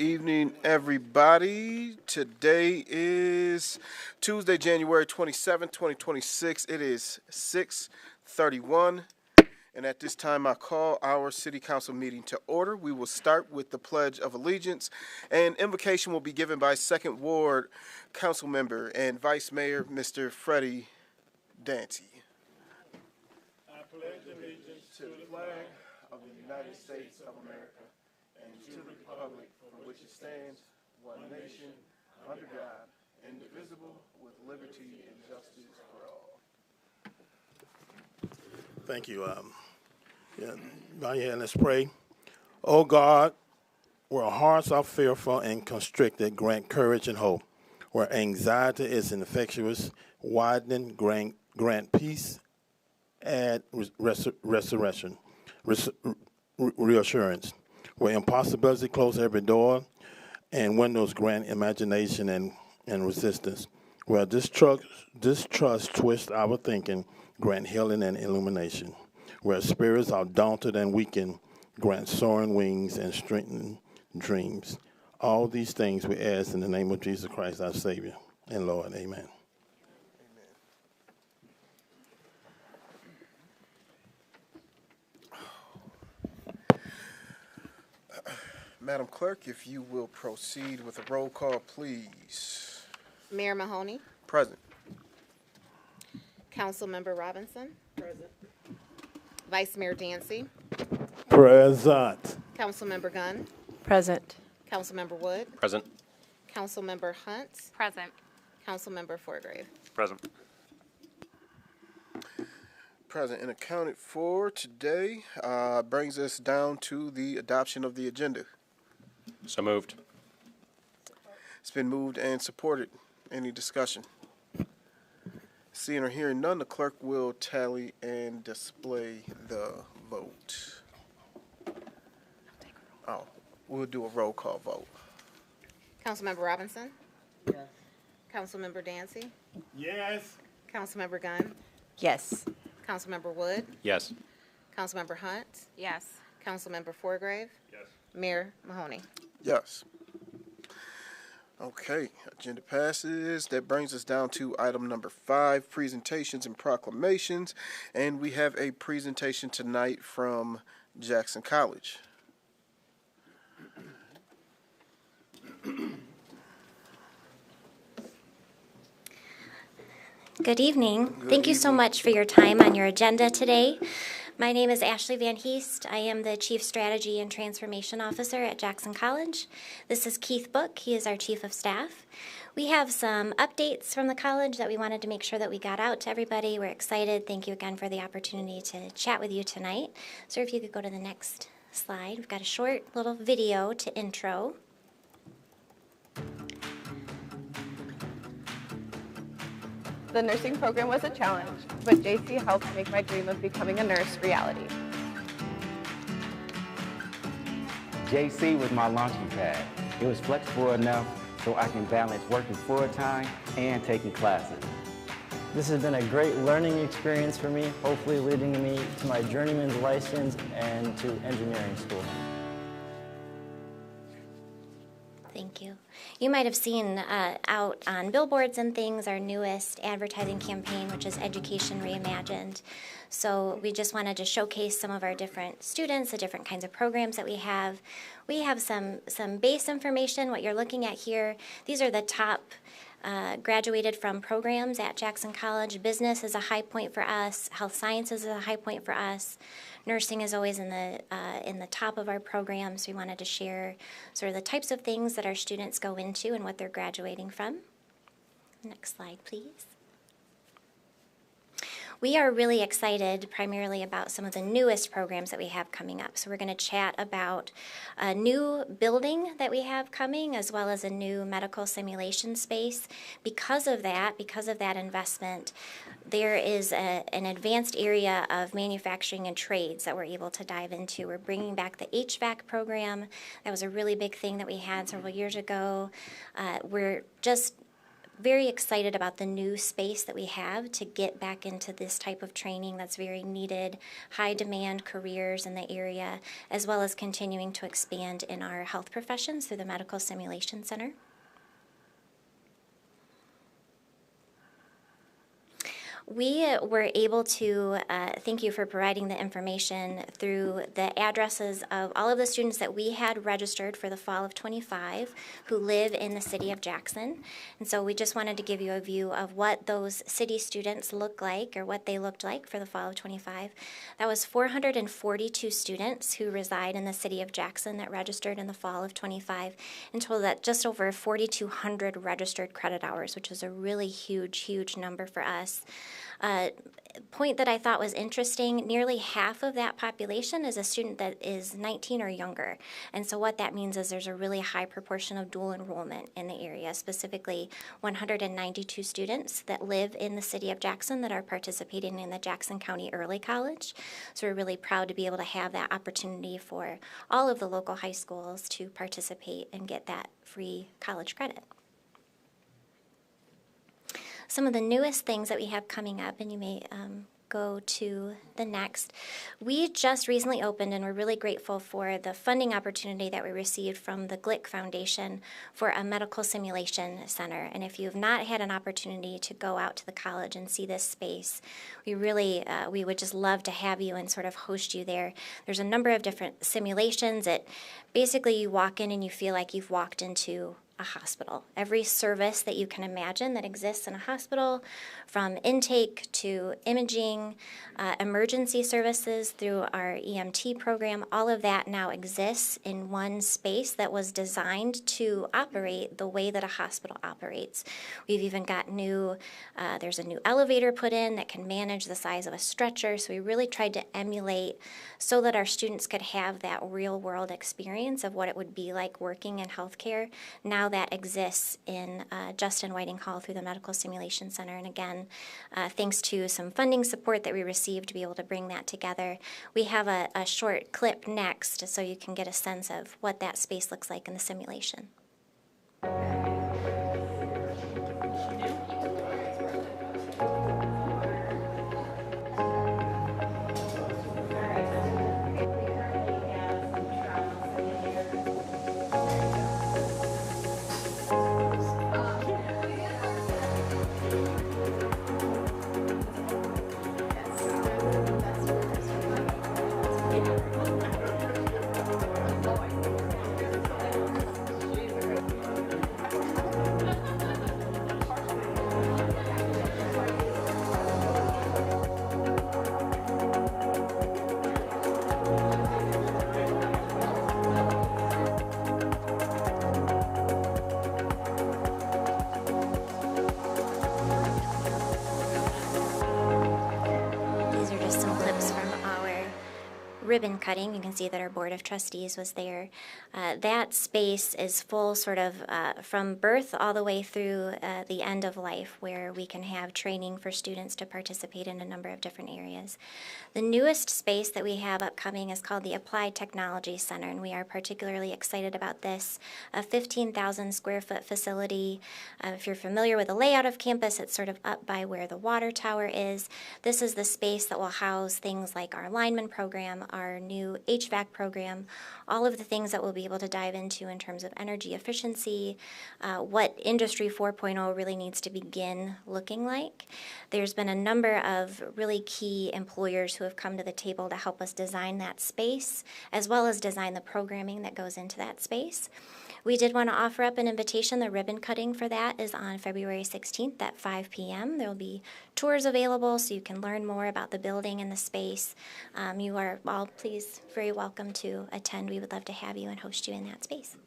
evening, everybody. Today is Tuesday, January 27th, 2026. It is 6:31, and at this time I call our City Council meeting to order. We will start with the Pledge of Allegiance, and invocation will be given by 2nd Ward Council Member and Vice Mayor, Mr. Freddie Dancy. I pledge allegiance to the flag of the United States of America and to the republic for which it stands, one nation, under God, indivisible, with liberty and justice for all. Thank you. Bow your head and let's pray. Oh God, where hearts are fearful and constricted, grant courage and hope. Where anxiety is infectious, widen, grant peace, add reassurance. Where impossibility close every door, and windows grant imagination and resistance. Where distrust twists our thinking, grant healing and illumination. Where spirits are daunted and weakened, grant soaring wings and strengthen dreams. All these things we ask in the name of Jesus Christ, our Savior and Lord. Amen. Madam Clerk, if you will proceed with a roll call, please. Mayor Mahoney. Present. Councilmember Robinson. Present. Vice Mayor Dancy. Present. Councilmember Gunn. Present. Councilmember Wood. Present. Councilmember Hunt. Present. Councilmember Forgrave. Present. Present and accounted for today. Brings us down to the adoption of the agenda. So moved. It's been moved and supported. Any discussion? Seeing or hearing none, the clerk will tally and display the vote. Oh, we'll do a roll call vote. Councilmember Robinson. Yes. Councilmember Dancy. Yes. Councilmember Gunn. Yes. Councilmember Wood. Yes. Councilmember Hunt. Yes. Councilmember Forgrave. Yes. Mayor Mahoney. Yes. Okay, agenda passes. That brings us down to item number 5, presentations and proclamations. And we have a presentation tonight from Jackson College. Good evening. Thank you so much for your time on your agenda today. My name is Ashley Van Heest. I am the Chief Strategy and Transformation Officer at Jackson College. This is Keith Book. He is our Chief of Staff. We have some updates from the college that we wanted to make sure that we got out to everybody. We're excited. Thank you again for the opportunity to chat with you tonight. So if you could go to the next slide. We've got a short little video to intro. The nursing program was a challenge, but JC helped make my dream of becoming a nurse reality. JC was my launching pad. It was flexible enough so I can balance working full-time and taking classes. This has been a great learning experience for me, hopefully leading me to my journeyman's license and to engineering school. Thank you. You might have seen out on billboards and things our newest advertising campaign, which is Education Reimagined. So we just wanted to showcase some of our different students, the different kinds of programs that we have. We have some base information, what you're looking at here. These are the top graduated from programs at Jackson College. Business is a high point for us. Health sciences is a high point for us. Nursing is always in the top of our programs. We wanted to share sort of the types of things that our students go into and what they're graduating from. Next slide, please. We are really excited primarily about some of the newest programs that we have coming up. So we're going to chat about a new building that we have coming, as well as a new medical simulation space. Because of that investment, there is an advanced area of manufacturing and trades that we're able to dive into. We're bringing back the HVAC program. That was a really big thing that we had several years ago. We're just very excited about the new space that we have to get back into this type of training that's very needed, high demand careers in the area, as well as continuing to expand in our health professions through the Medical Simulation Center. We were able to, thank you for providing the information through the addresses of all of the students that we had registered for the fall of 25 who live in the city of Jackson. And so we just wanted to give you a view of what those city students look like, or what they looked like for the fall of 25. That was 442 students who reside in the city of Jackson that registered in the fall of 25, and total that just over 4,200 registered credit hours, which is a really huge number for us. Point that I thought was interesting, nearly half of that population is a student that is 19 or younger. And so what that means is there's a really high proportion of dual enrollment in the area, specifically 192 students that live in the city of Jackson that are participating in the Jackson County Early College. So we're really proud to be able to have that opportunity for all of the local high schools to participate and get that free college credit. Some of the newest things that we have coming up, and you may go to the next. We just recently opened, and we're really grateful for the funding opportunity that we received from the Glick Foundation for a medical simulation center. And if you have not had an opportunity to go out to the college and see this space, we really, we would just love to have you and sort of host you there. There's a number of different simulations. Basically you walk in and you feel like you've walked into a hospital. Every service that you can imagine that exists in a hospital, from intake to imaging, emergency services through our EMT program, all of that now exists in one space that was designed to operate the way that a hospital operates. We've even got there's a new elevator put in that can manage the size of a stretcher, so we really tried to emulate so that our students could have that real world experience of what it would be like working in healthcare. Now that exists in Justin Whiting Hall through the Medical Simulation Center. And again, thanks to some funding support that we received to be able to bring that together. We have a short clip next so you can get a sense of what that space looks like in the simulation. Ribbon cutting. You can see that our Board of Trustees was there. That space is full sort of from birth all the way through the end of life, where we can have training for students to participate in a number of different areas. The newest space that we have upcoming is called the Applied Technology Center, and we are particularly excited about this. A 15,000 square foot facility. If you're familiar with the layout of campus, it's sort of up by where the water tower is. This is the space that will house things like our lineman program, our new HVAC program, all of the things that we'll be able to dive into in terms of energy efficiency, what Industry 4.0 really needs to begin looking like. There's been a number of really key employers who have come to the table to help us design that space, as well as design the programming that goes into that space. We did want to offer up an invitation. The ribbon cutting for that is on February 16th at 5 p.m. There will be tours available so you can learn more about the building and the space. You are all please very welcome to attend. We would love to have you and host you in that space.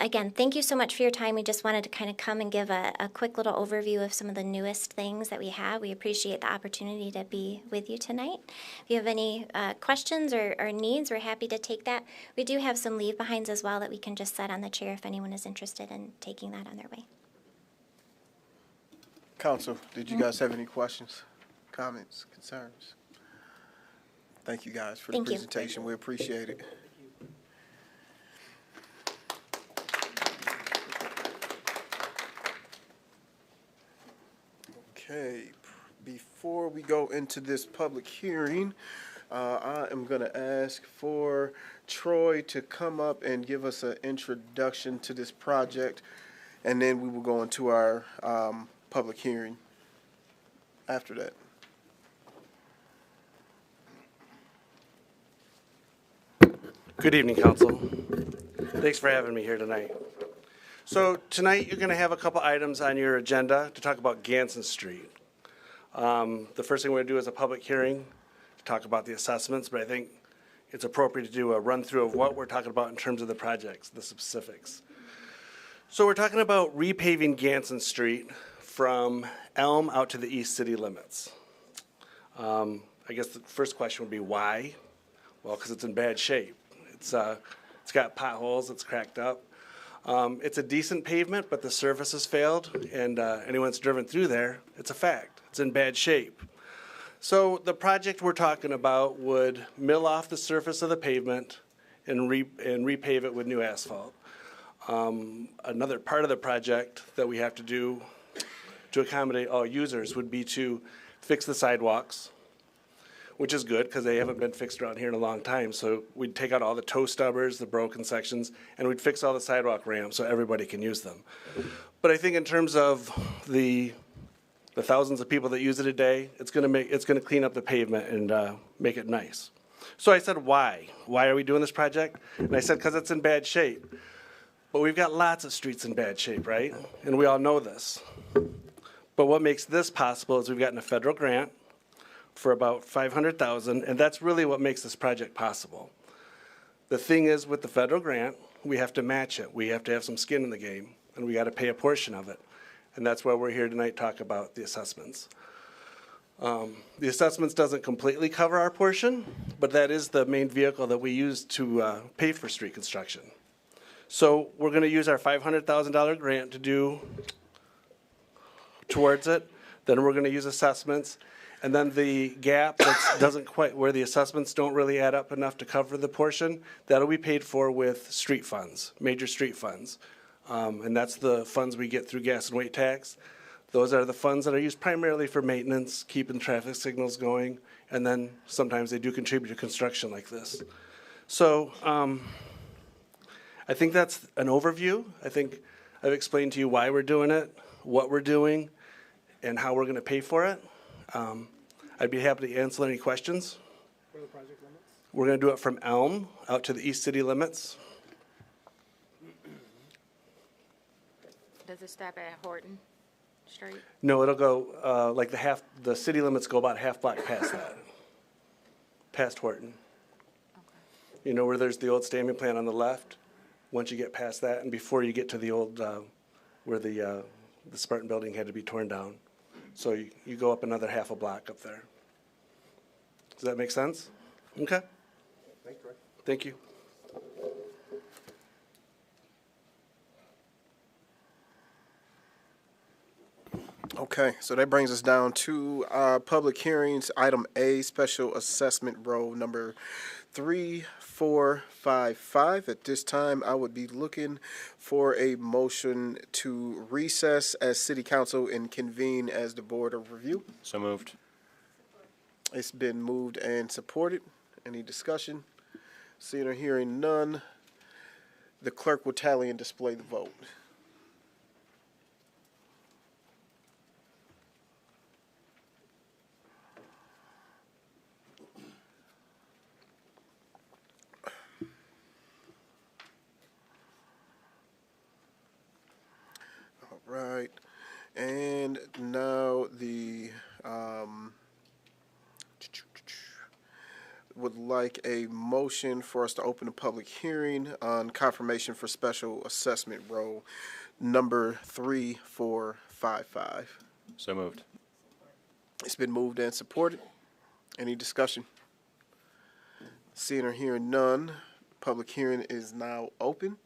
Again, thank you so much for your time. We just wanted to kind of come and give a quick little overview of some of the newest things that we have. We appreciate the opportunity to be with you tonight. If you have any questions or needs, we're happy to take that. We do have some leave behinds as well that we can just set on the chair if anyone is interested in taking that on their way. Council, did you guys have any questions, comments, concerns? Thank you guys for the presentation. We appreciate it. Okay, before we go into this public hearing, I am going to ask for Troy to come up and give us an introduction to this project, and then we will go into our public hearing after that. Good evening, Council. Thanks for having me here tonight. So tonight you're going to have a couple items on your agenda to talk about Ganson Street. The first thing we're going to do is a public hearing to talk about the assessments, but I think it's appropriate to do a run-through of what we're talking about in terms of the projects, the specifics. So we're talking about repaving Ganson Street from Elm out to the east city limits. I guess the first question would be why? Well, because it's in bad shape. It's got potholes, it's cracked up. It's a decent pavement, but the surface has failed, and anyone that's driven through there, it's a fact. It's in bad shape. So the project we're talking about would mill off the surface of the pavement and repave it with new asphalt. Another part of the project that we have to do to accommodate all users would be to fix the sidewalks, which is good because they haven't been fixed around here in a long time. So we'd take out all the toe stubbers, the broken sections, and we'd fix all the sidewalk ramps so everybody can use them. But I think in terms of the thousands of people that use it a day, it's going to clean up the pavement and make it nice. So I said, why? Why are we doing this project? And I said, because it's in bad shape. But we've got lots of streets in bad shape, right? And we all know this. But what makes this possible is we've gotten a federal grant for about $500,000, and that's really what makes this project possible. The thing is, with the federal grant, we have to match it. We have to have some skin in the game, and we got to pay a portion of it. And that's why we're here tonight to talk about the assessments. The assessments doesn't completely cover our portion, but that is the main vehicle that we use to pay for street construction. So we're going to use our $500,000 grant to do towards it. Then we're going to use assessments. And then the gap that doesn't quite, where the assessments don't really add up enough to cover the portion, that'll be paid for with street funds, major street funds. And that's the funds we get through gas and weight tax. Those are the funds that are used primarily for maintenance, keeping traffic signals going, and then sometimes they do contribute to construction like this. So I think that's an overview. I think I've explained to you why we're doing it, what we're doing, and how we're going to pay for it. I'd be happy to answer any questions. What are the project limits? We're going to do it from Elm out to the east city limits. Does it stop at Horton Street? No, it'll go like the city limits go about half block past that, past Horton. Okay. You know where there's the old stamping plant on the left? Once you get past that, and before you get to the old where the Spartan building had to be torn down. So you go up another half a block up there. Does that make sense? Okay. Thank you. Okay, so that brings us down to public hearings. Item A, special assessment roll number 3455. At this time, I would be looking for a motion to recess as city council and convene as the board of review. So moved. It's been moved and supported. Any discussion? Seeing or hearing none, the clerk will tally and display the vote. Right, and now the would like a motion for us to open a public hearing on confirmation for special assessment roll number 3455. So moved. It's been moved and supported. Any discussion? Seeing or hearing none, public hearing is now open.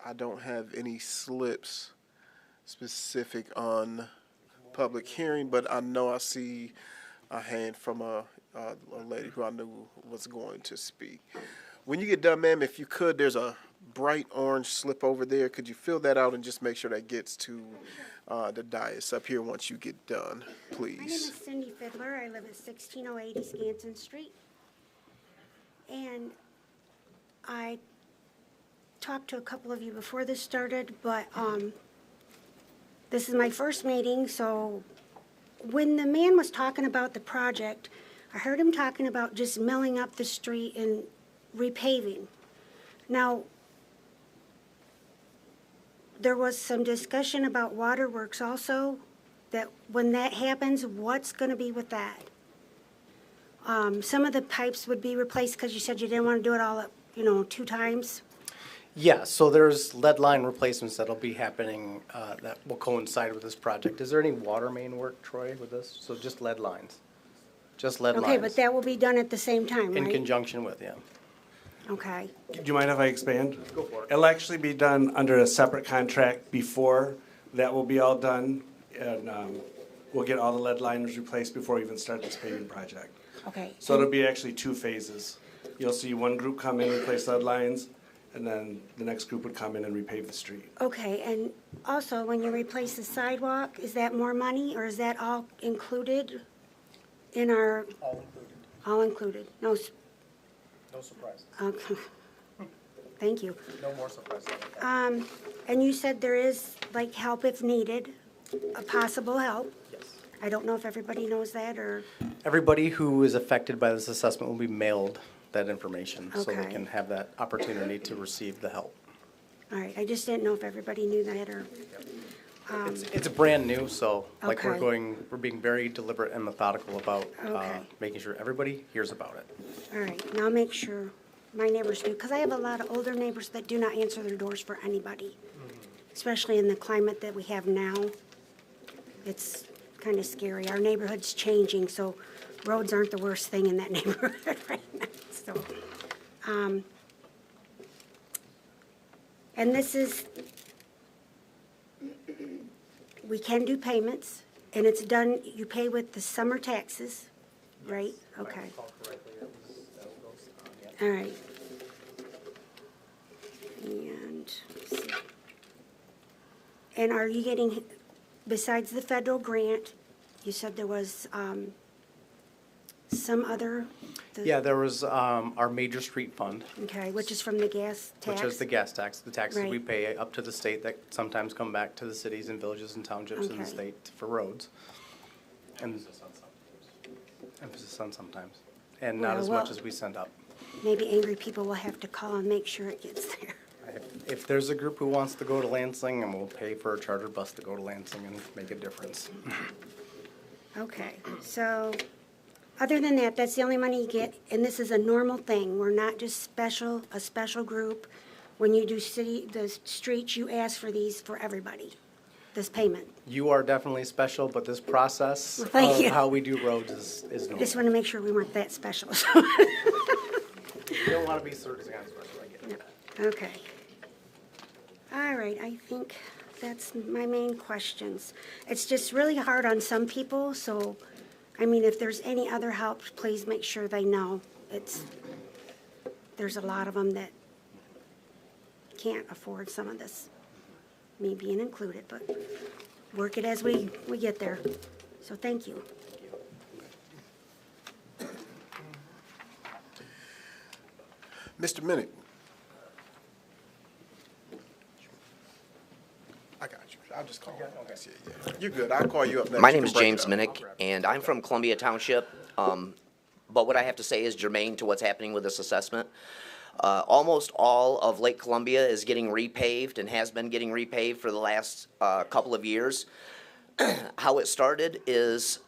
I don't have any slips specific on public hearing, but I know I see a hand from a lady who I knew was going to speak. When you get done, ma'am, if you could, there's a bright orange slip over there. Could you fill that out and just make sure that gets to the dais up here once you get done, My name please. is Cindy Fiddler. I live at 1608 East Ganson Street. And I talked to a couple of you before this started, but this is my first meeting, so when the man was talking about the project, I heard him talking about just milling up the street and repaving. Now, there was some discussion about waterworks also, that when that happens, what's gonna be with that? Some of the pipes would be replaced because you said you didn't want to do it all at, 2 times. Yeah, so there's lead line replacements that'll be happening that will coincide with this project. Is there any water main work, Troy, with this? So just lead lines? Just lead lines? Okay, but that will be done at the same time, In right? conjunction with, yeah. Okay, Do you mind if I expand? Go for it. It'll actually be done under a separate contract before that will be all done. And we'll get all the lead liners replaced before we even start this paving project. okay. So it'll be actually 2 phases. You'll see one group come in, replace lead lines, and then the next group would come in and repave the street. Okay, and also, when you replace the sidewalk, is that more money, or is that all included in our? All included. All included? No, No surprises. okay. Thank you. No more surprises. And you said there is, like, help if needed, a possible help. Yes. I don't know if everybody knows that, or, Everybody who is affected by this assessment will be mailed that information, so they Okay. can have that opportunity to receive the help. all right, I just didn't know if everybody knew that, or, It's brand new, so like Okay. we're being very deliberate and methodical about Okay. making sure everybody hears about it. all right, and I'll make sure my neighbors do, because I have a lot of older neighbors that do not answer their doors for anybody, especially in the climate that we have now. It's kind of scary. Our neighborhood's changing, so roads aren't the worst thing in that neighborhood right now, so. And this is, we can do payments, and it's done, you pay with the summer taxes, right? Okay. All right. And, let's see. And are you getting, besides the federal grant, you said there was some other? Yeah, there was our major street fund, Okay, which is from the gas tax? which is the gas tax, the taxes we Right. pay up to the state that sometimes come back to the cities and villages and townships in the Okay. state for roads. And emphasis on sometimes, and not Well, as much well- as we send up. Maybe angry people will have to call and make sure it gets there. If there's a group who wants to go to Lansing, and we'll pay for a charter bus to go to Lansing and make a difference. Okay, so, other than that, that's the only money you get, and this is a normal thing. We're not just a special group. When you do the streets, you ask for these for everybody, this payment. You are definitely special, but this process Well, thank of you. how we do roads is normal. Just want to make sure we weren't that special. You don't want to be certain kind of special, I get it. Okay. All right, I think that's my main questions. It's just really hard on some people, so, I mean, if there's any other help, please make sure they know. There's a lot of them that can't afford some of this, me being included, but work it as we get there. So thank you. Mr. Minnick. I got you. I'll just call you. Yeah. You're good. I'll call you up next. My You name can is break James it up. Minnick, and I'm from Columbia Township. But what I have to say is germane to what's happening with this assessment. Almost all of Lake Columbia is getting repaved and has been getting repaved for the last couple of years. How it started is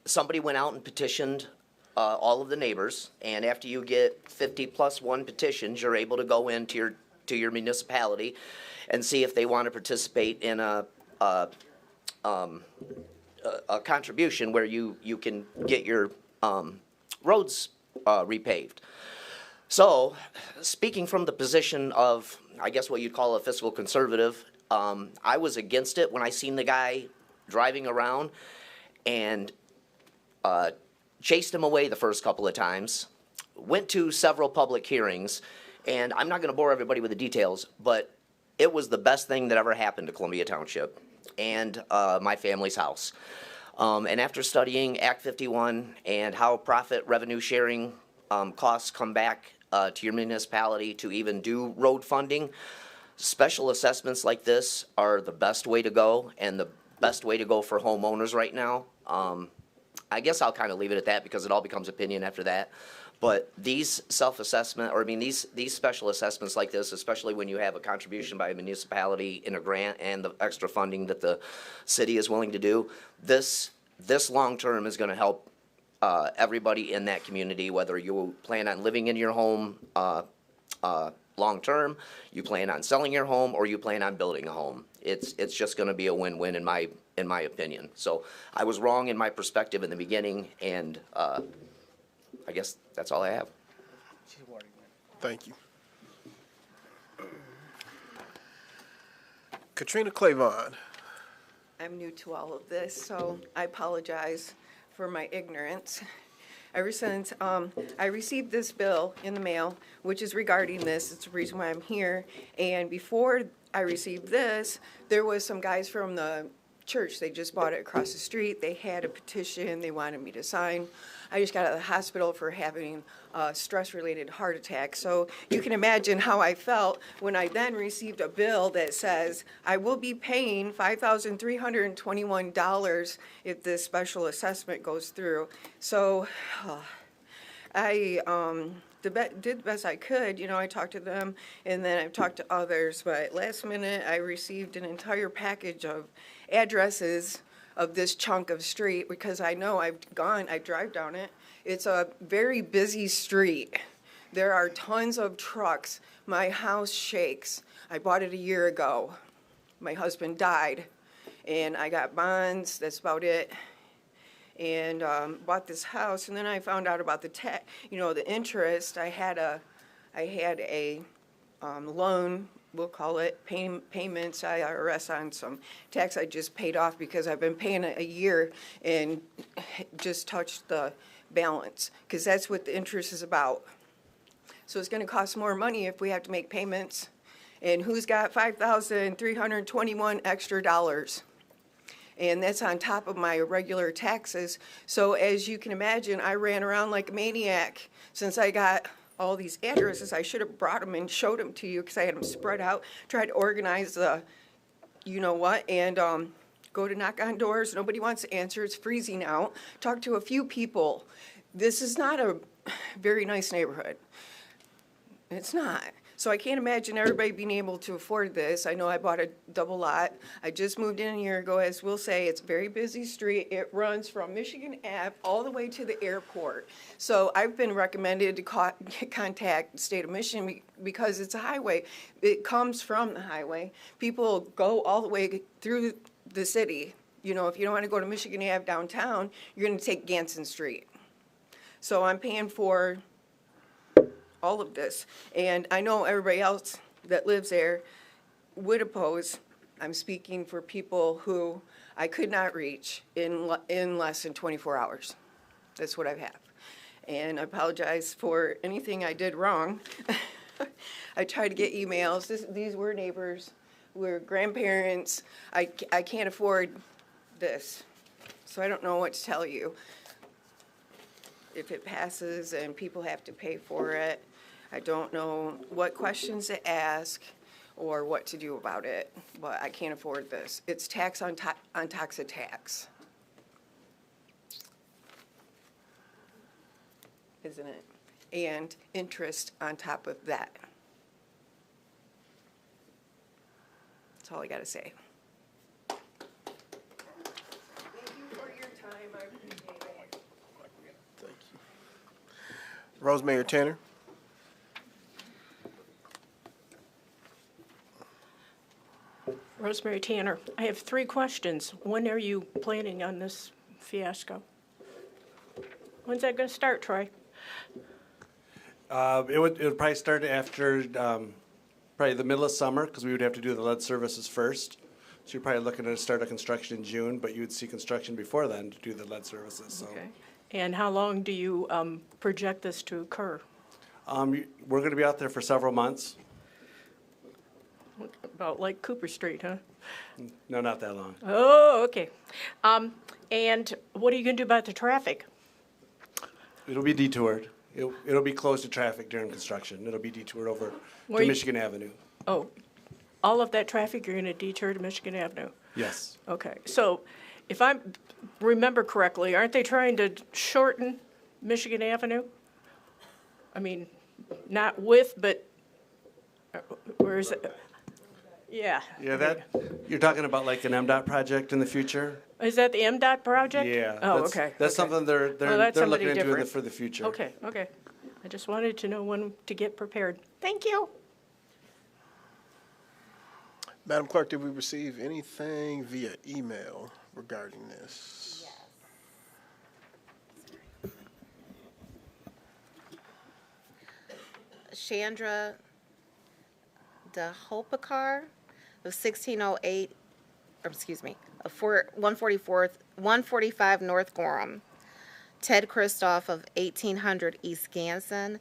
somebody went out and petitioned all of the neighbors, and after you get 50 plus 1 petitions, you're able to go into your municipality and see if they want to participate in a contribution where you can get your roads repaved. So, speaking from the position of, I guess what you'd call a fiscal conservative, I was against it when I seen the guy driving around and chased him away the first couple of times, went to several public hearings, and I'm not going to bore everybody with the details, but it was the best thing that ever happened to Columbia Township. and my family's house. And after studying Act 51 and how profit revenue sharing costs come back to your municipality to even do road funding, special assessments like this are the best way to go and the best way to go for homeowners right now. I guess I'll kind of leave it at that because it all becomes opinion after that. But these self-assessment, or I mean, these special assessments like this, especially when you have a contribution by a municipality in a grant and the extra funding that the city is willing to do, this long-term is going to help everybody in that community, whether you plan on living in your home long-term, you plan on selling your home, or you plan on building a home. It's just going to be a win-win in my opinion. So I was wrong in my perspective in the beginning, and I guess that's all I have. Thank you. Katrina Clavon. I'm new to all of this, so I apologize for my ignorance. Ever since I received this bill in the mail, which is regarding this, it's the reason why I'm here, and before I received this, there was some guys from the church, they just bought it across the street, they had a petition they wanted me to sign. I just got out of the hospital for having a stress-related heart attack. So you can imagine how I felt when I then received a bill that says I will be paying $5,321 if this special assessment goes through. So I did the best I could. You know, I talked to them, and then I've talked to others. But last minute, I received an entire package of addresses of this chunk of street because I know I drive down it. It's a very busy street. There are tons of trucks. My house shakes. I bought it a year ago. My husband died, and I got bonds. That's about it. And bought this house, and then I found out about the the interest. I had a loan, we'll call it, payments, IRS on some tax I just paid off because I've been paying it a year and just touched the balance, because that's what the interest is about. So it's going to cost more money if we have to make payments. And who's got $5,321 extra dollars? And that's on top of my regular taxes. So as you can imagine, I ran around like a maniac since I got all these addresses. I should have brought them and showed them to you because I had them spread out, tried to organize the you-know-what, and go to knock on doors. Nobody wants to answer. It's freezing out. Talk to a few people. This is not a very nice neighborhood. It's not. So I can't imagine everybody being able to afford this. I know I bought a double lot. I just moved in a year ago, as we'll say. It's a very busy street. It runs from Michigan Ave all the way to the airport. So I've been recommended to contact the state of Michigan because it's a highway. It comes from the highway. People go all the way through the city. You know, if you don't want to go to Michigan Ave downtown, you're going to take Ganson Street. So I'm paying for all of this. And I know everybody else that lives there would oppose. I'm speaking for people who I could not reach in less than 24 hours. That's what I have. And I apologize for anything I did wrong. I tried to get emails. These were neighbors, we're grandparents. I can't afford this. So I don't know what to tell you. If it passes and people have to pay for it, I don't know what questions to ask or what to do about it, but I can't afford this. It's tax on tax of tax, isn't it? And interest on top of that. That's all I got to say. Thank you for your time. I appreciate it. Thank you. Rosemary Tanner. Rosemary Tanner. I have 3 questions. When are you planning on this fiasco? When's that going to start, Troy? It would probably start after probably the middle of summer, because we would have to do the lead services first. So you're probably looking to start a construction in June, but you would see construction before then to do the lead services. So. Okay. And how long do you project this to occur? We're going to be out there for several months. About like Cooper Street, huh? No, not that long. Oh, okay. And what are you going to do about the traffic? It'll be detoured. It'll be closed to traffic during construction. It'll be detoured over Where to you- Michigan Avenue. Oh, all of that traffic, you're going to detour to Michigan Avenue? Yes. Okay, so if I remember correctly, aren't they trying to shorten Michigan Avenue? I mean, not width, but where is it? Yeah. Yeah, you're talking about like an MDOT project in the future? Is that the MDOT project? Yeah. Oh, that's- okay. That's okay. something they're Well, that's looking somebody into different. for the future. Okay, okay. I just wanted to know when to get prepared. Thank you. Madam Clerk, did we receive anything via email regarding this? Chandra DeHopekar of 1608, or excuse me, of 145 North Gorham. Ted Kristoff of 1800 East Ganson,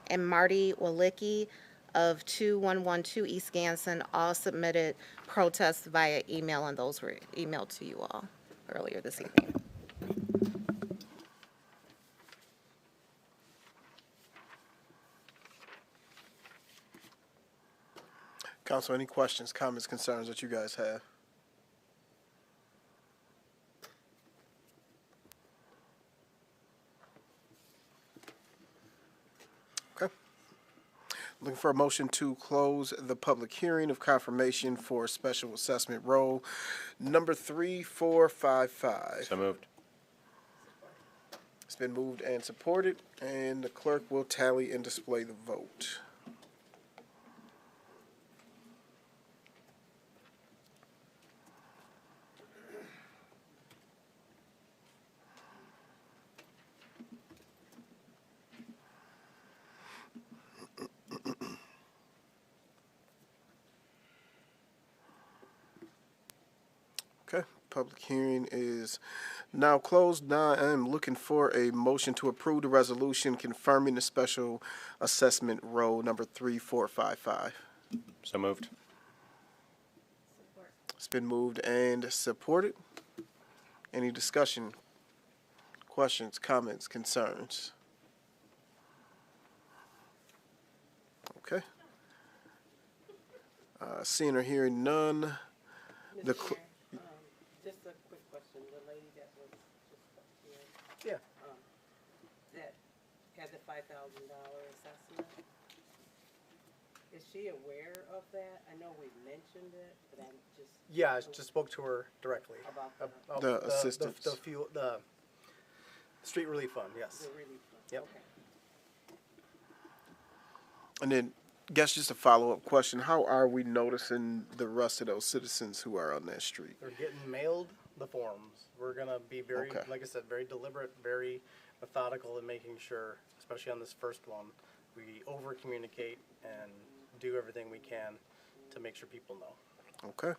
and Marty Walicki of 2112 East Ganson all submitted protests via email, and those were emailed to you all earlier this evening. Council, any questions, comments, concerns that you guys have? Okay. Looking for a motion to close the public hearing of confirmation for special assessment roll number 3455. So moved. It's been moved and supported, and the clerk will tally and display the vote. Okay, public hearing is now closed. Now I am looking for a motion to approve the resolution confirming the special assessment roll number 3455. So moved. It's been moved and supported. Any discussion, questions, comments, concerns? Okay. Seeing or hearing none. The cl- Just a quick question, the lady that was just up here. Yeah. That had the $5,000 assessment. Is she aware of that? I know we mentioned it, but I'm just. Yeah, I just spoke to her directly. About The assistance. The street relief fund, yes. the relief fund. Yep. Okay. And then, guess just a follow-up question, how are we noticing the rest of those citizens who are on that street? They're getting mailed the forms. We're gonna be very, Okay. like I said, very deliberate, very methodical in making sure, especially on this first one, we over-communicate and do everything we can to make sure people know. Okay.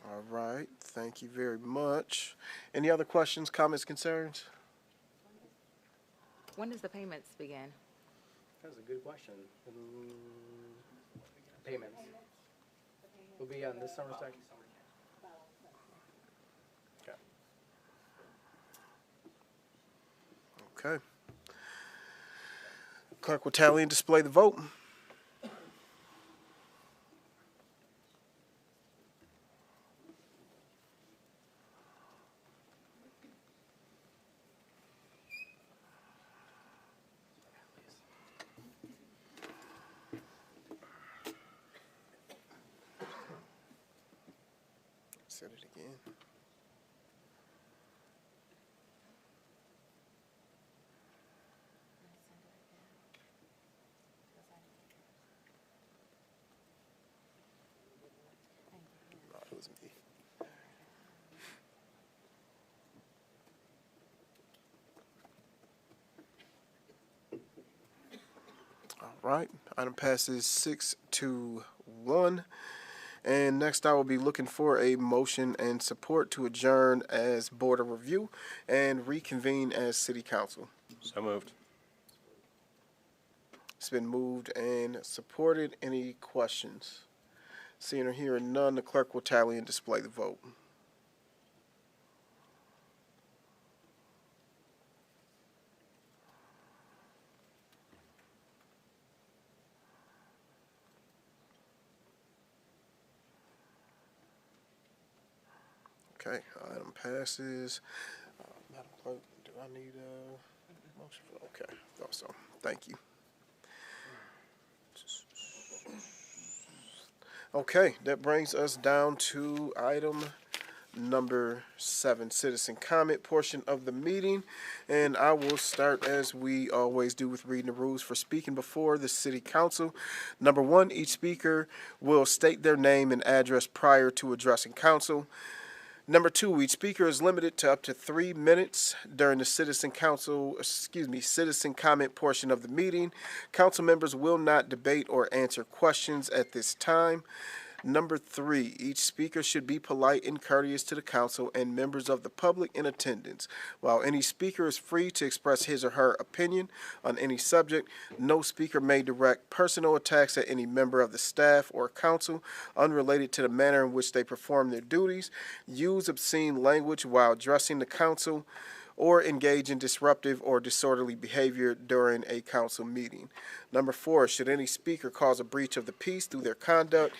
All right, thank you very much. Any other questions, comments, concerns? When does the payments begin? That's a good question. Payments. Will be on this summer's tax. Okay. Okay. Clerk will tally and display the vote. Said it again. No, it was me. All right, item passes 6-1. And next, I will be looking for a motion and support to adjourn as Board of Review and reconvene as City Council. So moved. It's been moved and supported. Any questions? Seeing or hearing none, the clerk will tally and display the vote. Okay, item passes. Madam Clerk, do I need a motion for, okay, also, thank you. Okay, that brings us down to item number 7, citizen comment portion of the meeting. And I will start as we always do with reading the rules for speaking before the city council. Number 1, each speaker will state their name and address prior to addressing council. Number 2, each speaker is limited to up to 3 minutes during the citizen comment portion of the meeting. Council members will not debate or answer questions at this time. Number 3, each speaker should be polite and courteous to the council and members of the public in attendance. While any speaker is free to express his or her opinion on any subject, no speaker may direct personal attacks at any member of the staff or council unrelated to the manner in which they perform their duties, use obscene language while addressing the council, or engage in disruptive or disorderly behavior during a council meeting. Number 4, should any speaker cause a breach of the peace through their conduct,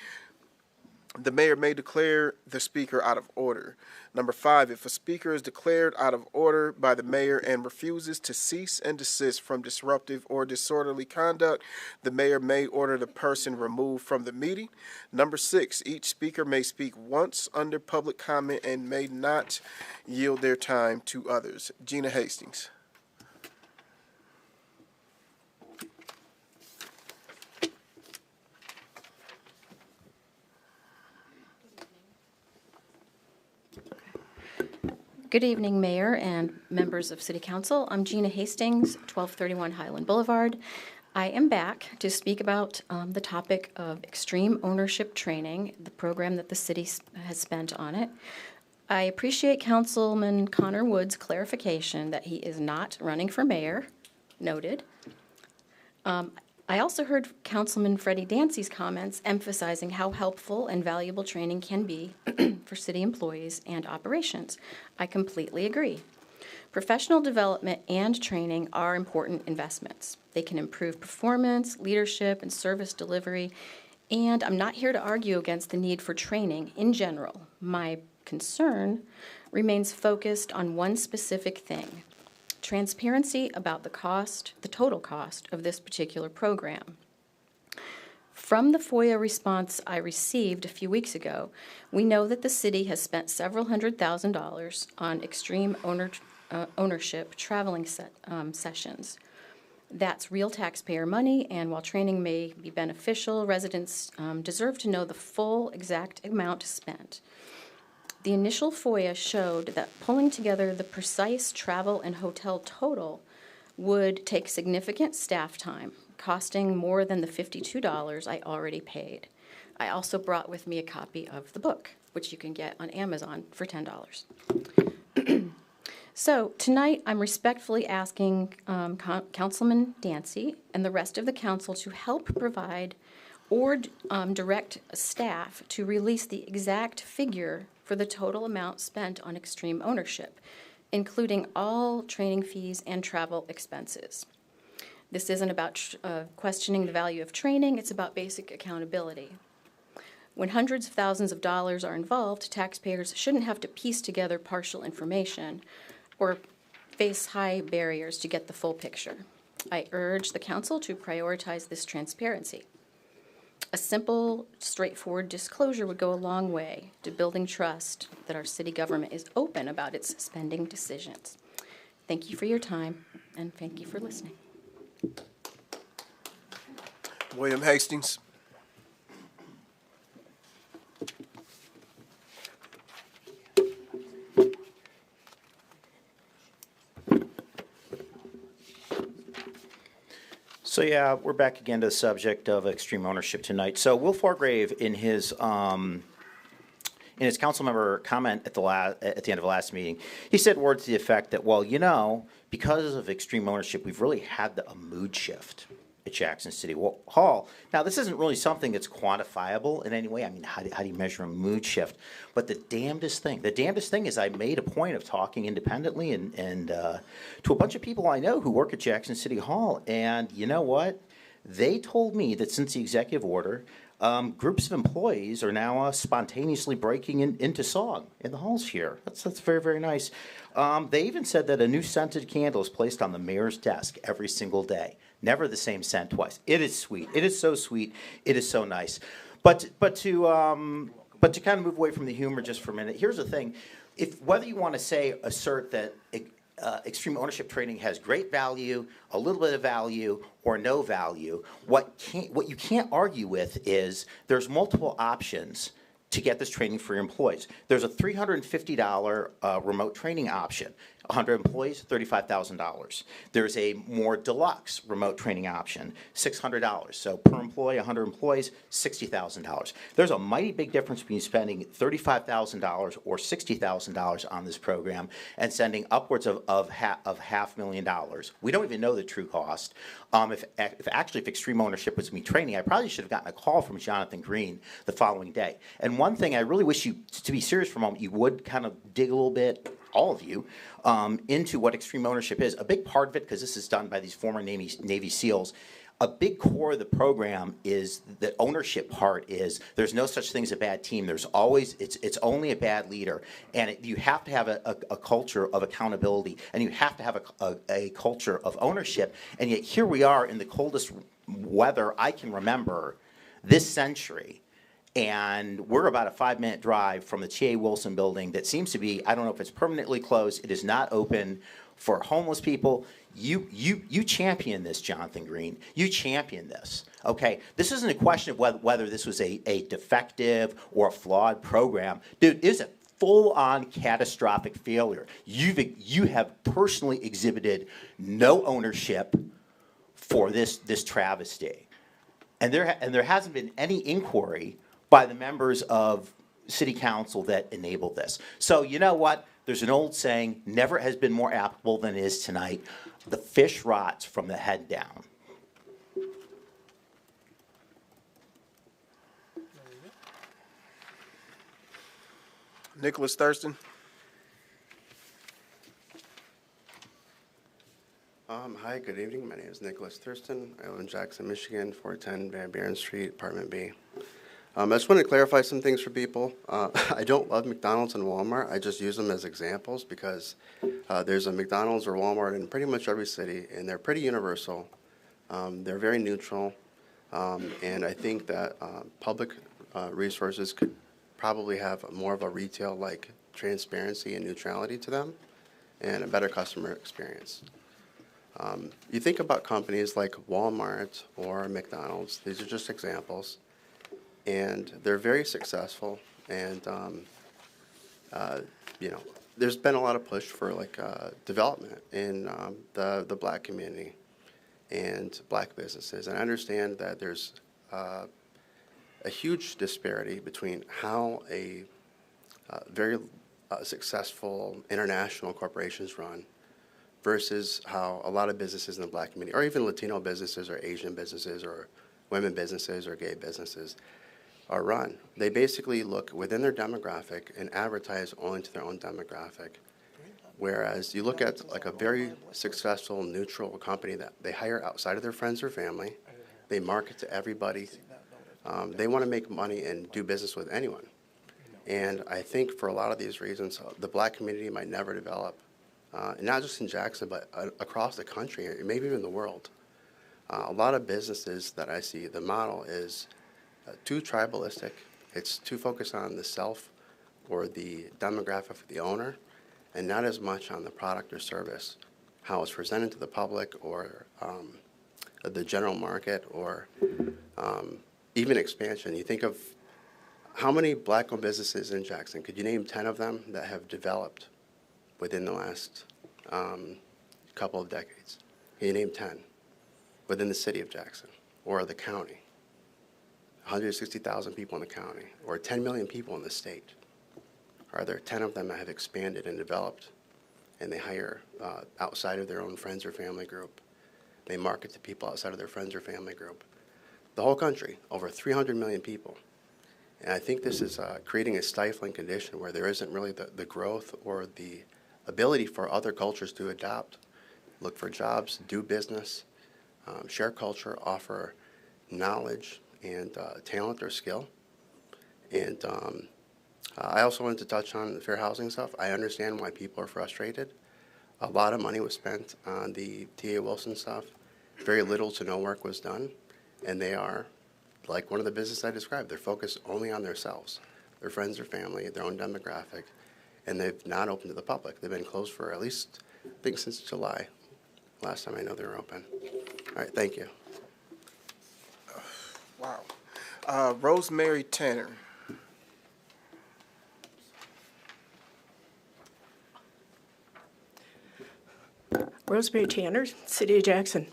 the mayor may declare the speaker out of order. Number 5, if a speaker is declared out of order by the mayor and refuses to cease and desist from disruptive or disorderly conduct, the mayor may order the person removed from the meeting. Number 6, each speaker may speak once under public comment and may not yield their time to others. Gina Hastings. Good evening, Mayor and members of City Council. I'm Gina Hastings, 1231 Highland Boulevard. I am back to speak about the topic of extreme ownership training, the program that the city has spent on it. I appreciate Councilman Connor Wood's clarification that he is not running for mayor. Noted. I also heard Councilman Freddie Dancy's comments emphasizing how helpful and valuable training can be for city employees and operations. I completely agree. Professional development and training are important investments. They can improve performance, leadership, and service delivery, and I'm not here to argue against the need for training in general. My concern remains focused on one specific thing: transparency about the cost, the total cost of this particular program. From the FOIA response I received a few weeks ago, we know that the city has spent several $100,000s on extreme ownership traveling sessions. That's real taxpayer money, and while training may be beneficial, residents deserve to know the full exact amount spent. The initial FOIA showed that pulling together the precise travel and hotel total would take significant staff time, costing more than the $52 I already paid. I also brought with me a copy of the book, which you can get on Amazon for $10. So tonight I'm respectfully asking Councilman Dancy and the rest of the council to help provide or direct staff to release the exact figure for the total amount spent on extreme ownership, including all training fees and travel expenses. This isn't about questioning the value of training, it's about basic accountability. When hundreds of thousands of dollars are involved, taxpayers shouldn't have to piece together partial information or face high barriers to get the full picture. I urge the council to prioritize this transparency. A simple, straightforward disclosure would go a long way to building trust that our city government is open about its spending decisions. Thank you for your time, and thank you for listening. William Hastings. So yeah, we're back again to the subject of extreme ownership tonight. So Will Fargrave, in his council member comment at the end of the last meeting, he said words to the effect that, well, you know, because of extreme ownership, we've really had a mood shift at Jackson City Hall. Now, this isn't really something that's quantifiable in any way. I mean, how do you measure a mood shift? But the damnedest thing is I made a point of talking independently and to a bunch of people I know who work at Jackson City Hall. And you know what? They told me that since the executive order, groups of employees are now spontaneously breaking into song in the halls here. That's very, very nice. They even said that a new scented candle is placed on the mayor's desk every single day. Never the same scent twice. It is sweet. It is so sweet. It is so nice. But to kind of move away from the humor just for a minute, here's the thing. Whether you want to assert that extreme ownership training has great value, a little bit of value, or no value, what you can't argue with is there's multiple options to get this training for your employees. There's a $350 remote training option. 100 employees, $35,000. There's a more deluxe remote training option, $600. So per employee, 100 employees, $60,000. There's a mighty big difference between spending $35,000 or $60,000 on this program and sending upwards of $500,000. We don't even know the true cost. If extreme ownership was me training, I probably should have gotten a call from Jonathan Green the following day. And one thing I really wish you, to be serious for a moment, you would kind of dig a little bit, all of you, into what extreme ownership is. A big part of it, because this is done by these former Navy SEALs, a big core of the program is the ownership part is there's no such thing as a bad team. There's always, it's only a bad leader. And you have to have a culture of accountability, and you have to have a culture of ownership. And yet here we are in the coldest weather I can remember this century. And we're about a 5-minute drive from the T.A. Wilson building that seems to be, I don't know if it's permanently closed. It is not open for homeless people. You champion this, Jonathan Green. You champion this, okay? This isn't a question of whether this was a defective or a flawed program. Dude, it is a full-on catastrophic failure. You have personally exhibited no ownership for this travesty. And there hasn't been any inquiry by the members of City Council that enabled this. So you know what? There's an old saying, never has been more applicable than it is tonight. The fish rots from the head down. Nicholas Thurston. Hi, good evening. My name is Nicholas Thurston. I live in Jackson, Michigan, 410 Van Buren Street, Apartment B. I just want to clarify some things for people. I don't love McDonald's and Walmart. I just use them as examples because there's a McDonald's or Walmart in pretty much every city, and they're pretty universal. They're very neutral, and I think that public resources could probably have more of a retail-like transparency and neutrality to them and a better customer experience. You think about companies like Walmart or McDonald's. These are just examples. And they're very successful, and you know, there's been a lot of push for development in the black community and black businesses. And I understand that there's a huge disparity between how a very successful international corporations run versus how a lot of businesses in the black community, or even Latino businesses or Asian businesses or women businesses or gay businesses, are run. They basically look within their demographic and advertise only to their own demographic. Whereas you look at like a very successful neutral company that they hire outside of their friends or family, they market to everybody. They want to make money and do business with anyone. And I think for a lot of these reasons, the black community might never develop, not just in Jackson, but across the country, or maybe even the world. A lot of businesses that I see, the model is too tribalistic. It's too focused on the self or the demographic of the owner, and not as much on the product or service, how it's presented to the public or the general market, or even expansion. You think of how many black-owned businesses in Jackson, could you name 10 of them that have developed within the last couple of decades? Can you name 10 within the city of Jackson or the county? 160,000 people in the county, or 10 million people in the state. Are there 10 of them that have expanded and developed, and they hire outside of their own friends or family group? They market to people outside of their friends or family group. The whole country, over 300 million people. And I think this is creating a stifling condition where there isn't really the growth or the ability for other cultures to adopt, look for jobs, do business, share culture, offer knowledge and talent or skill. And I also wanted to touch on the fair housing stuff. I understand why people are frustrated. A lot of money was spent on the T.A. Wilson stuff. Very little to no work was done. And they are, like one of the businesses I described, they're focused only on themselves, their friends or family, their own demographic, and they've not opened to the public. They've been closed for at least, I think, since July. Last time I know they were open. All right, thank you. Wow. Rosemary Tanner. Rosemary Tanner, City of Jackson.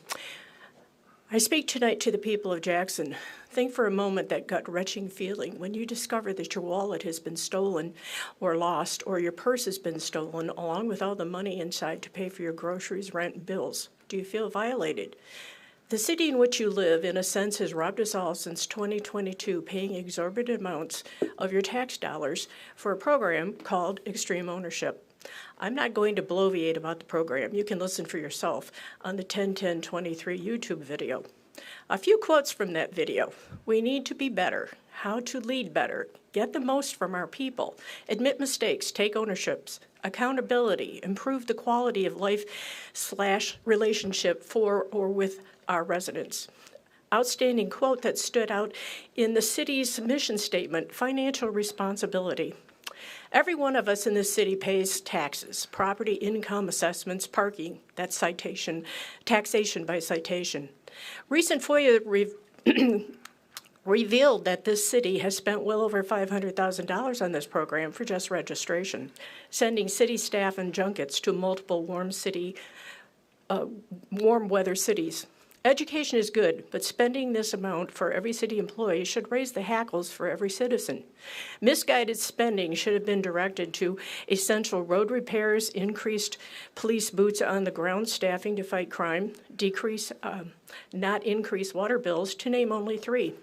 I speak tonight to the people of Jackson. Think for a moment that gut-wrenching feeling when you discover that your wallet has been stolen or lost, or your purse has been stolen, along with all the money inside to pay for your groceries, rent, and bills. Do you feel violated? The city in which you live, in a sense, has robbed us all since 2022, paying exorbitant amounts of your tax dollars for a program called Extreme Ownership. I'm not going to bloviate about the program. You can listen for yourself on the 10/10/23 YouTube video. A few quotes from that video. We need to be better. How to lead better. Get the most from our people. Admit mistakes. Take ownerships. Accountability. Improve the quality of life/relationship for or with our residents. Outstanding quote that stood out in the city's mission statement, financial responsibility. Every one of us in this city pays taxes, property, income, assessments, parking, that's citation, taxation by citation. Recent FOIA revealed that this city has spent well over $500,000 on this program for just registration, sending city staff and junkets to multiple warm weather cities. Education is good, but spending this amount for every city employee should raise the hackles for every citizen. Misguided spending should have been directed to essential road repairs, increased police boots on the ground staffing to fight crime, not increase water bills, to name only three.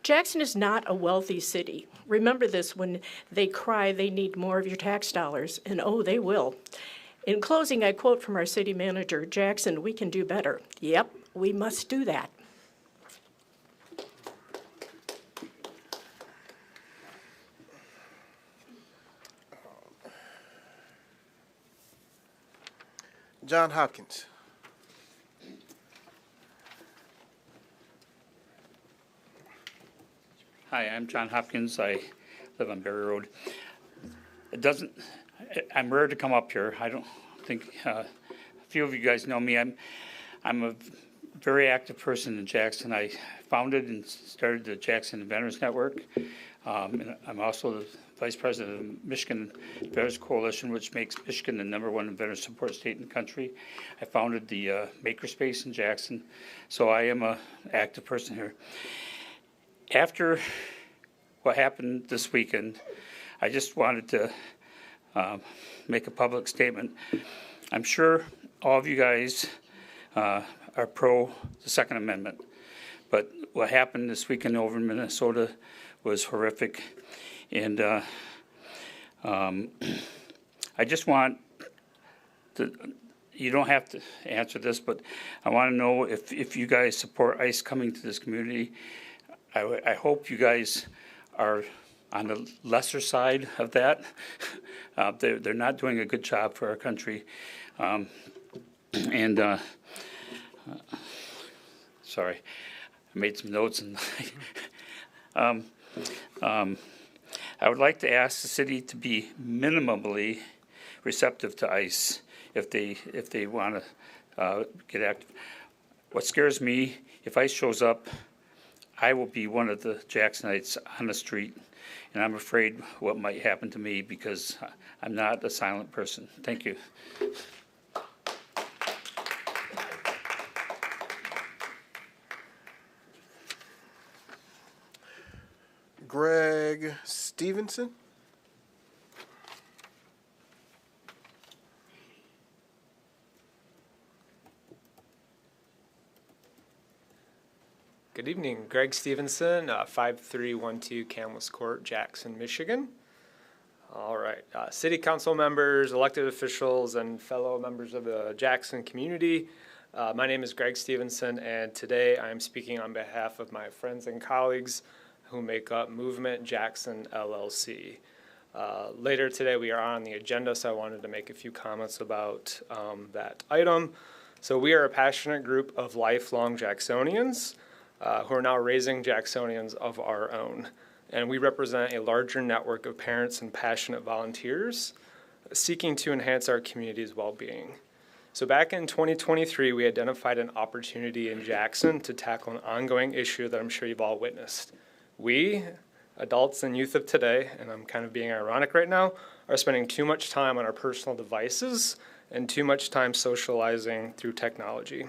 Jackson is not a wealthy city. Remember this when they cry they need more of your tax dollars, and oh, they will. In closing, I quote from our city manager, Jackson, we can do better. Yep, we must do that. John Hopkins. Hi, I'm John Hopkins. I live on Berry Road. I'm rare to come up here. I don't think a few of you guys know me. I'm a very active person in Jackson. I founded and started the Jackson Inventors Network. And I'm also the Vice President of the Michigan Inventors Coalition, which makes Michigan the #1 inventor support state in the country. I founded the Makerspace in Jackson. So I am an active person here. After what happened this weekend, I just wanted to make a public statement. I'm sure all of you guys are pro the Second Amendment, but what happened this weekend over in Minnesota was horrific, and I just want to, you don't have to answer this, but I want to know if you guys support ICE coming to this community. I hope you guys are on the lesser side of that. They're not doing a good job for our country. Sorry, I made some notes. And I would like to ask the city to be minimally receptive to ICE if they want to get active. What scares me, if ICE shows up, I will be one of the Jacksonites on the street, and I'm afraid what might happen to me because I'm not a silent person. Thank you. Greg Stevenson. Good evening. Greg Stevenson, 5312 Camels Court, Jackson, Michigan. All right. City council members, elected officials, and fellow members of the Jackson community. My name is Greg Stevenson, and today I am speaking on behalf of my friends and colleagues who make up Movement Jackson LLC. Later today we are on the agenda, so I wanted to make a few comments about that item. So we are a passionate group of lifelong Jacksonians who are now raising Jacksonians of our own. And we represent a larger network of parents and passionate volunteers seeking to enhance our community's well-being. So back in 2023, we identified an opportunity in Jackson to tackle an ongoing issue that I'm sure you've all witnessed. We, adults and youth of today, and I'm kind of being ironic right now, are spending too much time on our personal devices and too much time socializing through technology,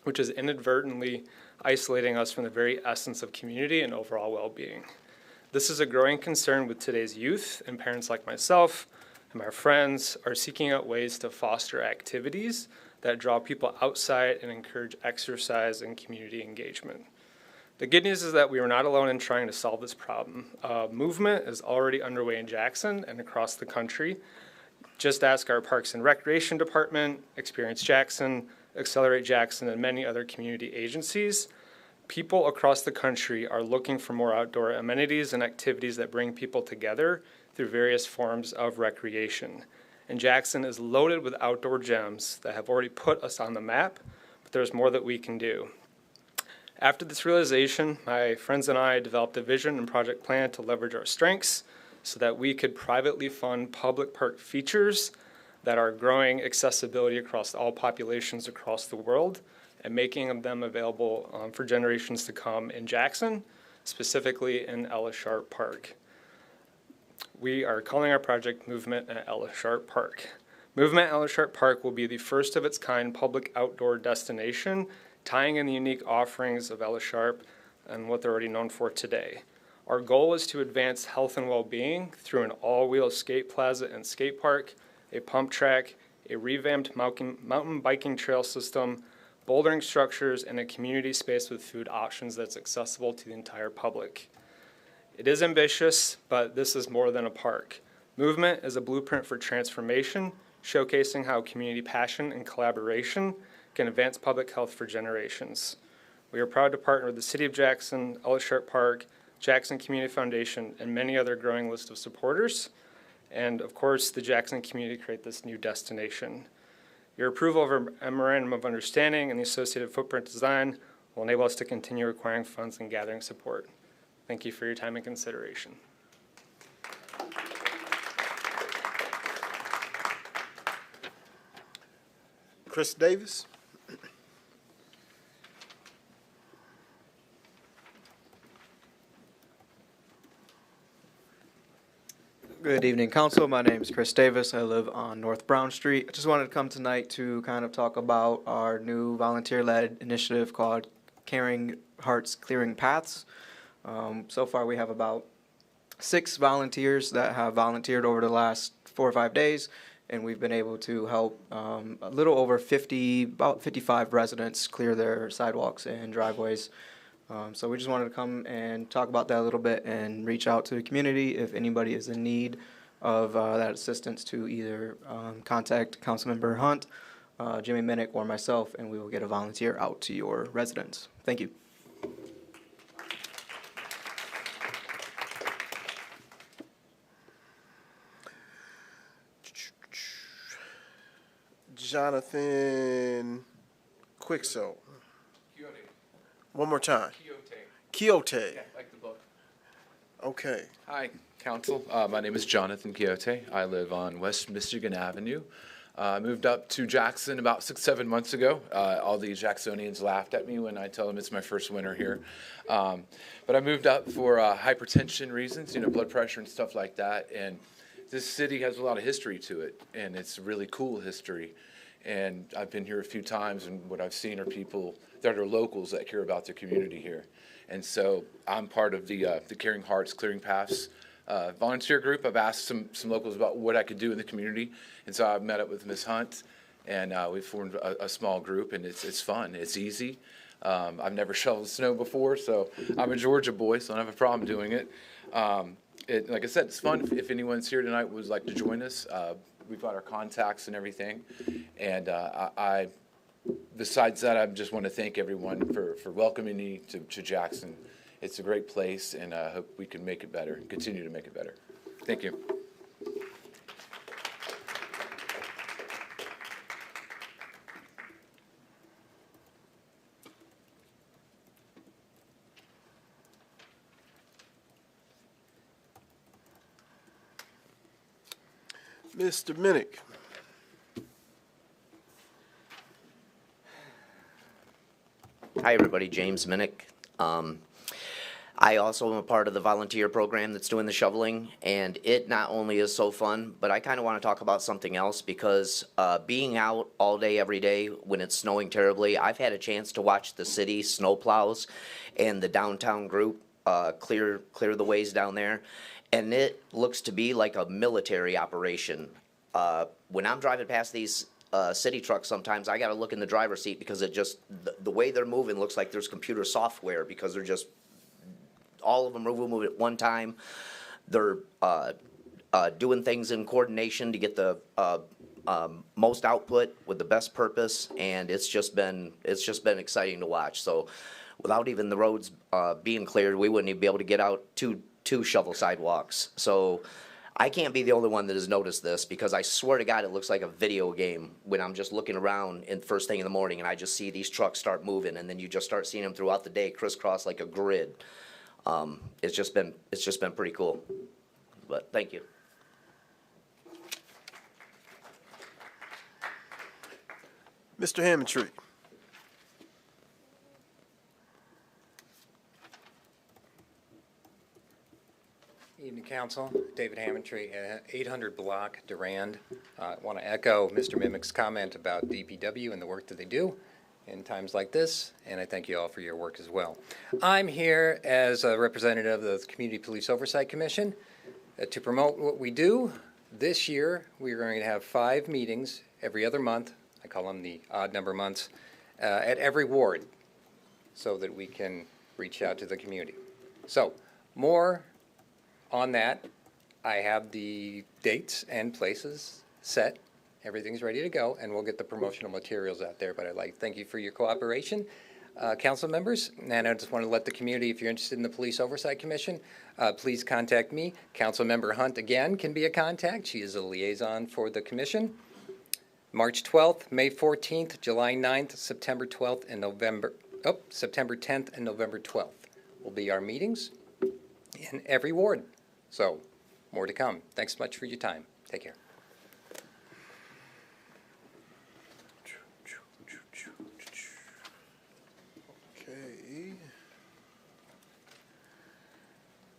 which is inadvertently isolating us from the very essence of community and overall well-being. This is a growing concern with today's youth, and parents like myself and my friends are seeking out ways to foster activities that draw people outside and encourage exercise and community engagement. The good news is that we are not alone in trying to solve this problem. Movement is already underway in Jackson and across the country. Just ask our Parks and Recreation Department, Experience Jackson, Accelerate Jackson, and many other community agencies. People across the country are looking for more outdoor amenities and activities that bring people together through various forms of recreation. And Jackson is loaded with outdoor gems that have already put us on the map, but there's more that we can do. After this realization, my friends and I developed a vision and project plan to leverage our strengths so that we could privately fund public park features that are growing accessibility across all populations across the world and making them available for generations to come in Jackson, specifically in Ella Sharp Park. We are calling our project Movement at Ella Sharp Park. Movement at Ella Sharp Park will be the first of its kind public outdoor destination, tying in the unique offerings of Ella Sharp and what they're already known for today. Our goal is to advance health and well-being through an all-wheel skate plaza and skate park, a pump track, a revamped mountain biking trail system, bouldering structures, and a community space with food options that's accessible to the entire public. It is ambitious, but this is more than a park. Movement is a blueprint for transformation, showcasing how community passion and collaboration can advance public health for generations. We are proud to partner with the City of Jackson, Ella Sharp Park, Jackson Community Foundation, and many other growing list of supporters, and of course, the Jackson community to create this new destination. Your approval of our Memorandum of Understanding and the associated footprint design will enable us to continue acquiring funds and gathering support. Thank you for your time and consideration. Chris Davis. Good evening, Council. My name is Chris Davis. I live on North Brown Street. I just wanted to come tonight to kind of talk about our new volunteer-led initiative called Caring Hearts, Clearing Paths. So far, we have about 6 volunteers that have volunteered over the last 4 or 5 days, and we've been able to help a little over 55 residents clear their sidewalks and driveways. So we just wanted to come and talk about that a little bit and reach out to the community if anybody is in need of that assistance to either contact Councilmember Hunt, Jimmy Minnick, or myself, and we will get a volunteer out to your residents. Thank you. Jonathan Quickso. One more time. Quixote. Yeah, like the book. Okay. Hi, Council. My name is Jonathan Quixote. I live on West Michigan Avenue. I moved up to Jackson about 6-7 months ago. All the Jacksonians laughed at me when I tell them it's my first winter here. But I moved up for hypertension reasons, blood pressure and stuff like that. And this city has a lot of history to it, and it's really cool history. And I've been here a few times, and what I've seen are people that are locals that care about their community here. And so I'm part of the Caring Hearts, Clearing Paths volunteer group. I've asked some locals about what I could do in the community, and so I've met up with Ms. Hunt, and we formed a small group, and it's fun. It's easy. I've never shoveled snow before, so I'm a Georgia boy, so I don't have a problem doing it. Like I said, it's fun. If anyone's here tonight would like to join us, we've got our contacts and everything. And besides that, I just want to thank everyone for welcoming me to Jackson. It's a great place, and I hope we can make it better, continue to make it better. Thank you. Mr. Minnick. Hi, everybody. James Minnick. I also am a part of the volunteer program that's doing the shoveling, and it not only is so fun, but I kind of want to talk about something else because being out all day, every day when it's snowing terribly, I've had a chance to watch the city snowplows and the downtown group clear the ways down there, and it looks to be like a military operation. When I'm driving past these city trucks, sometimes I got to look in the driver's seat because it just the way they're moving looks like there's computer software because they're just all of them are moving at one time. They're doing things in coordination to get the most output with the best purpose, and it's just been exciting to watch. So, without even the roads being cleared, we wouldn't even be able to get out two shovel sidewalks. So, I can't be the only one that has noticed this because I swear to God it looks like a video game when I'm just looking around in first thing in the morning and I just see these trucks start moving, and then you just start seeing them throughout the day crisscross like a grid. It's just been pretty cool. But thank you. Mr. Hammondtree. Evening, Council. David Hammondtree, 800 Block, Durand. I want to echo Mr. Mimick's comment about DPW and the work that they do in times like this, and I thank you all for your work as well. I'm here as a representative of the Community Police Oversight Commission to promote what we do. This year, we're going to have 5 meetings every other month. I call them the odd number months, at every ward so that we can reach out to the community. So, more on that. I have the dates and places set. Everything's ready to go, and we'll get the promotional materials out there. But I'd like to thank you for your cooperation, council members. And I just want to let the community, if you're interested in the Police Oversight Commission, please contact me. Councilmember Hunt, again, can be a contact. She is a liaison for the commission. March 12th, May 14th, July 9th, September 12th, and September 10th and November 12th will be our meetings in every ward. So, more to come. Thanks so much for your time. Take care. Okay.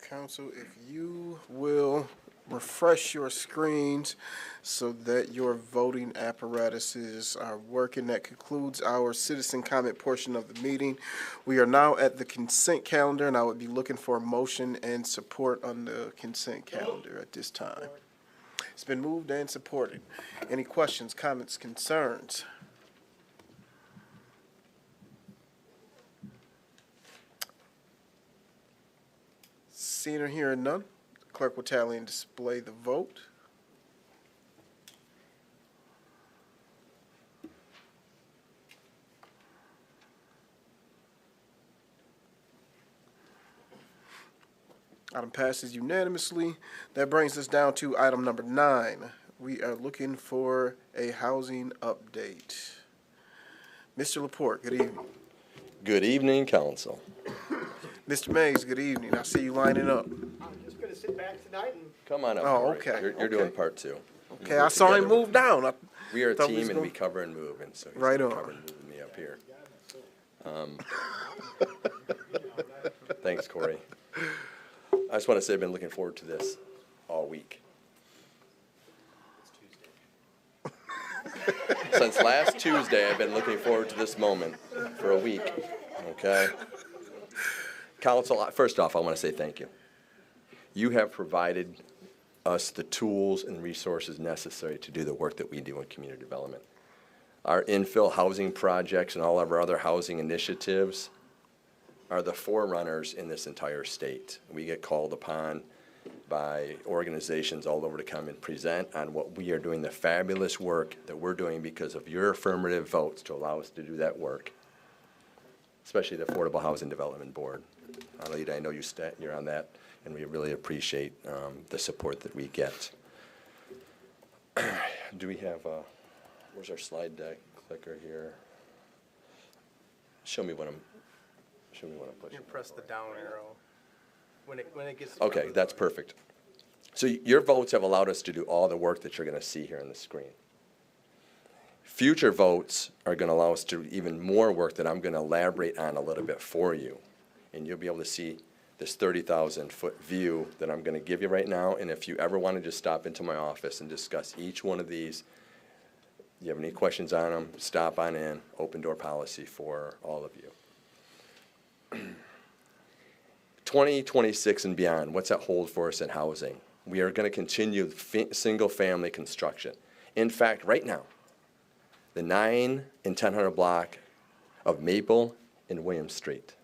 Council, if you will refresh your screens so that your voting apparatuses are working. That concludes our citizen comment portion of the meeting. We are now at the consent calendar, and I would be looking for a motion and support on the consent calendar at this time. It's been moved and supported. Any questions, comments, concerns? Seeing or hearing none, the clerk will tally and display the vote. Item passes unanimously. That brings us down to item number 9. We are looking for a housing update. Mr. Laporte, good evening. Good evening, Council. Mr. Mays, good evening. I see you lining up. I'm just going to sit back tonight and... Come on up. Oh, Corey. okay. You're doing part 2. Okay, I saw him move down. We are a thought we team was and gonna- we cover and move, and so he's Right on. covering and moving me up here. Thanks, Corey. I just want to say I've been looking forward to this all week. Since last Tuesday, I've been looking forward to this moment for a week, okay? Council, first off, I want to say thank you. You have provided us the tools and resources necessary to do the work that we do in community development. Our infill housing projects and all of our other housing initiatives are the forerunners in this entire state. We get called upon by organizations all over to come and present on what we are doing, the fabulous work that we're doing because of your affirmative votes to allow us to do that work, especially the Affordable Housing Development Board. Alita, I know you're on that, and we really appreciate the support that we get. Do we have, where's our slide deck clicker here? Show me what I'm pushing. You press the down arrow. When it gets. Okay, that's perfect. So your votes have allowed us to do all the work that you're going to see here on the screen. Future votes are going to allow us to do even more work that I'm going to elaborate on a little bit for you. And you'll be able to see this 30,000-foot view that I'm going to give you right now. And if you ever want to just stop into my office and discuss each one of these, you have any questions on them, stop on in, open door policy for all of you. 2026 and beyond, what's that hold for us in housing? We are going to continue single-family construction. In fact, right now, the 9 and 1000 block of Maple and William Street,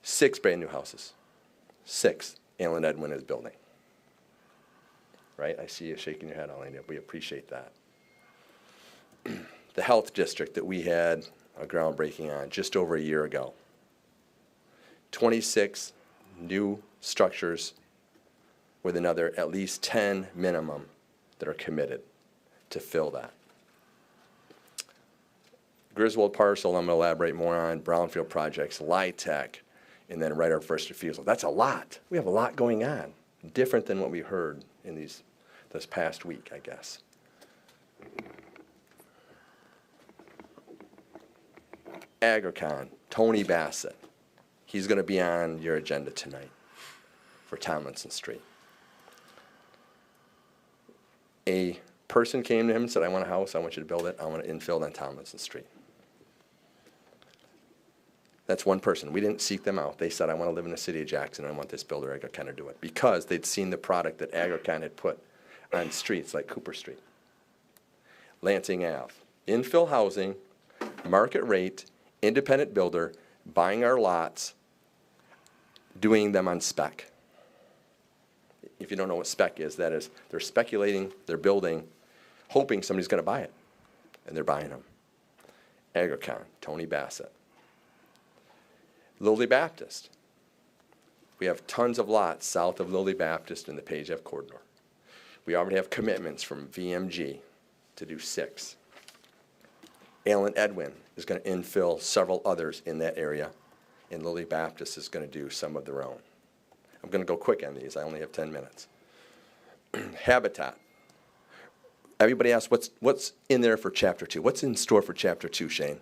6 brand-new houses. 6 Allen Edwin is building. Right? I see you shaking your head, Alena. We appreciate that. The health district that we had a groundbreaking on just over a year ago. 26 new structures with another at least 10 minimum that are committed to fill that. Griswold parcel, I'm going to elaborate more on, brownfield projects, LIHTC, and then right of first refusal. That's a lot. We have a lot going on, different than what we heard in this past week, I guess. Agricon, Tony Bassett. He's going to be on your agenda tonight for Tomlinson Street. A person came to him and said, I want a house, I want you to build it, I want it infilled on Tomlinson Street. That's one person. We didn't seek them out. They said, I want to live in the city of Jackson, and I want this builder Agricon to do it, because they'd seen the product that Agricon had put on streets like Cooper Street. Lansing Ave, infill housing, market rate, independent builder, buying our lots, doing them on spec. If you don't know what spec is, that is, they're speculating, they're building, hoping somebody's going to buy it, and they're buying them. Agricon, Tony Bassett. Lilly Baptist. We have tons of lots south of Lilly Baptist in the Page F corridor. We already have commitments from VMG to do 6. Allen Edwin is going to infill several others in that area, and Lilly Baptist is going to do some of their own. I'm going to go quick on these. I only have 10 minutes. Habitat. Everybody asks, what's in there for Chapter 2? What's in store for Chapter 2, Shane?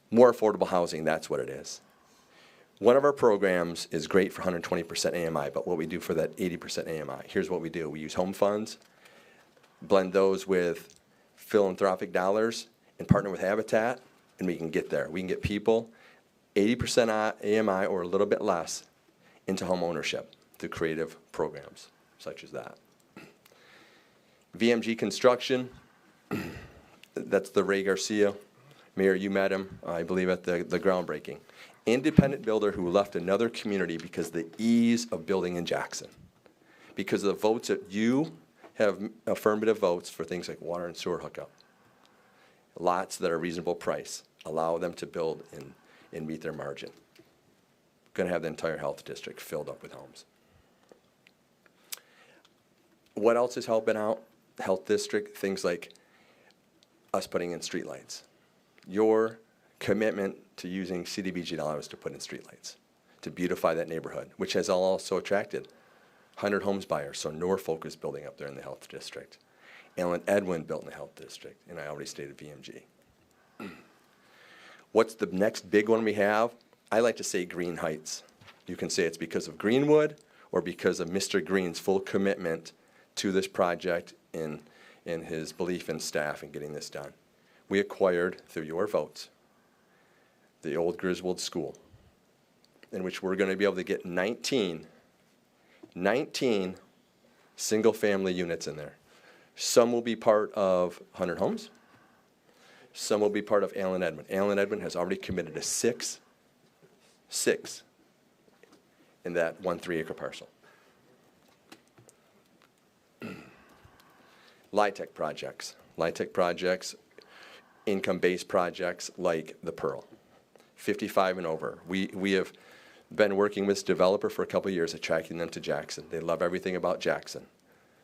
More affordable housing, that's what it is. One of our programs is great for 120% AMI, but what we do for that 80% AMI, here's what we do. We use home funds, blend those with philanthropic dollars, and partner with Habitat, and we can get there. We can get people 80% AMI or a little bit less into home ownership through creative programs such as that. VMG Construction, that's the Ray Garcia. Mayor, you met him, I believe, at the groundbreaking. Independent builder who left another community because of the ease of building in Jackson. Because of the votes that you have affirmative votes for things like water and sewer hookup. Lots that are reasonable price. Allow them to build and meet their margin. Going to have the entire health district filled up with homes. What else is helping out the health district? Things like us putting in streetlights. Your commitment to using CDBG dollars to put in streetlights, to beautify that neighborhood, which has also attracted 100 homes buyers. So Norfolk is building up there in the health district. Allen Edwin built in the health district, and I already stated VMG. What's the next big one we have? I like to say Green Heights. You can say it's because of Greenwood or because of Mr. Green's full commitment to this project and his belief in staff in getting this done. We acquired, through your votes, the old Griswold School, in which we're going to be able to get 19 single-family units in there. Some will be part of 100 homes. Some will be part of Allen Edwin. Allen Edwin has already committed to six in that 1 3-acre parcel. LIHTC projects, income-based projects like the Pearl, 55 and over. We have been working with this developer for a couple of years, attracting them to Jackson. They love everything about Jackson.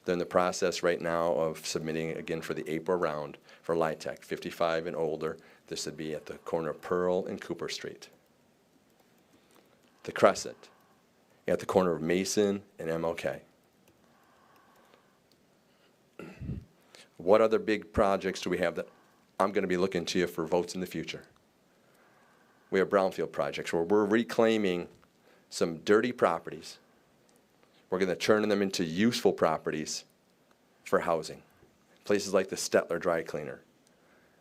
They're in the process right now of submitting again for the April round for LIHTC, 55 and older. This would be at the corner of Pearl and Cooper Street. The Crescent, at the corner of Mason and MLK. What other big projects do we have that I'm going to be looking to you for votes in the future? We have brownfield projects where we're reclaiming some dirty properties. We're going to turn them into useful properties for housing. Places like the Stetler Dry Cleaner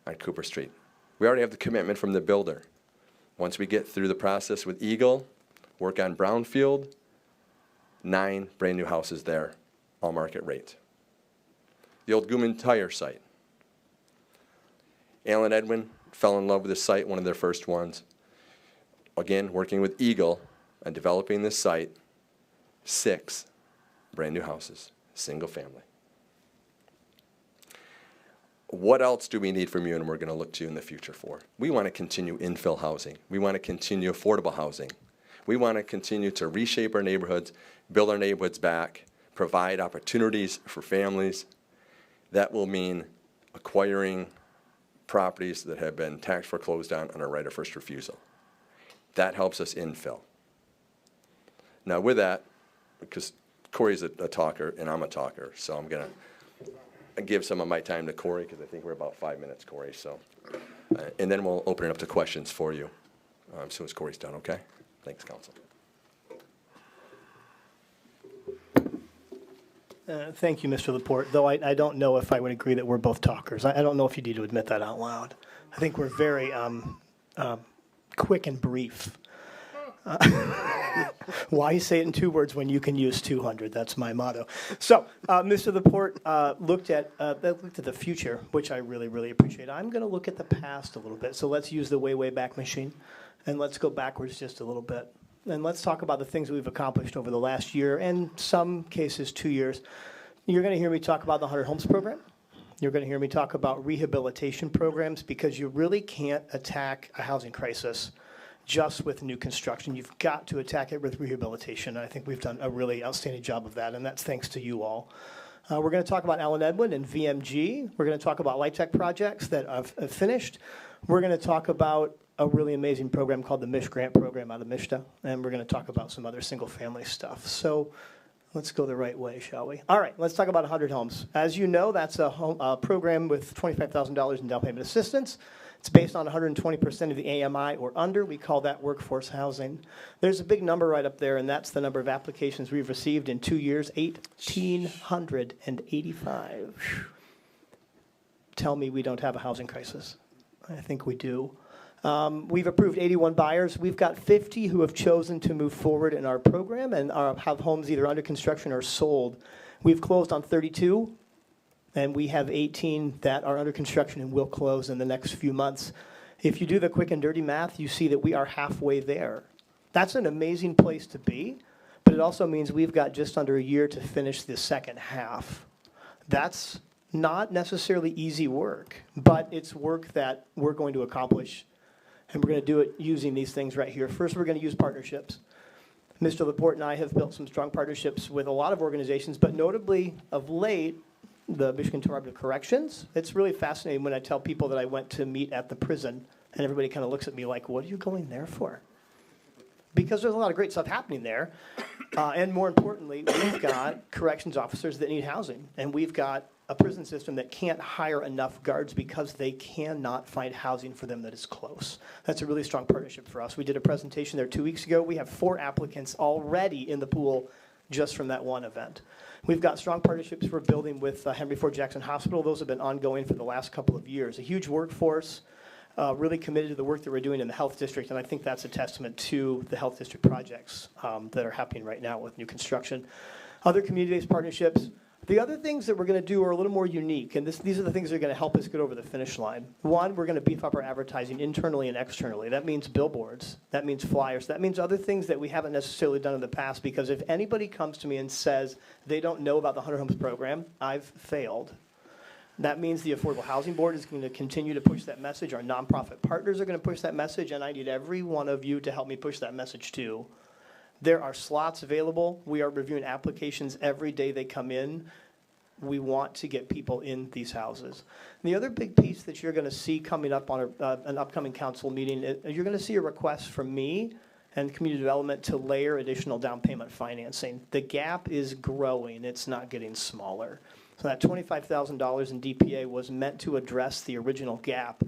on Cooper Street. We already have the commitment from the builder. Once we get through the process with Eagle, work on brownfield, 9 brand new houses there, all market rate. The old Gooman Tire site. Allen Edwin fell in love with this site, one of their first ones. Again, working with Eagle on developing this site, 6 brand new houses, single family. What else do we need from you and we're going to look to you in the future for? We want to continue infill housing. We want to continue affordable housing. We want to continue to reshape our neighborhoods, build our neighborhoods back, provide opportunities for families. That will mean acquiring properties that have been tax foreclosed on a right of first refusal. That helps us infill. Now with that, because Corey's a talker and I'm a talker, so I'm going to give some of my time to Corey because I think we're about 5 minutes, Corey. So, and then we'll open it up to questions for you as soon as Corey's done, okay? Thanks, Council. Thank you, Mr. Laporte, though I don't know if I would agree that we're both talkers. I don't know if you need to admit that out loud. I think we're very quick and brief. Why say it in 2 words when you can use 200? That's my motto. So, Mr. Laporte looked at the future, which I really, really appreciate. I'm going to look at the past a little bit. So let's use the way back machine, and let's go backwards just a little bit. And let's talk about the things we've accomplished over the last year, and some cases 2 years. You're going to hear me talk about the 100 Homes program. You're going to hear me talk about rehabilitation programs, because you really can't attack a housing crisis just with new construction. You've got to attack it with rehabilitation. I think we've done a really outstanding job of that, and that's thanks to you all. We're going to talk about Allen Edwin and VMG. We're going to talk about LIHTC projects that I've finished. We're going to talk about a really amazing program called the Mish Grant program out of Mishta, and we're going to talk about some other single-family stuff. So let's go the right way, shall we? All right, let's talk about 100 Homes. As you know, that's a program with $25,000 in down payment assistance. It's based on 120% of the AMI or under. We call that workforce housing. There's a big number right up there, and that's the number of applications we've received in 2 years, 1,885. Tell me we don't have a housing crisis. I think we do. We've approved 81 buyers. We've got 50 who have chosen to move forward in our program and have homes either under construction or sold. We've closed on 32. And we have 18 that are under construction and will close in the next few months. If you do the quick and dirty math, you see that we are halfway there. That's an amazing place to be, but it also means we've got just under a year to finish the second half. That's not necessarily easy work, but it's work that we're going to accomplish, and we're going to do it using these things right here. First, we're going to use partnerships. Mr. Laporte and I have built some strong partnerships with a lot of organizations, but notably of late, the Michigan Department of Corrections. It's really fascinating when I tell people that I went to meet at the prison, and everybody kind of looks at me like, what are you going there for? Because there's a lot of great stuff happening there. And more importantly, we've got corrections officers that need housing. And we've got a prison system that can't hire enough guards because they cannot find housing for them that is close. That's a really strong partnership for us. We did a presentation there 2 weeks ago. We have 4 applicants already in the pool just from that one event. We've got strong partnerships we're building with Henry Ford Jackson Hospital. Those have been ongoing for the last couple of years. A huge workforce, really committed to the work that we're doing in the health district, and I think that's a testament to the health district projects that are happening right now with new construction. Other community-based partnerships, The other things that we're going to do are a little more unique, and these are the things that are going to help us get over the finish line. One, we're going to beef up our advertising internally and externally. That means billboards. That means flyers. That means other things that we haven't necessarily done in the past, because if anybody comes to me and says they don't know about the 100 Homes program, I've failed. That means the Affordable Housing Board is going to continue to push that message. Our nonprofit partners are going to push that message, and I need every one of you to help me push that message too. There are slots available. We are reviewing applications every day they come in. We want to get people in these houses. And the other big piece that you're going to see coming up on an upcoming council meeting, you're going to see a request from me and community development to layer additional down payment financing. The gap is growing. It's not getting smaller. So that $25,000 in DPA was meant to address the original gap,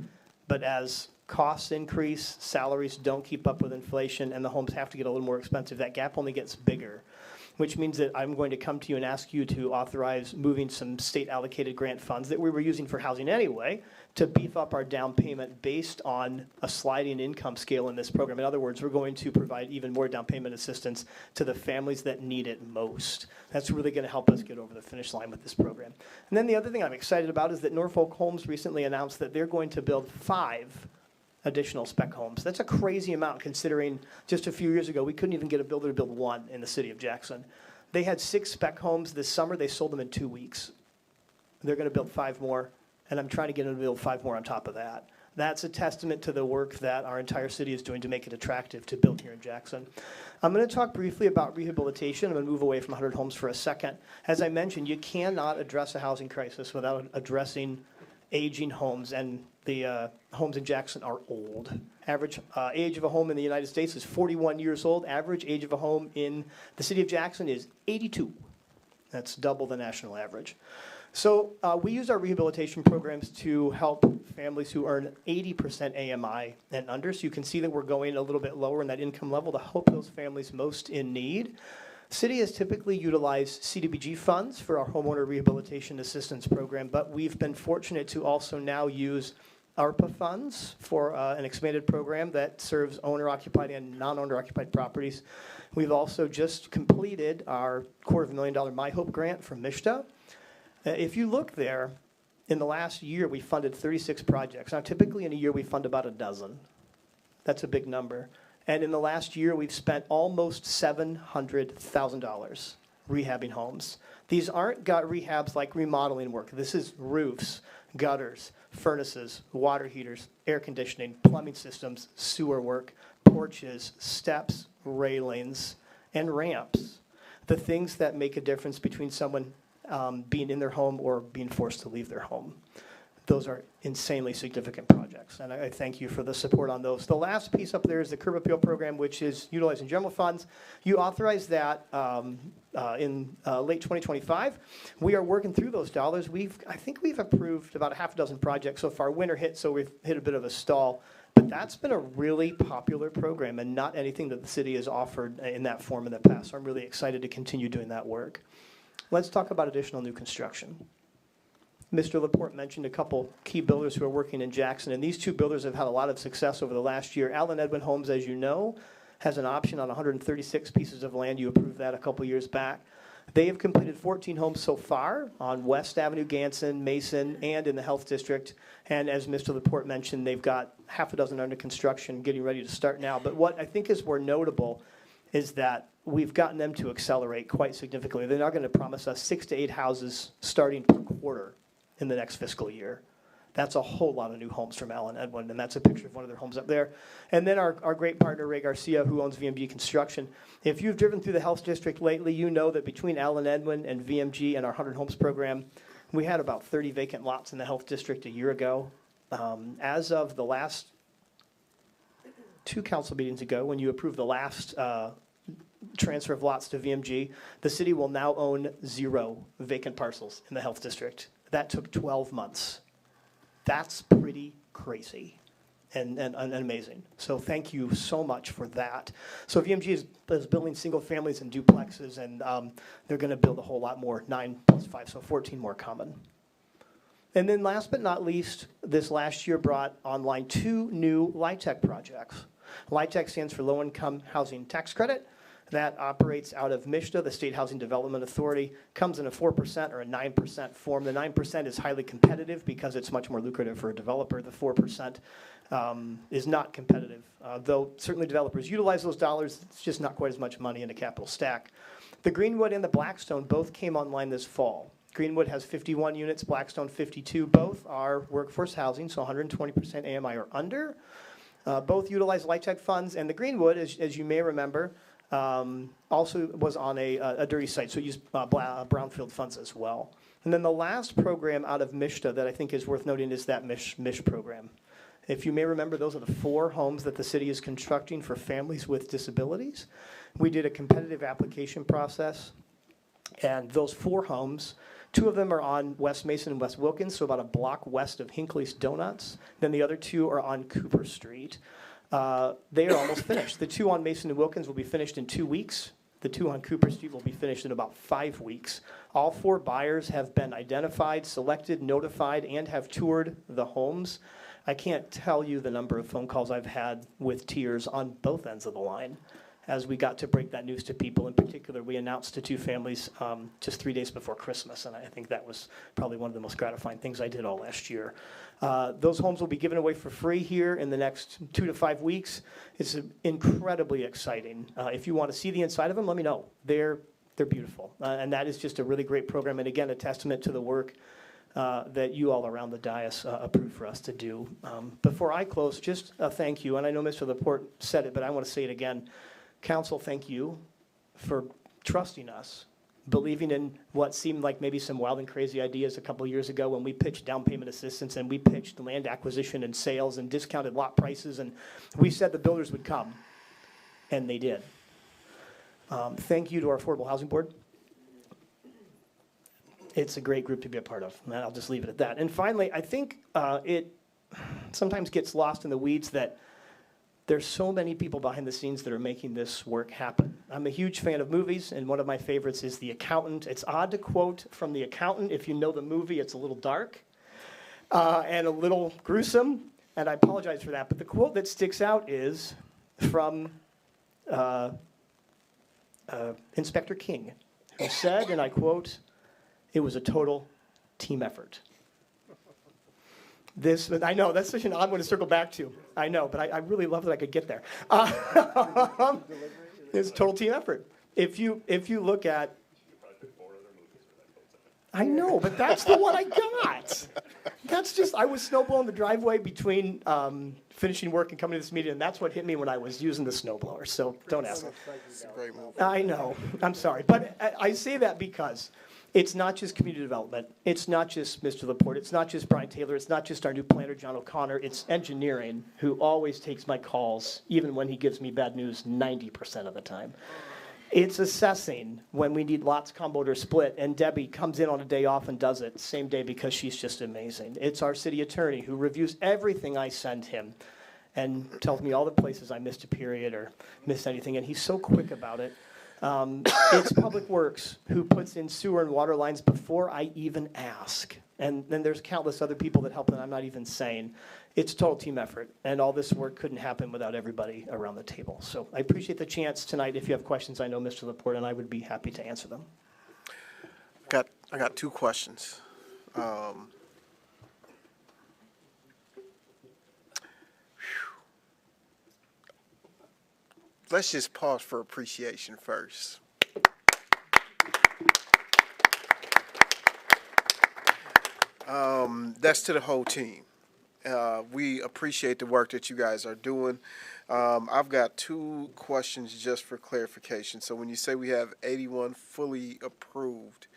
but as costs increase, salaries don't keep up with inflation, and the homes have to get a little more expensive, that gap only gets bigger, which means that I'm going to come to you and ask you to authorize moving some state allocated grant funds that we were using for housing anyway to beef up our down payment based on a sliding income scale in this program. In other words, we're going to provide even more down payment assistance to the families that need it most. That's really going to help us get over the finish line with this program. And then the other thing I'm excited about is that Norfolk Homes recently announced that they're going to build 5 additional spec homes. That's a crazy amount considering just a few years ago we couldn't even get a builder to build 1 in the city of Jackson. They had 6 spec homes this summer. They sold them in 2 weeks. They're going to build 5 more, and I'm trying to get them to build 5 more on top of that. That's a testament to the work that our entire city is doing to make it attractive to build here in Jackson. I'm going to talk briefly about rehabilitation. I'm going to move away from 100 Homes for a second. As I mentioned, you cannot address a housing crisis without addressing aging homes, and the homes in Jackson are old. Average age of a home in the United States is 41 years old. Average age of a home in the city of Jackson is 82. That's double the national average. So we use our rehabilitation programs to help families who earn 80% AMI and under. So you can see that we're going a little bit lower in that income level to help those families most in need. City has typically utilized CDBG funds for our homeowner rehabilitation assistance program, but we've been fortunate to also now use ARPA funds for an expanded program that serves owner-occupied and non-owner-occupied properties. We've also just completed our $250,000 My Hope grant from MSHDA. If you look there, in the last year we funded 36 projects. Now typically in a year we fund about a dozen. That's a big number. And in the last year, we've spent almost $700,000 rehabbing homes. These aren't gut rehabs like remodeling work. This is roofs, gutters, furnaces, water heaters, air conditioning, plumbing systems, sewer work, porches, steps, railings, and ramps. The things that make a difference between someone being in their home or being forced to leave their home. Those are insanely significant projects, and I thank you for the support on those. The last piece up there is the curb appeal program, which is utilizing general funds. You authorized that in late 2025. We are working through those dollars. I think we've approved about a half a dozen projects so far. Winter hit, so we've hit a bit of a stall. But that's been a really popular program and not anything that the city has offered in that form in the past. So I'm really excited to continue doing that work. Let's talk about additional new construction. Mr. Laporte mentioned a couple key builders who are working in Jackson, and these 2 builders have had a lot of success over the last year. Allen Edwin Homes, as you know, has an option on 136 pieces of land. You approved that a couple years back. They have completed 14 homes so far on West Avenue, Ganson, Mason, and in the Health District. And as Mr. Laporte mentioned, they've got half a dozen under construction, getting ready to start now. But what I think is more notable is that we've gotten them to accelerate quite significantly. They're now going to promise us 6 to 8 houses starting per quarter in the next fiscal year. That's a whole lot of new homes from Allen Edwin, and that's a picture of one of their homes up there. And then our great partner, Ray Garcia, who owns VMG Construction. If you've driven through the Health District lately, you know that between Allen Edwin and VMG and our 100 Homes program, we had about 30 vacant lots in the Health District a year ago. As of the last 2 council meetings ago, when you approved the last transfer of lots to VMG, the city will now own 0 vacant parcels in the Health District. That took 12 months. That's pretty crazy and amazing. So thank you so much for that. So VMG is building single families and duplexes, and they're going to build a whole lot more, 9 plus 5, so 14 more coming. And then last but not least, this last year brought online 2 new LIHTC projects. LIHTC stands for Low Income Housing Tax Credit. that operates out of MISTA, the State Housing Development Authority, comes in a 4% or a 9% form. The 9% is highly competitive because it's much more lucrative for a developer. The 4% is not competitive, though certainly developers utilize those dollars. It's just not quite as much money in a capital stack. The Greenwood and the Blackstone both came online this fall. Greenwood has 51 units, Blackstone 52. Both are workforce housing, so 120% AMI or under. Both utilize LIHTC funds, and the Greenwood, as you may remember, also was on a dirty site, so used brownfield funds as well. And then the last program out of MISTA that I think is worth noting is that MISH program. If you may remember, those are the 4 homes that the city is constructing for families with disabilities. We did a competitive application process, and those 4 homes, 2 of them are on West Mason and West Wilkins, so about a block west of Hinckley's Donuts. Then the other 2 are on Cooper Street. They are almost finished. The 2 on Mason and Wilkins will be finished in 2 weeks. The 2 on Cooper Street will be finished in about 5 weeks. All 4 buyers have been identified, selected, notified, and have toured the homes. I can't tell you the number of phone calls I've had with tears on both ends of the line as we got to break that news to people. In particular, we announced to 2 families just 3 days before Christmas, and I think that was probably one of the most gratifying things I did all last year. Those homes will be given away for free here in the next 2 to 5 weeks. It's incredibly exciting. If you want to see the inside of them, let me know. They're beautiful, and that is just a really great program, and again, a testament to the work that you all around the dais approved for us to do. Before I close, just a thank you, and I know Mr. Laporte said it, but I want to say it again. Council, thank you for trusting us, believing in what seemed like maybe some wild and crazy ideas a couple years ago when we pitched down payment assistance and we pitched land acquisition and sales and discounted lot prices, and we said the builders would come, and they did. Thank you to our Affordable Housing Board. It's a great group to be a part of, and I'll just leave it at that. And finally, I think it sometimes gets lost in the weeds that there's so many people behind the scenes that are making this work happen. I'm a huge fan of movies, and one of my favorites is The Accountant. It's odd to quote from The Accountant. If you know the movie, it's a little dark and a little gruesome, and I apologize for that. But the quote that sticks out is from Inspector King, who said, and I quote, "It was a total team effort." I know, that's such an odd one to circle back to. I know, but I really love that I could get there. It's a total team effort. If you look at, I know, but that's the one I got. That's just, I was snowblowing the driveway between finishing work and coming to this meeting, and that's what hit me when I was using the snowblower, so don't ask me. I know, I'm sorry, but I say that because it's not just community development. It's not just Mr. Laporte. It's not just Brian Taylor. It's not just our new planner, John O'Connor. It's engineering, who always takes my calls, even when he gives me bad news 90% of the time. It's assessing when we need lots comboed or split, and Debbie comes in on a day off and does it same day because she's just amazing. It's our city attorney who reviews everything I send him and tells me all the places I missed a period or missed anything, and he's so quick about it. It's Public Works who puts in sewer and water lines before I even ask. And then there's countless other people that help that I'm not even saying. It's a total team effort, and all this work couldn't happen without everybody around the table. So I appreciate the chance tonight. If you have questions, I know Mr. Laporte, and I would be happy to answer them. I got 2 questions. Let's just pause for appreciation first. That's to the whole team. We appreciate the work that you guys are doing. I've got 2 questions just for clarification. So when you say we have 81 fully approved,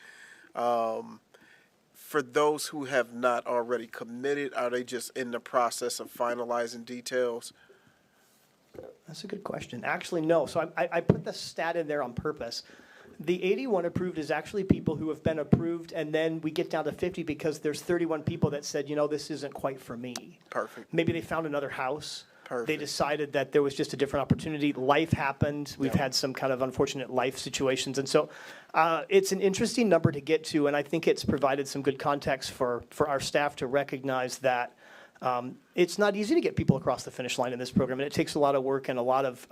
for those who have not already committed, are they just in the process of finalizing details? That's a good question. Actually, no. So I put the stat in there on purpose. The 81 approved is actually people who have been approved, and then we get down to 50 because there's 31 people that said, this isn't quite for me. Perfect. Maybe they found another house. Perfect. They decided that there was just a different opportunity. Life happened. We've had some kind of unfortunate life situations. And so it's an interesting number to get to, and I think it's provided some good context for our staff to recognize that it's not easy to get people across the finish line in this program, and it takes a lot of work and a lot of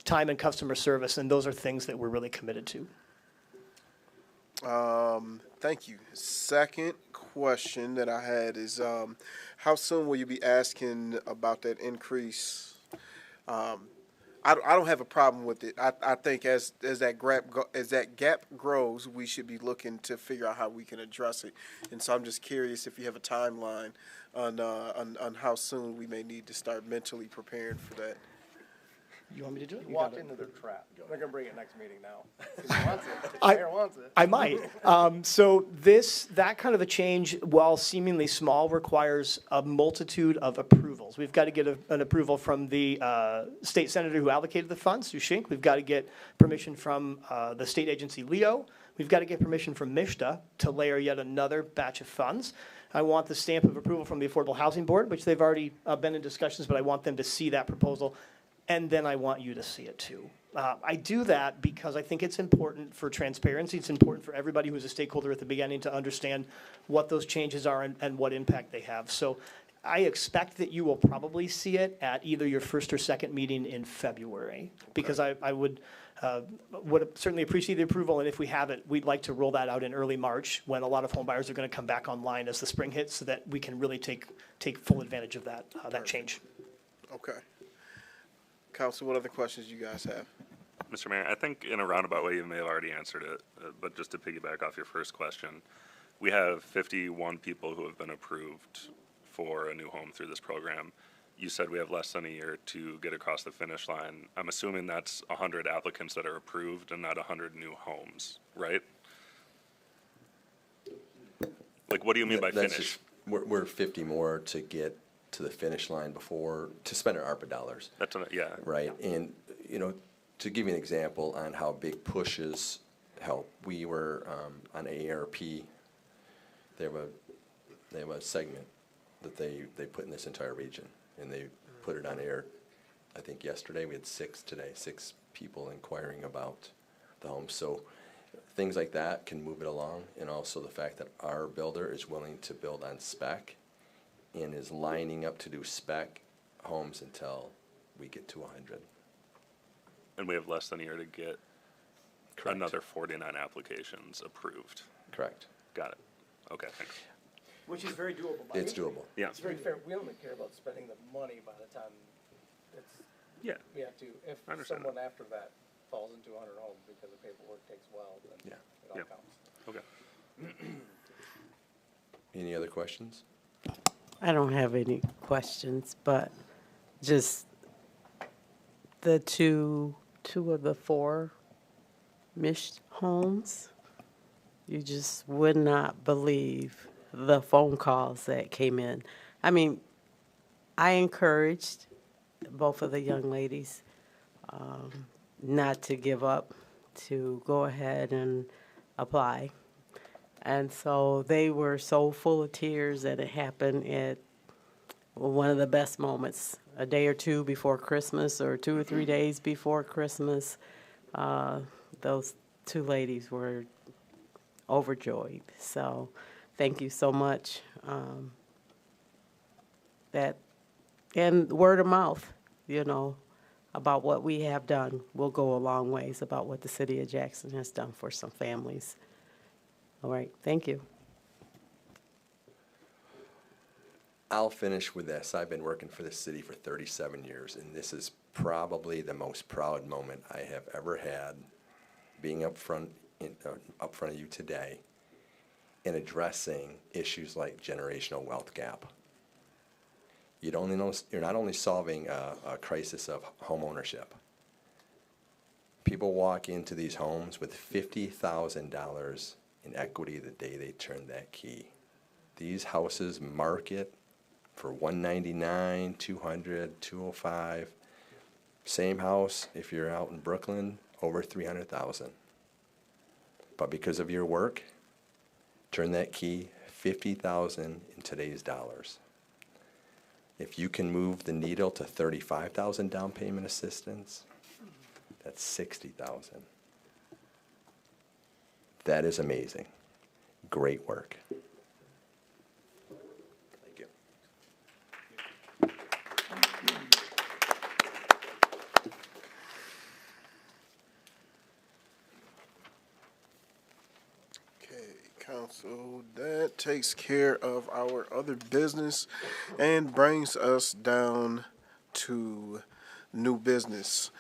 time and customer service, and those are things that we're really committed to. Thank you. Second question that I had is, how soon will you be asking about that increase? I don't have a problem with it. I think as that gap grows, we should be looking to figure out how we can address it. And so I'm just curious if you have a timeline on how soon we may need to start mentally preparing for that. You want me to do it? You walked into their trap. They're gonna bring it next meeting now. He wants it. The mayor wants it. I might. So that kind of a change, while seemingly small, requires a multitude of approvals. We've got to get an approval from the state senator who allocated the funds, Sue Shink. We've got to get permission from the state agency Leo. We've got to get permission from MISHDA to layer yet another batch of funds. I want the stamp of approval from the Affordable Housing Board, which they've already been in discussions, but I want them to see that proposal. And then I want you to see it too. I do that because I think it's important for transparency. It's important for everybody who's a stakeholder at the beginning to understand what those changes are and what impact they have. So I expect that you will probably see it at either your first or second meeting in February, because I would certainly appreciate the approval. And if we have it, we'd like to roll that out in early March, when a lot of home buyers are going to come back online as the spring hits, so that we can really take full advantage of that change. Okay. Council, what other questions you guys have? Mr. Mayor, I think in a roundabout way you may have already answered it, but just to piggyback off your first question, we have 51 people who have been approved for a new home through this program. You said we have less than a year to get across the finish line. I'm assuming that's 100 applicants that are approved and not 100 new homes, right? Like, what do you mean by That's finish? We're 50 more to get to the finish line to spend our ARPA dollars. That's yeah. Right, and to give you an example on how big pushes help, we were on AARP. They have a segment that they put in this entire region, and they put it on air. I think yesterday we had 6 people inquiring about the home. So things like that can move it along, and also the fact that our builder is willing to build on spec and is lining up to do spec homes until we get to 100. And we have less than a year to get Correct. another 49 applications approved. Correct. Got it. Okay, thanks. Which is very doable. It's doable. Yeah. It's very fair. We don't care about spending the money by the time we have to. If I understand someone after that falls into 100 homes because the paperwork takes well, then it all counts. Okay. Any other questions? I don't have any questions, but just the two of the 4 Mish homes, you just would not believe the phone calls that came in. I mean, I encouraged both of the young ladies not to give up, to go ahead and apply. And so they were so full of tears that it happened at one of the best moments, a day or two before Christmas or 2 or 3 days before Christmas. Those 2 ladies were overjoyed. So thank you so much. And word of mouth, about what we have done will go a long ways about what the city of Jackson has done for some families. All right, thank you. I'll finish with this. I've been working for this city for 37 years, and this is probably the most proud moment I have ever had, being up front of you today and addressing issues like generational wealth gap. You're not only solving a crisis of home ownership. People walk into these homes with $50,000 in equity the day they turn that key. These houses market for $199, $200, $205. Same house if you're out in Brooklyn, over $300,000. But because of your work, turn that key, $50,000 in today's dollars. If you can move the needle to $35,000 down payment assistance, that's $60,000. That is amazing. Great work. Thank you. Council, that takes care of our other business and brings us down to new business.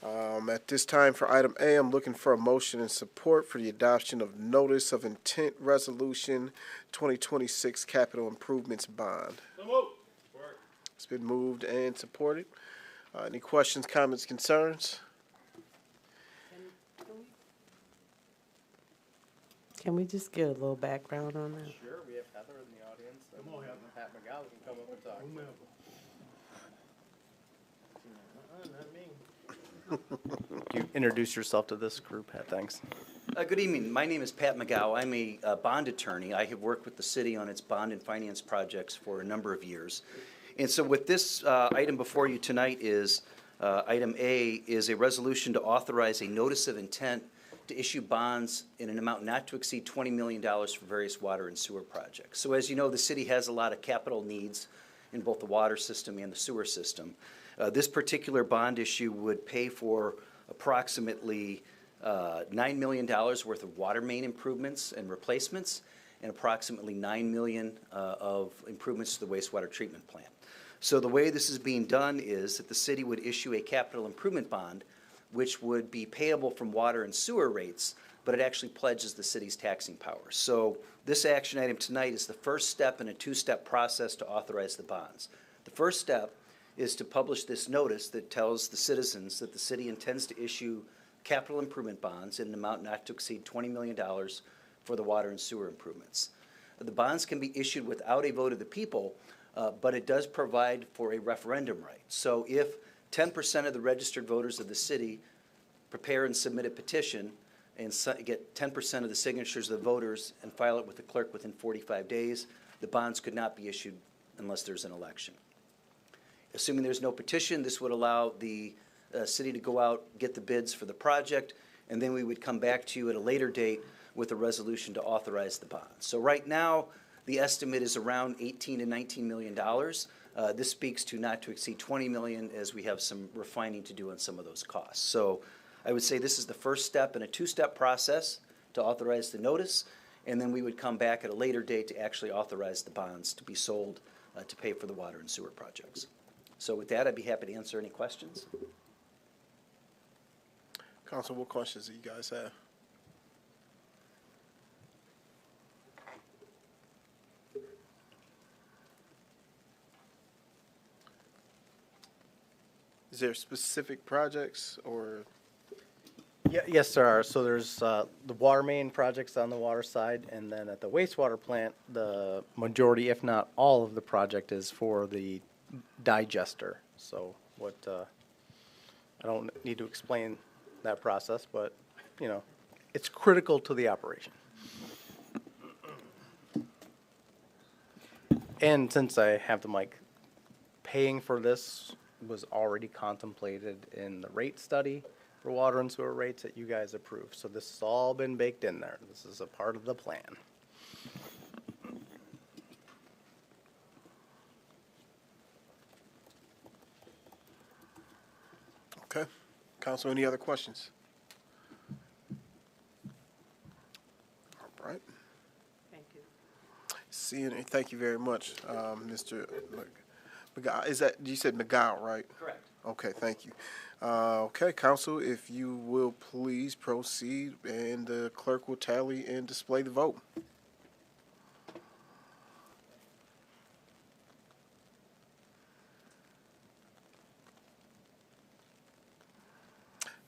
At this time for item A, I'm looking for a motion and support for the adoption of Notice of Intent Resolution 2026 Capital Improvements Bond. It's been moved and supported. Any questions, comments, concerns? Can we just get a little background on that? Sure, we have Heather in the audience. Pat McGowan can come up and talk. You introduce yourself to this group, Pat, thanks. Good evening. My name is Pat McGow. I'm a bond attorney. I have worked with the city on its bond and finance projects for a number of years. And so what this item before you tonight is, item A, is a resolution to authorize a notice of intent to issue bonds in an amount not to exceed $20 million for various water and sewer projects. So as you know, the city has a lot of capital needs in both the water system and the sewer system. This particular bond issue would pay for approximately $9 million worth of water main improvements and replacements, and approximately $9 million of improvements to the wastewater treatment plant. So the way this is being done is that the city would issue a capital improvement bond, which would be payable from water and sewer rates, but it actually pledges the city's taxing power. So this action item tonight is the first step in a two-step process to authorize the bonds. The first step is to publish this notice that tells the citizens that the city intends to issue capital improvement bonds in an amount not to exceed $20 million for the water and sewer improvements. The bonds can be issued without a vote of the people, but it does provide for a referendum right. So if 10% of the registered voters of the city prepare and submit a petition and get 10% of the signatures of the voters and file it with the clerk within 45 days, the bonds could not be issued unless there's an election. Assuming there's no petition, this would allow the city to go out, get the bids for the project, and then we would come back to you at a later date with a resolution to authorize the bonds. So right now, the estimate is around $18 to $19 million. This speaks to not to exceed $20 million, as we have some refining to do on some of those costs. So I would say this is the first step in a two-step process to authorize the notice, and then we would come back at a later date to actually authorize the bonds to be sold to pay for the water and sewer projects. So with that, I'd be happy to answer any questions. Council, what questions do you guys have? Is there specific projects or? Yeah, yes, there are. So there's the water main projects on the water side, and then at the wastewater plant, the majority, if not all of the project is for the digester. So what, I don't need to explain that process, but, you know, it's critical to the operation. And since I have the mic, paying for this was already contemplated in the rate study for water and sewer rates that you guys approved. So this has all been baked in there. This is a part of the plan. Okay. Council, any other questions? All right. Thank you. Thank you very much, Mr. McGow. Is that, you said McGow, right? Correct. Okay, thank you. Okay, Council, if you will please proceed, and the clerk will tally and display the vote.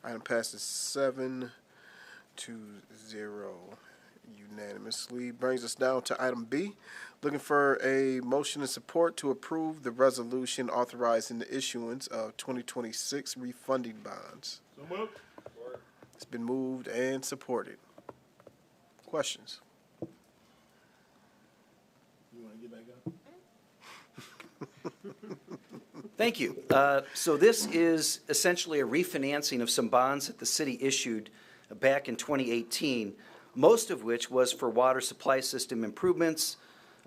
Item passes 7-0 unanimously. Brings us down to item B. Looking for a motion and support to approve the resolution authorizing the issuance of 2026 refunding bonds. So moved. It's been moved and supported. Questions? You want to get back up? Thank you. So this is essentially a refinancing of some bonds that the city issued back in 2018, most of which was for water supply system improvements,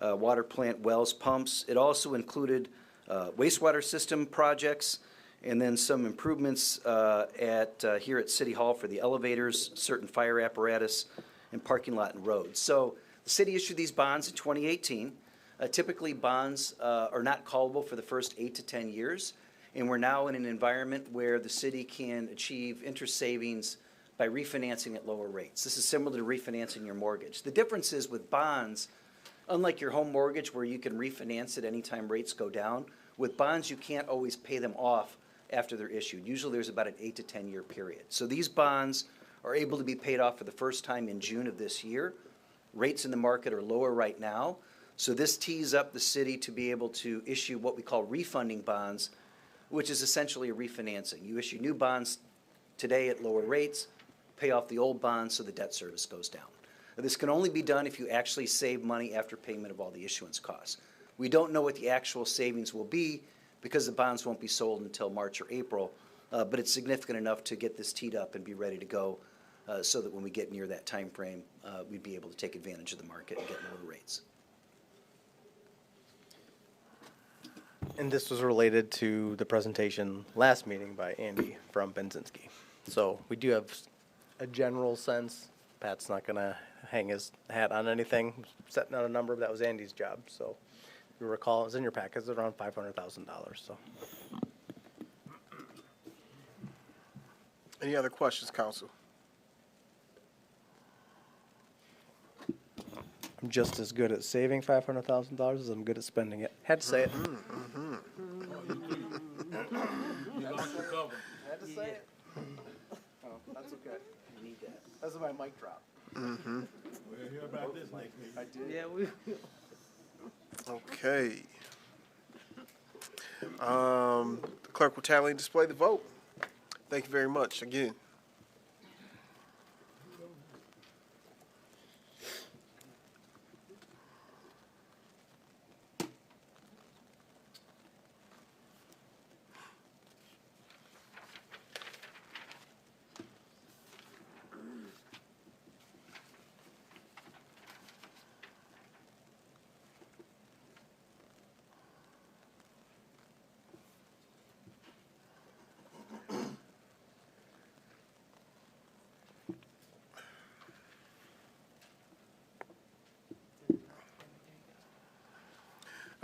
water plant wells, pumps. It also included wastewater system projects, and then some improvements here at City Hall for the elevators, certain fire apparatus, and parking lot and roads. So the city issued these bonds in 2018. Typically, bonds are not callable for the first 8 to 10 years, and we're now in an environment where the city can achieve interest savings by refinancing at lower rates. This is similar to refinancing your mortgage. The difference is with bonds, unlike your home mortgage where you can refinance it anytime rates go down, with bonds you can't always pay them off after they're issued. Usually there's about an 8 to 10 year period. So these bonds are able to be paid off for the first time in June of this year. Rates in the market are lower right now. So this tees up the city to be able to issue what we call refunding bonds, which is essentially a refinancing. You issue new bonds today at lower rates, pay off the old bonds so the debt service goes down. Now, this can only be done if you actually save money after payment of all the issuance costs. We don't know what the actual savings will be because the bonds won't be sold until March or April, but it's significant enough to get this teed up and be ready to go so that when we get near that time frame, we'd be able to take advantage of the market and get lower rates. And this was related to the presentation last meeting by Andy from Benzinski. So we do have a general sense. Pat's not going to hang his hat on anything, setting out a number, that was Andy's job. So you recall, it was in your packets, around $500,000. So. Any other questions, council? I'm just as good at saving $500,000 as I'm good at spending it. Had to say it. You lost your cover. Had to say it. Oh, that's okay. You need that. That's my mic drop. Mm-hmm. We'll hear about this next week. I did. Yeah, we. Okay. The clerk will tally and display the vote. Thank you very much again.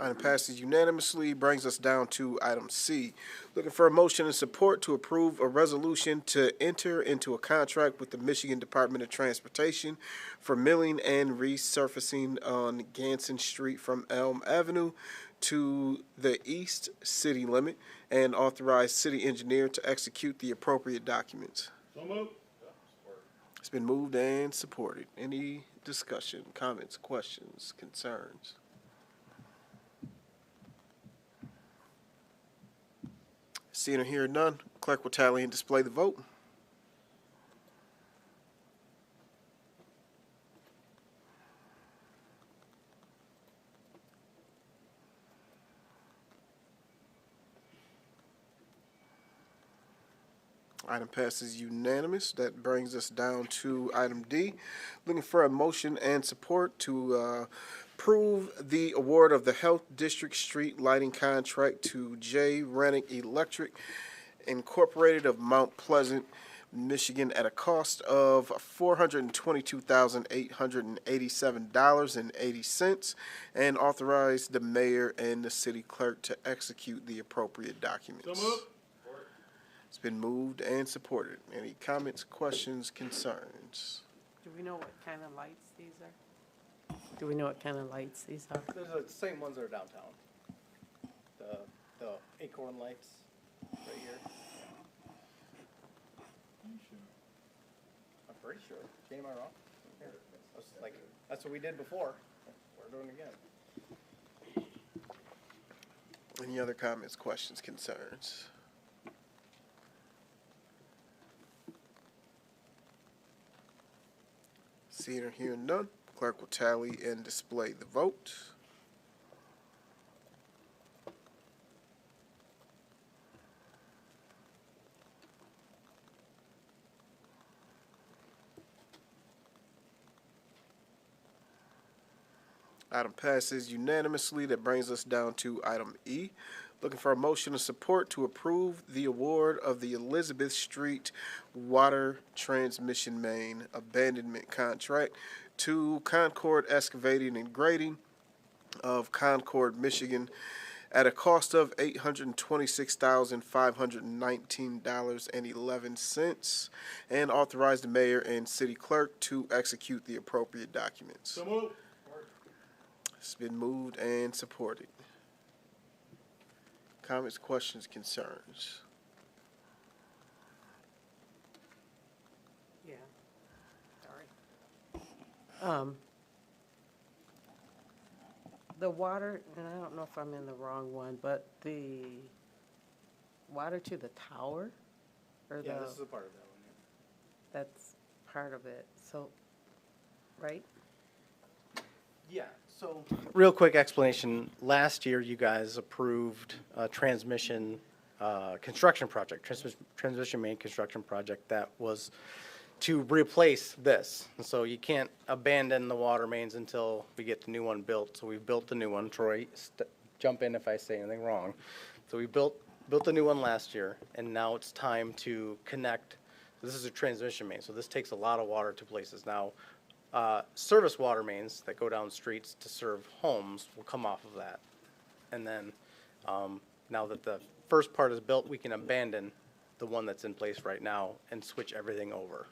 Item passes unanimously, brings us down to item C. Looking for a motion and support to approve a resolution to enter into a contract with the Michigan Department of Transportation for milling and resurfacing on Ganson Street from Elm Avenue to the east city limit and authorize city engineer to execute the appropriate documents. So moved. It's been moved and supported. Any discussion, comments, questions, concerns? Seeing or hearing none, clerk will tally and display the vote. Item passes unanimous. That brings us down to item D. Looking for a motion and support to approve the award of the Health District Street Lighting Contract to J. Rennick Electric Incorporated of Mount Pleasant, Michigan, at a cost of $422,887.80, and authorize the mayor and the city clerk to execute the appropriate documents. So moved. It's been moved and supported. Any comments, questions, concerns? Do we know what kind of lights these are? Do we know what kind of lights these are? Those are the same ones that are downtown. The acorn lights right here. I'm pretty sure. Jane, am I wrong? Here. That's what we did before. We're doing it again. Any other comments, questions, concerns? Seeing or hearing none, clerk will tally and display the vote. Item passes unanimously. That brings us down to item E. Looking for a motion of support to approve the award of the Elizabeth Street Water Transmission Main Abandonment Contract to Concord Excavating and Grading of Concord, Michigan, at a cost of $826,519.11, and authorize the mayor and city clerk to execute the appropriate documents. So moved. It's been moved and supported. Comments, questions, concerns? Yeah, sorry. The water, and I don't know if I'm in the wrong one, but the water to the tower? Or Yeah, the, this is a part of that one. that's part of it, so, right? Yeah, so. Real quick explanation. Last year, you guys approved a transmission construction project, transmission main construction project that was to replace this. And so you can't abandon the water mains until we get the new one built. So we've built the new one. Troy, jump in if I say anything wrong. So we built the new one last year, and now it's time to connect. This is a transmission main, so this takes a lot of water to places. Now, service water mains that go down streets to serve homes will come off of that. And then, now that the first part is built, we can abandon the one that's in place right now and switch everything over.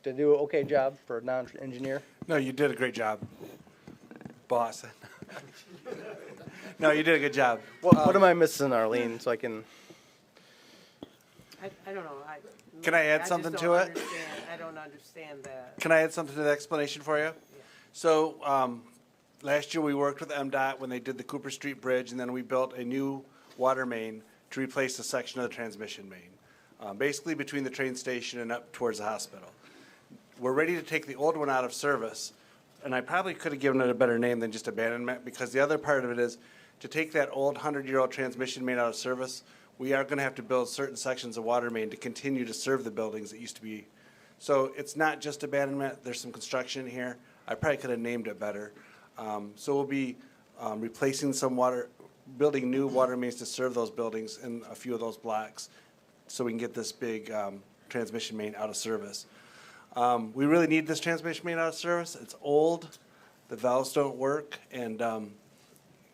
Did I do an okay job for a non-engineer? No, you did a great job, boss. No, you did a good job. What am I missing, Arlene, so I can? I don't know, Can I add something to it? I don't understand that. Can I add something to the explanation for you? So, last year we worked with MDOT when they did the Cooper Street Bridge, and then we built a new water main to replace a section of the transmission main, basically between the train station and up towards the hospital. We're ready to take the old one out of service, and I probably could have given it a better name than just abandonment, because the other part of it is to take that old 100-year-old transmission main out of service, we are going to have to build certain sections of water main to continue to serve the buildings that used to be. So it's not just abandonment, there's some construction here. I probably could have named it better. So we'll be replacing some building new water mains to serve those buildings in a few of those blocks so we can get this big transmission main out of service. We really need this transmission main out of service. It's old, the valves don't work, and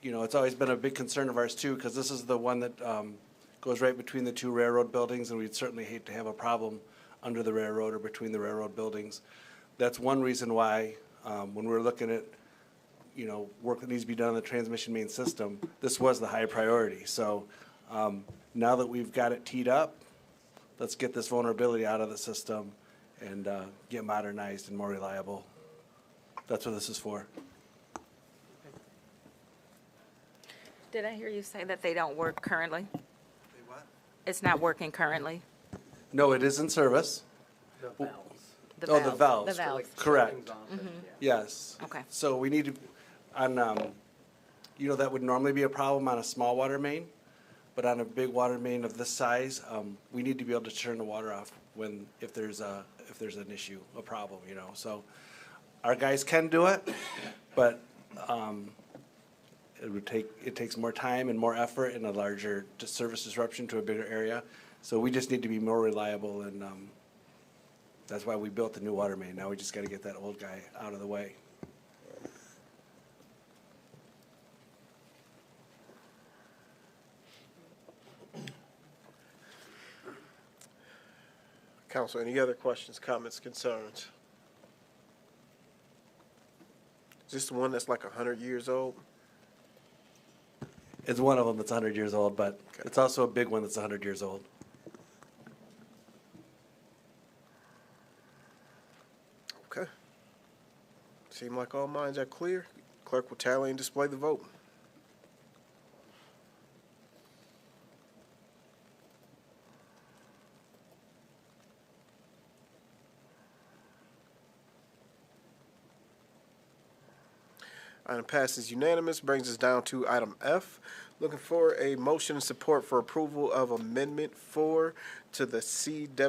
it's always been a big concern of ours too, because this is the one that goes right between the two railroad buildings, and we'd certainly hate to have a problem under the railroad or between the railroad buildings. That's one reason why, when we're looking at, work that needs to be done on the transmission main system, this was the high priority. So now that we've got it teed up, let's get this vulnerability out of the system and get modernized and more reliable. That's what this is for. Did I hear you say that they don't work currently? They what? It's not working currently? No, it is in service. The valves. The Oh, the valves. valves. The valves. Correct. Mhm. Yes. Okay. So we need to, that would normally be a problem on a small water main, but on a big water main of this size, we need to be able to turn the water off if there's an issue, a problem, So our guys can do it, but it takes more time and more effort and a larger service disruption to a bigger area. So we just need to be more reliable, and that's why we built the new water main. Now we just got to get that old guy out of the way. Council, any other questions, comments, concerns? Is this the one that's like 100 years old? It's one of them that's 100 years old, but it's also a big one that's 100 years old. Okay. Seem like all minds are clear. Clerk will tally and display the vote. Item passes unanimous, brings us down to item F. Looking for a motion and support for approval of Amendment 4 to the CWSRF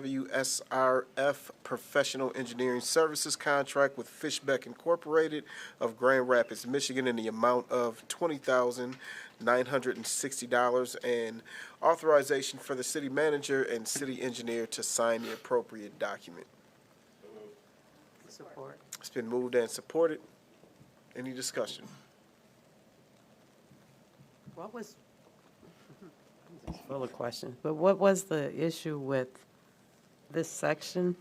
Professional Engineering Services Contract with Fishbeck Incorporated of Grand Rapids, Michigan, in the amount of $20,960, and authorization for the city manager and city engineer to sign the appropriate document. Support. It's been moved and supported. Any discussion? What was, I'm just full of questions, but what was the issue with this section?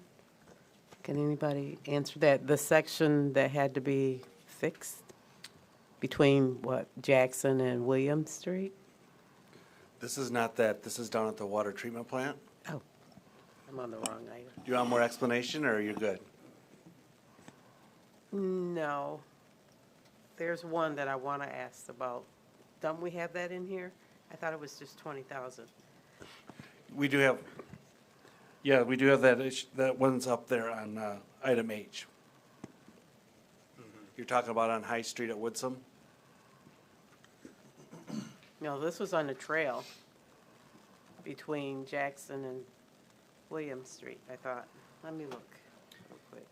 Can anybody answer that? The section that had to be fixed between what, Jackson and William Street? This is not that. This is down at the water treatment plant. Oh, I'm on the wrong item. Do you want more explanation, or are you good? No. There's one that I want to ask about. Don't we have that in here? I thought it was just 20,000. We do have, yeah, we do have that, that one's up there on item H. You're talking about on High Street at Woodsum? No, this was on the trail between Jackson and William Street, I thought. Let me look real quick.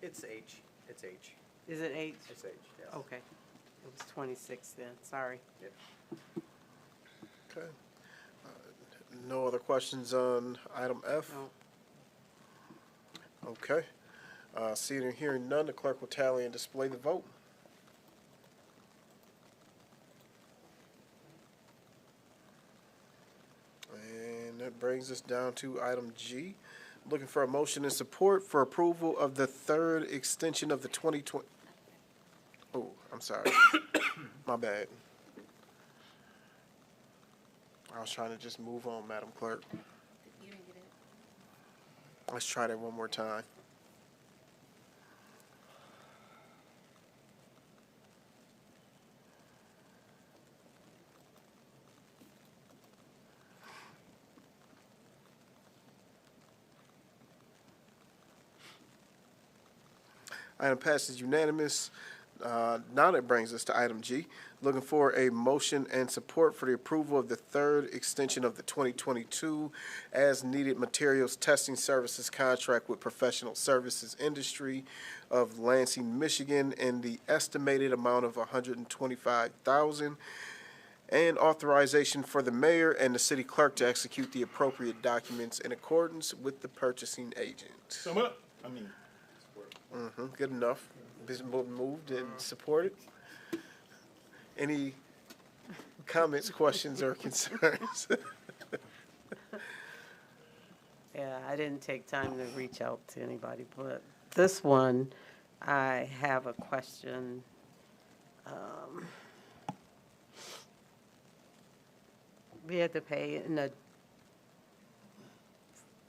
It's H. It's H. Is it 8? It's H, yes. Okay. It was 26 then, sorry. Okay. No other questions on item F? No. Okay. Seeing and hearing none, the clerk will tally and display the vote. And that brings us down to item G. Looking for a motion and support for approval of the third extension of the 2020. Oh, I'm sorry. My bad. I was trying to just move on, Madam Clerk. You didn't get it? Let's try that one more time. Item passes unanimous. Now that brings us to item G. Looking for a motion and support for the approval of the third extension of the 2022 as-needed materials testing services contract with Professional Services Industry of Lansing, Michigan, in the estimated amount of $125,000, and authorization for the mayor and the city clerk to execute the appropriate documents in accordance with the purchasing agent. Sum up. I mean, Good enough. Been moved and supported. Any comments, questions, or concerns? Yeah, I didn't take time to reach out to anybody, but this one, I have a question. We had to pay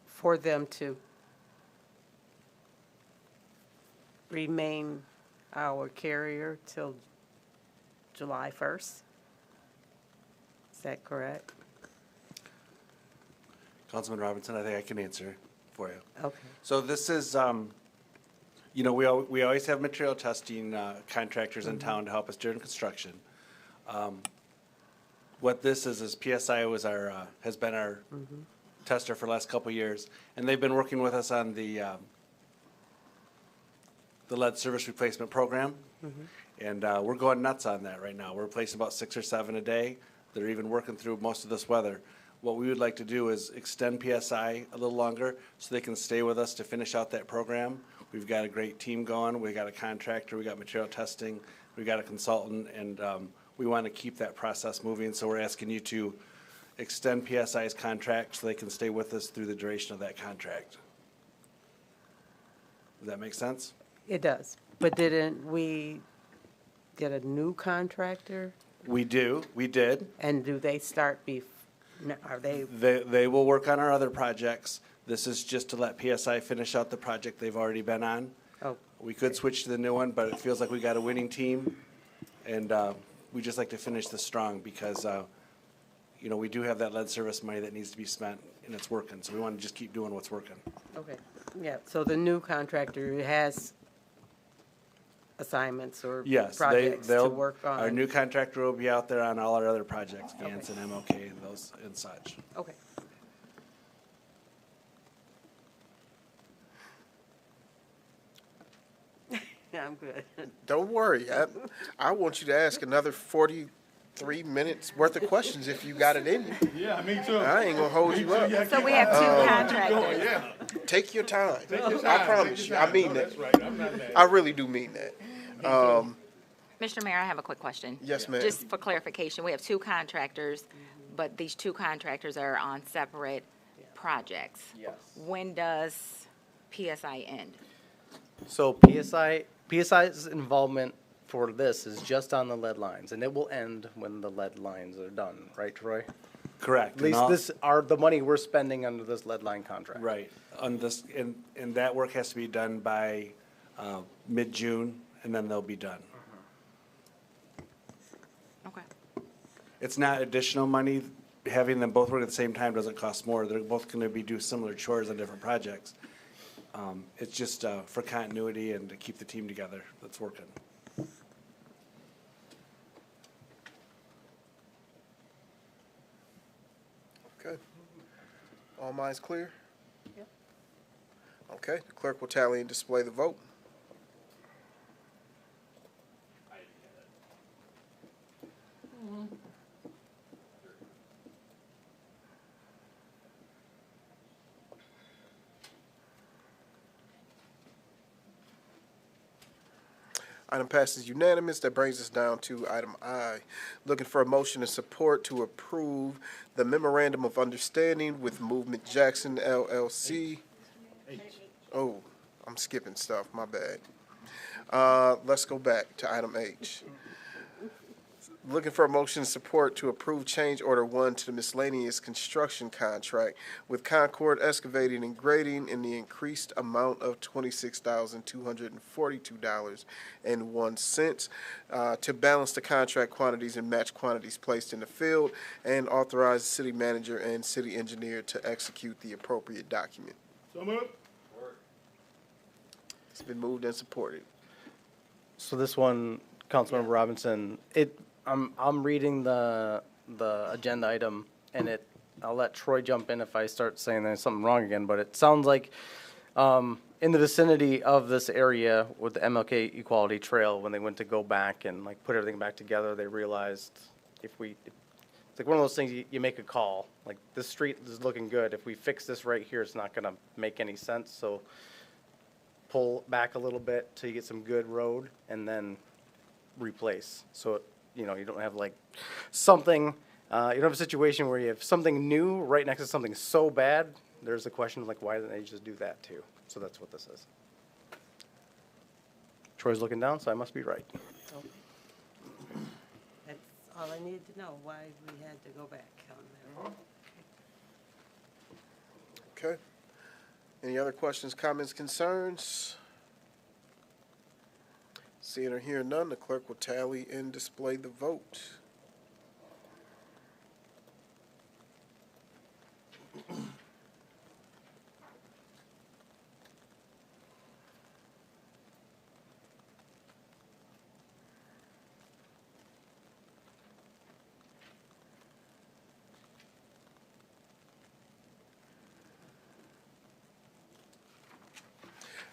for them to remain our carrier till July 1st. Is that correct? Councilman Robinson, I think I can answer for you. Okay. So this is, you know, we always have material testing contractors in town to help us during construction. What this is PSI was our, has been our tester for the last couple of years, and they've been working with us on the lead service replacement program. And we're going nuts on that right now. We're replacing about 6 or 7 a day. They're even working through most of this weather. What we would like to do is extend PSI a little longer so they can stay with us to finish out that program. We've got a great team going. We got a contractor, we got material testing, we got a consultant, and we want to keep that process moving. So we're asking you to extend PSI's contract so they can stay with us through the duration of that contract. Does that make sense? It does. But didn't we get a new contractor? We did. And do they start are they? They will work on our other projects. This is just to let PSI finish out the project they've already been on. Oh. We could switch to the new one, but it feels like we got a winning team. And we just like to finish this strong because, you know, we do have that lead service money that needs to be spent and it's working. So we want to just keep doing what's working. Okay, yeah, so the new contractor has assignments or Yes, projects to they'll, work on? our new contractor will be out there on all our other projects, GANs and MLK and those and such. Okay. Yeah, I'm good. Don't worry. I want you to ask another 43 minutes worth of questions if you got it in you. Yeah, me too. I ain't gonna hold you up. So we have two contractors. Yeah. Take your time. Take your I time, promise take you. your I time. mean No, that. that's right. I'm not mad. I really do mean that. Mr. Mayor, I have a quick question. Yes, ma'am. Just for clarification, we have two contractors, but these two contractors are on separate projects. Yes. When does PSI end? So PSI's involvement for this is just on the lead lines, and it will end when the lead lines are done, right, Troy? Correct. At least this are the money we're spending under this lead line contract. Right, on this, and that work has to be done by, mid-June, and then they'll be done. Okay. It's not additional money, having them both work at the same time doesn't cost more, they're both gonna be do similar chores on different projects. It's just, for continuity and to keep the team together that's working. Okay. All minds clear? Yep. Okay, the clerk will tally and display the vote. Item passes unanimous. That brings us down to item I. Looking for a motion and support to approve the memorandum of understanding with Movement Jackson LLC. Oh, I'm skipping stuff, my bad. Let's go back to item H. Looking for a motion and support to approve change order 1 to the miscellaneous construction contract with Concord Excavating and Grading in the increased amount of $26,242.01 to balance the contract quantities and match quantities placed in the field, and authorize the city manager and city engineer to execute the appropriate document. So moved. It's been moved and supported. So this one, Councilmember Robinson, I'm reading the agenda item, and I'll let Troy jump in if I start saying there's something wrong again, but it sounds like in the vicinity of this area with the MLK Equality Trail, when they went to go back and like put everything back together, they realized it's like one of those things you make a call, like this street is looking good. If we fix this right here, it's not gonna make any sense, so pull back a little bit till you get some good road and then replace. So you don't have like something, you don't have a situation where you have something new right next to something so bad. There's a question of like, why didn't they just do that too? So that's what this is. Troy's looking down, so I must be right. That's all I needed to know, why we had to go back on there. Okay. Any other questions, comments, concerns? Seeing or hearing none, the clerk will tally and display the vote.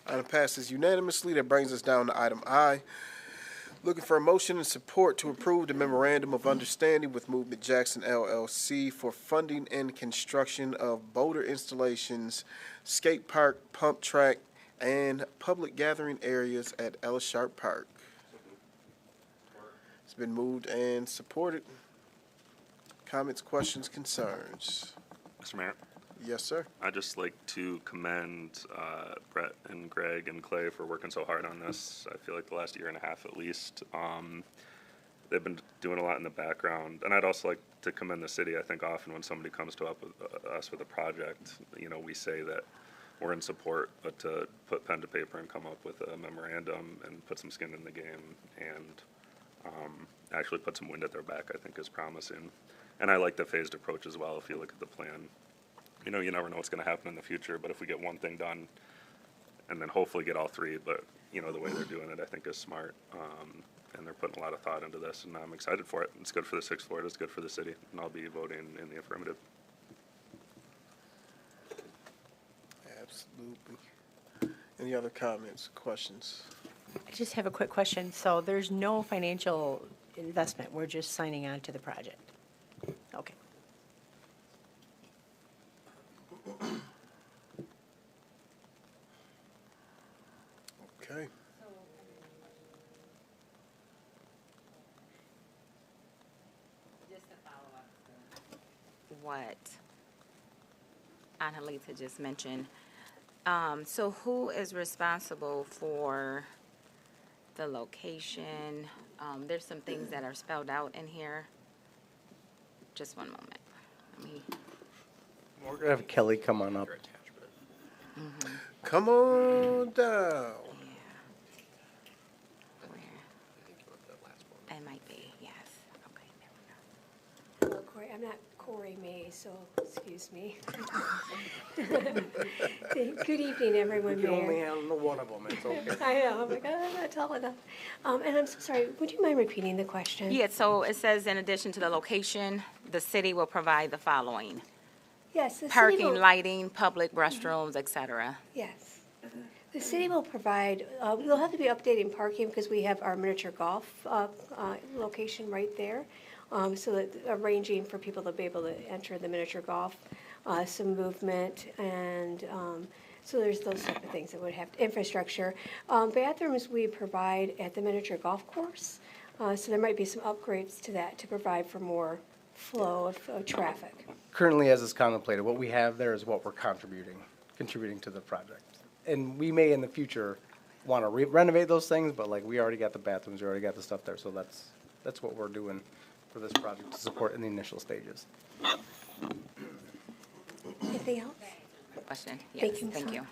Item passes unanimously. That brings us down to item I. Looking for a motion and support to approve the memorandum of understanding with Movement Jackson LLC for funding and construction of boulder installations, skate park, pump track, and public gathering areas at Ellis Sharp Park. It's been moved and supported. Comments, questions, concerns? Mr. Mayor? Yes, sir. I'd just like to commend Brett and Greg and Clay for working so hard on this. I feel like the last year and a half at least. They've been doing a lot in the background. And I'd also like to commend the city. I think often when somebody comes to us with a project, we say that we're in support, but to put pen to paper and come up with a memorandum and put some skin in the game and actually put some wind at their back, I think is promising. And I like the phased approach as well. If you look at the plan, you never know what's going to happen in the future, but if we get one thing done and then hopefully get all three. But, you know, the way they're doing it, I think is smart. And they're putting a lot of thought into this, and I'm excited for it. It's good for the sixth floor, it's good for the city, and I'll be voting in the affirmative. Absolutely. Any other comments, questions? I just have a quick question. So there's no financial investment, we're just signing on to the project? Okay. Okay. Just to follow up to what Annalisa just mentioned. So who is responsible for the location? There's some things that are spelled out in here. Just one moment. Let me. We're gonna have Kelly come on up. Come on down. It might be, yes. Okay, Hello, Corey. I'm not Corey May, so excuse me. Good evening, everyone. We can only Mayor. handle one of them, it's okay. I know. I'm like, I'm not tall enough. And I'm so sorry. Would you mind repeating the question? Yeah, so it says in addition to the location, the city will provide the following. Yes. The city Parking, will- lighting, public restrooms, et cetera. Yes. The city will provide, we'll have to be updating parking because we have our miniature golf location right there. So that arranging for people to be able to enter the miniature golf, some movement, and so there's those type of things that would have, infrastructure. Bathrooms we provide at the miniature golf course, so there might be some upgrades to that to provide for more flow of traffic. Currently, as is contemplated, what we have there is what we're contributing to the project. And we may in the future want to renovate those things, but like we already got the bathrooms, we already got the stuff there, so that's what we're doing for this project to support in the initial stages. Anything else? Question? Yes, Thank you, Ms. thank Hahn. you.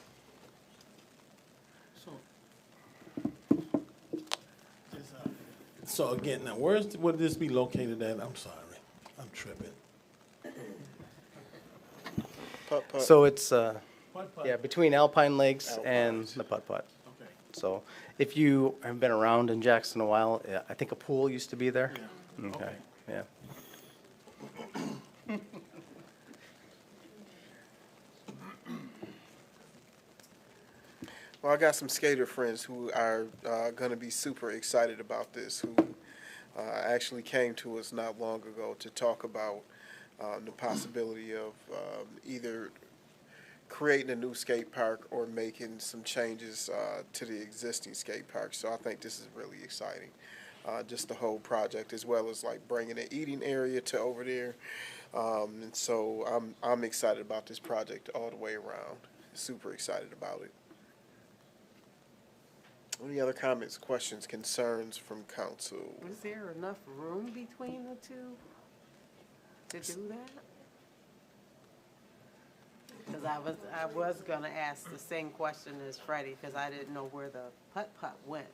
So again, now would this be located at? I'm sorry, I'm tripping. Putt-putt. So it's, Putt-putt. yeah, between Alpine Lakes and the putt-putt. Okay. So if you have been around in Jackson a while, I think a pool used to be there. Yeah. Okay, yeah. Well, I got some skater friends who are going to be super excited about this, who actually came to us not long ago to talk about the possibility of either creating a new skate park or making some changes to the existing skate park. So I think this is really exciting. Just the whole project, as well as like bringing an eating area to over there. And so I'm excited about this project all the way around. Super excited about it. Any other comments, questions, concerns from council? Was there enough room between the two to do that? Because I was gonna ask the same question as Freddie, because I didn't know where the putt-putt went.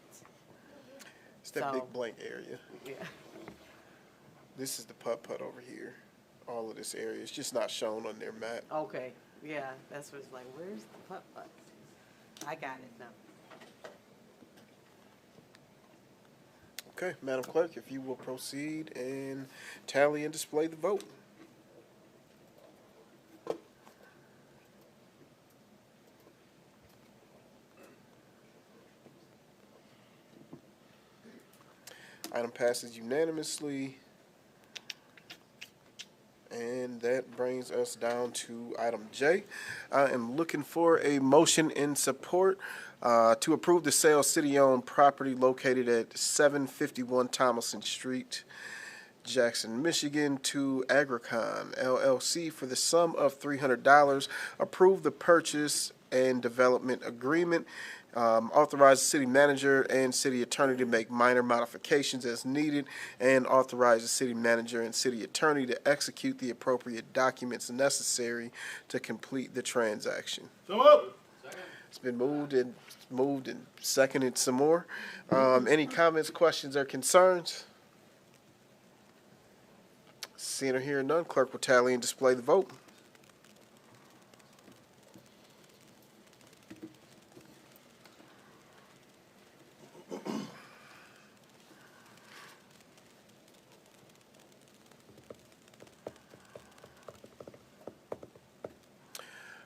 It's that So- big blank area. Yeah. This is the putt-putt over here. All of this area. It's just not shown on their map. Okay, yeah, that's what's like, where's the putt-putt? I got it now. Okay, Madam Clerk, if you will proceed and tally and display the vote. Item passes unanimously. And that brings us down to item J. I am looking for a motion in support to approve the sale of city-owned property located at 751 Thomason Street, Jackson, Michigan, to Agricon LLC for the sum of $300. Approve the purchase and development agreement. Authorize the city manager and city attorney to make minor modifications as needed, and authorize the city manager and city attorney to execute the appropriate documents necessary to complete the transaction. It's been moved and seconded some more. Any comments, questions, or concerns? Seeing or hearing none, clerk will tally and display the vote.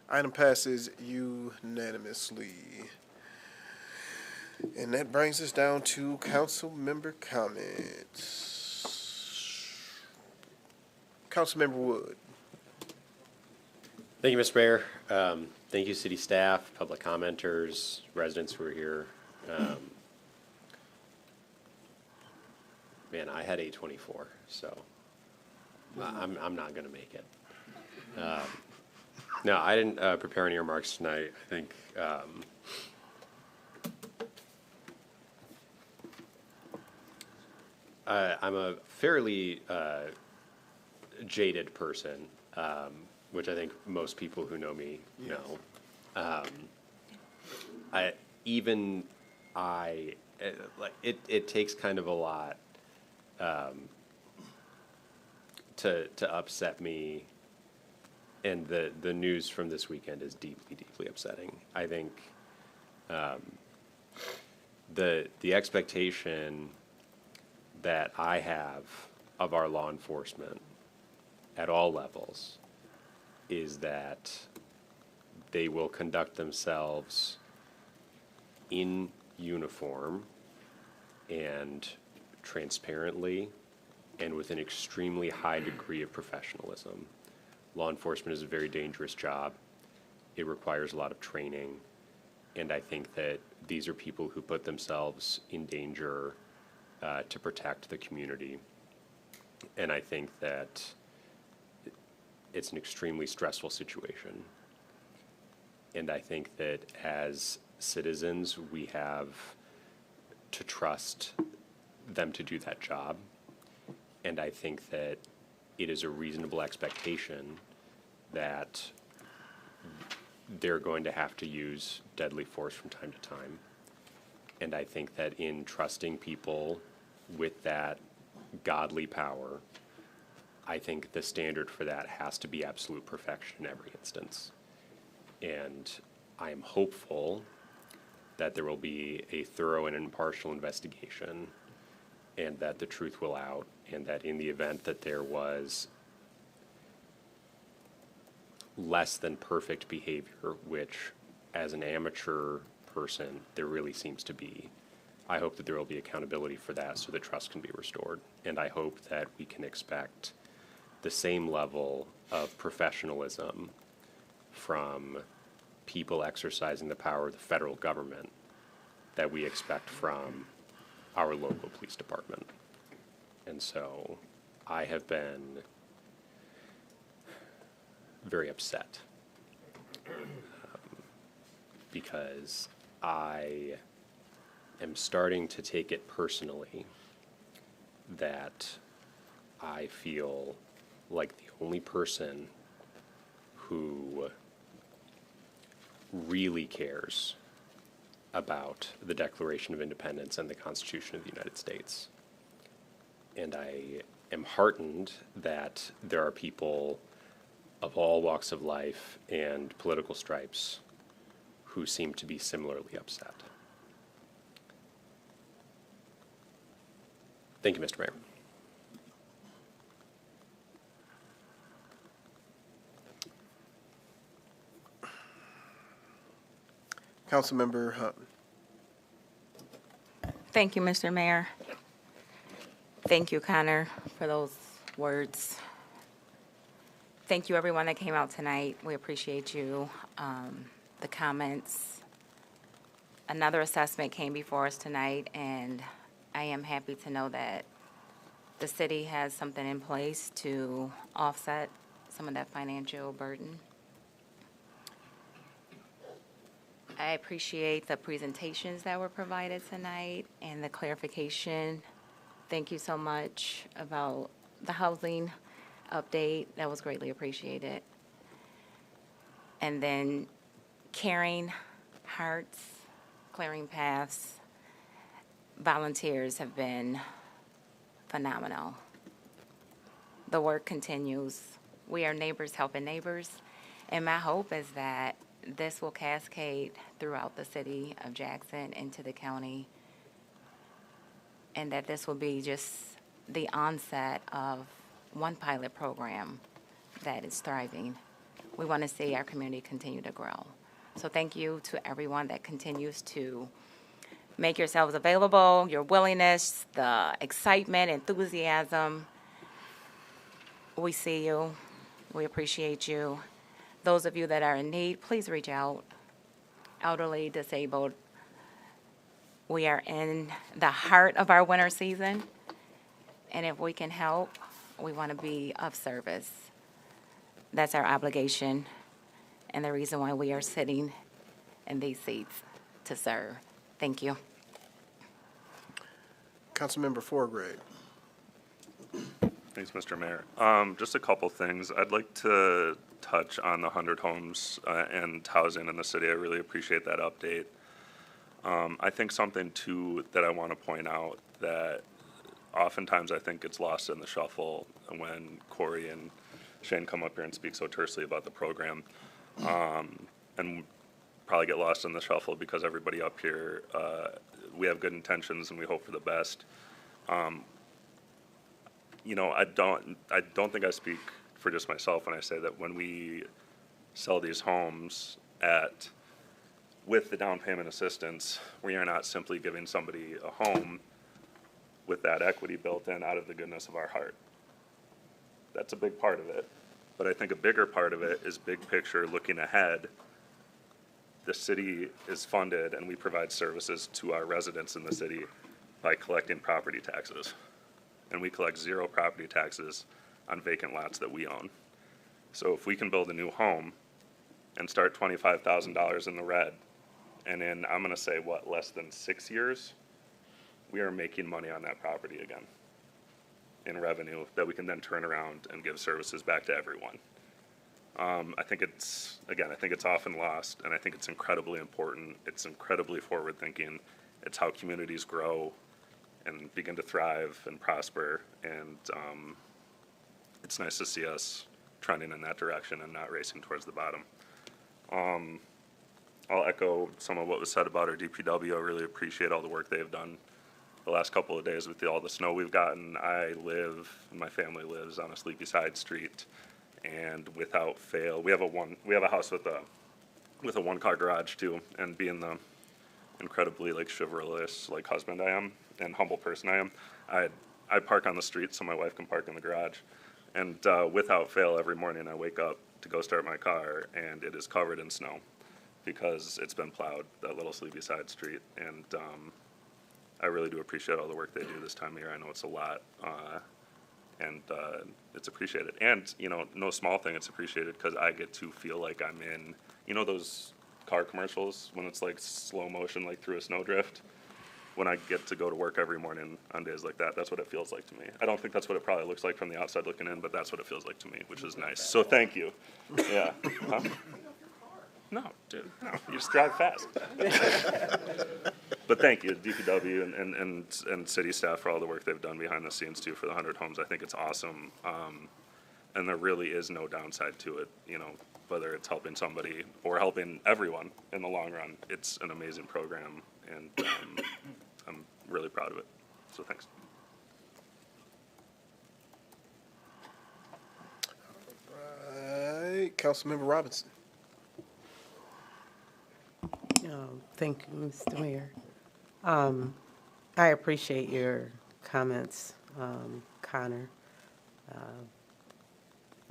Item passes unanimously. And that brings us down to council member comments. Councilmember Wood. Thank you, Mr. Mayor. Thank you, city staff, public commenters, residents who are here. Man, I had 824, so I'm not going to make it. No, I didn't prepare any remarks tonight. I think I'm a fairly jaded person, which I think most people who know me know. It takes kind of a lot to upset me, and the news from this weekend is deeply, deeply upsetting. I think the expectation that I have of our law enforcement at all levels is that they will conduct themselves in uniform and transparently and with an extremely high degree of professionalism. Law enforcement is a very dangerous job. It requires a lot of training, and I think that these are people who put themselves in danger to protect the community. And I think that it's an extremely stressful situation. And I think that as citizens, we have to trust them to do that job. And I think that it is a reasonable expectation that they're going to have to use deadly force from time to time. And I think that in trusting people with that godly power, I think the standard for that has to be absolute perfection in every instance. And I am hopeful that there will be a thorough and impartial investigation, and that the truth will out, and that in the event that there was less than perfect behavior, which as an amateur person there really seems to be, I hope that there will be accountability for that so that trust can be restored. And I hope that we can expect the same level of professionalism from people exercising the power of the federal government that we expect from our local police department. And so I have been very upset because I am starting to take it personally that I feel like the only person who really cares about the Declaration of Independence and the Constitution of the United States. And I am heartened that there are people of all walks of life and political stripes who seem to be similarly upset. Thank you, Mr. Mayor. Councilmember Hunt. Thank you, Mr. Mayor. Thank you, Connor, for those words. Thank you, everyone that came out tonight. We appreciate you. The comments. Another assessment came before us tonight, and I am happy to know that the city has something in place to offset some of that financial burden. I appreciate the presentations that were provided tonight and the clarification. Thank you so much about the housing update. That was greatly appreciated. And then caring hearts, clearing paths. Volunteers have been phenomenal. The work continues. We are neighbors helping neighbors. And my hope is that this will cascade throughout the city of Jackson into the county, and that this will be just the onset of one pilot program that is thriving. we want to see our community continue to grow. So thank you to everyone that continues to make yourselves available, your willingness, the excitement, enthusiasm. We see you. We appreciate you. Those of you that are in need, please reach out. Elderly, disabled. We are in the heart of our winter season, and if we can help, we want to be of service. That's our obligation and the reason why we are sitting in these seats to serve. Thank you. Councilmember Forgrave. Thanks, Mr. Mayor. Just a couple things. I'd like to touch on the 100 homes and housing in the city. I really appreciate that update. I think something, too, that I want to point out that oftentimes I think gets lost in the shuffle when Corey and Shane come up here and speak so tersely about the program, and probably get lost in the shuffle because everybody up here, we have good intentions and we hope for the best. You know, I don't think I speak for just myself when I say that when we sell these homes with the down payment assistance, we are not simply giving somebody a home with that equity built in out of the goodness of our heart. That's a big part of it. But I think a bigger part of it is big picture, looking ahead. The city is funded and we provide services to our residents in the city by collecting property taxes. And we collect 0 property taxes on vacant lots that we own. So if we can build a new home and start $25,000 in the red, and in, I'm gonna say, less than 6 years, we are making money on that property again in revenue that we can then turn around and give services back to everyone. I think it's often lost, and I think it's incredibly important. It's incredibly forward-thinking. It's how communities grow and begin to thrive and prosper, and it's nice to see us trending in that direction and not racing towards the bottom. I'll echo some of what was said about our DPW. I really appreciate all the work they've done the last couple of days with all the snow we've gotten. My family lives on a sleepy side street, and without fail, we have a house with a one-car garage too, and being the incredibly chivalrous husband I am and humble person I am, I park on the street so my wife can park in the garage, and without fail every morning I wake up to go start my car and it is covered in snow because it's been plowed, that little sleepy side street, and I really do appreciate all the work they do this time of year. I know it's a lot, and it's appreciated. And, no small thing, it's appreciated because I get to feel like I'm in, those car commercials when it's slow motion, through a snowdrift? When I get to go to work every morning on days like that, that's what it feels like to me. I don't think that's what it probably looks like from the outside looking in, but that's what it feels like to me, which is nice. So thank you. Yeah. Huh? No, dude, no, you just drive fast. But thank you, DPW and city staff for all the work they've done behind the scenes too for the 100 homes. I think it's awesome. And there really is no downside to it, whether it's helping somebody or helping everyone in the long run. It's an amazing program, and I'm really proud of it. So thanks. All right, Councilmember Robinson. Thank you, Mr. Mayor. I appreciate your comments, Connor,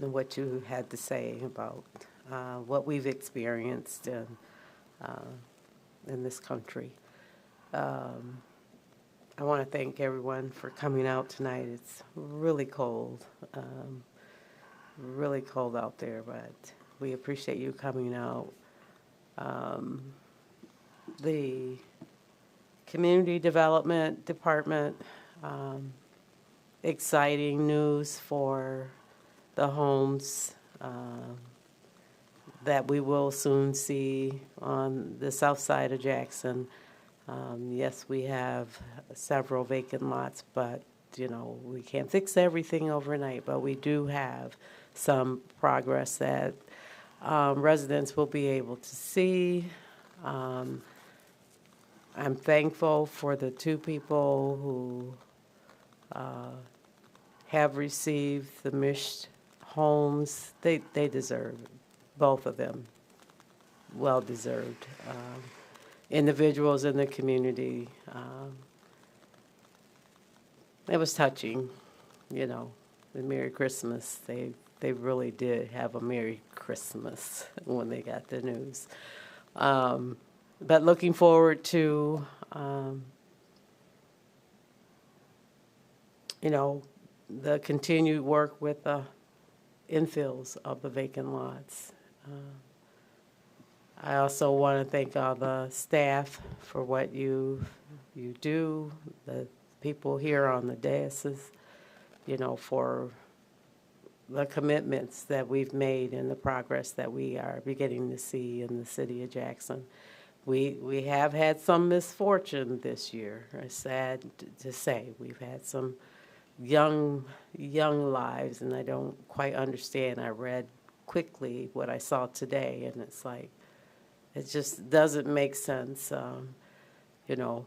and what you had to say about what we've experienced in this country. I want to thank everyone for coming out tonight. It's really cold out there, but we appreciate you coming out. The Community Development Department, exciting news for the homes that we will soon see on the south side of Jackson. Yes, we have several vacant lots, but we can't fix everything overnight, but we do have some progress that residents will be able to see. I'm thankful for the 2 people who have received the MISH homes. They deserve both of them, well-deserved. Individuals in the community. It was touching, you know, the Merry Christmas. They really did have a Merry Christmas when they got the news. But looking forward to, you know, the continued work with the infills of the vacant lots. I also want to thank all the staff for what you do, the people here on the diocese, you know, for the commitments that we've made and the progress that we are beginning to see in the city of Jackson. We have had some misfortune this year. It's sad to say. We've had some young lives, and I don't quite understand. I read quickly what I saw today, and it's like, it just doesn't make sense, you know.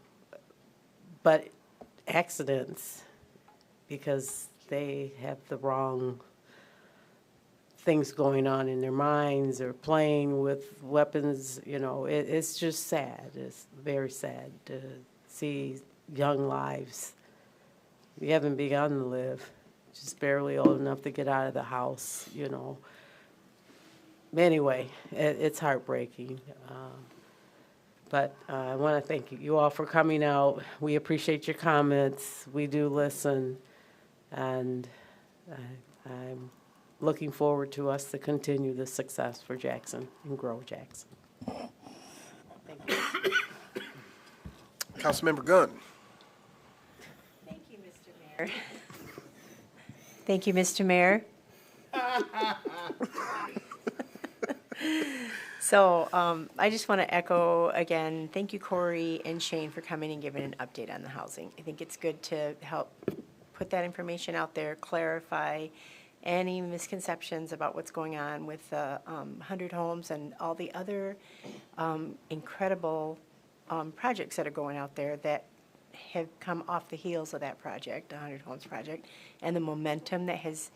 But accidents, because they have the wrong things going on in their minds or playing with weapons, you know, it's just sad. It's very sad to see young lives. We haven't begun to live, just barely old enough to get out of the house, you know. Anyway, it's heartbreaking. But I want to thank you all for coming out. We appreciate your comments. We do listen. And I'm looking forward to us to continue the success for Jackson and grow Jackson. Thank you. Councilmember Gunn. Thank you, Mr. Mayor. Thank you, Mr. Mayor. So I just want to echo again, thank you, Corey and Shane, for coming and giving an update on the housing. I think it's good to help put that information out there, clarify any misconceptions about what's going on with the 100 homes and all the other incredible projects that are going out there that have come off the heels of that project, the 100 Homes project, and the momentum that has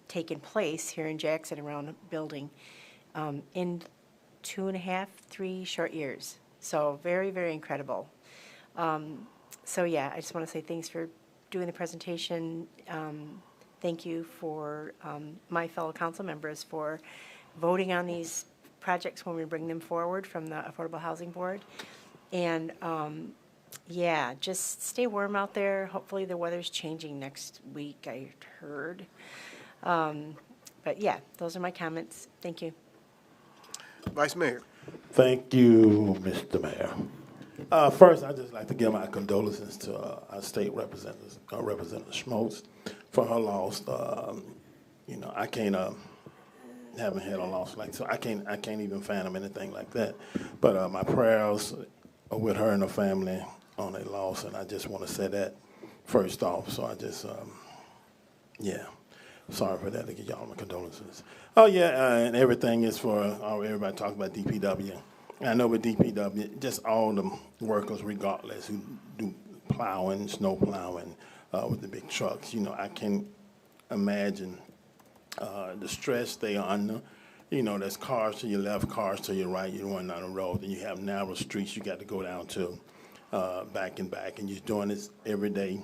taken place here in Jackson around building in 2.5, 3 short years. So very, very incredible. So yeah, I just want to say thanks for doing the presentation. Thank you for my fellow council members for voting on these projects when we bring them forward from the Affordable Housing Board. And yeah, just stay warm out there. Hopefully the weather's changing next week, I heard. But yeah, those are my comments. Thank you. Vice Mayor. Thank you, Mr. Mayor. First, I'd just like to give my condolences to our state representative, Representative Schmoltz, for her loss. You know, I can't, haven't had a loss like so. I can't even fathom anything like that. But my prayers are with her and her family on a loss, and I just want to say that first off. So I just, yeah. Sorry for that. To give y'all my condolences. Oh yeah, and everything is for everybody talking about DPW. I know with DPW, just all the workers, regardless, who do plowing, snow plowing with the big trucks. You know, I can imagine the stress they are under. You know, there's cars to your left, cars to your right. You're running down the road, and you have narrow streets you got to go down to, back and back, and you're doing this every day,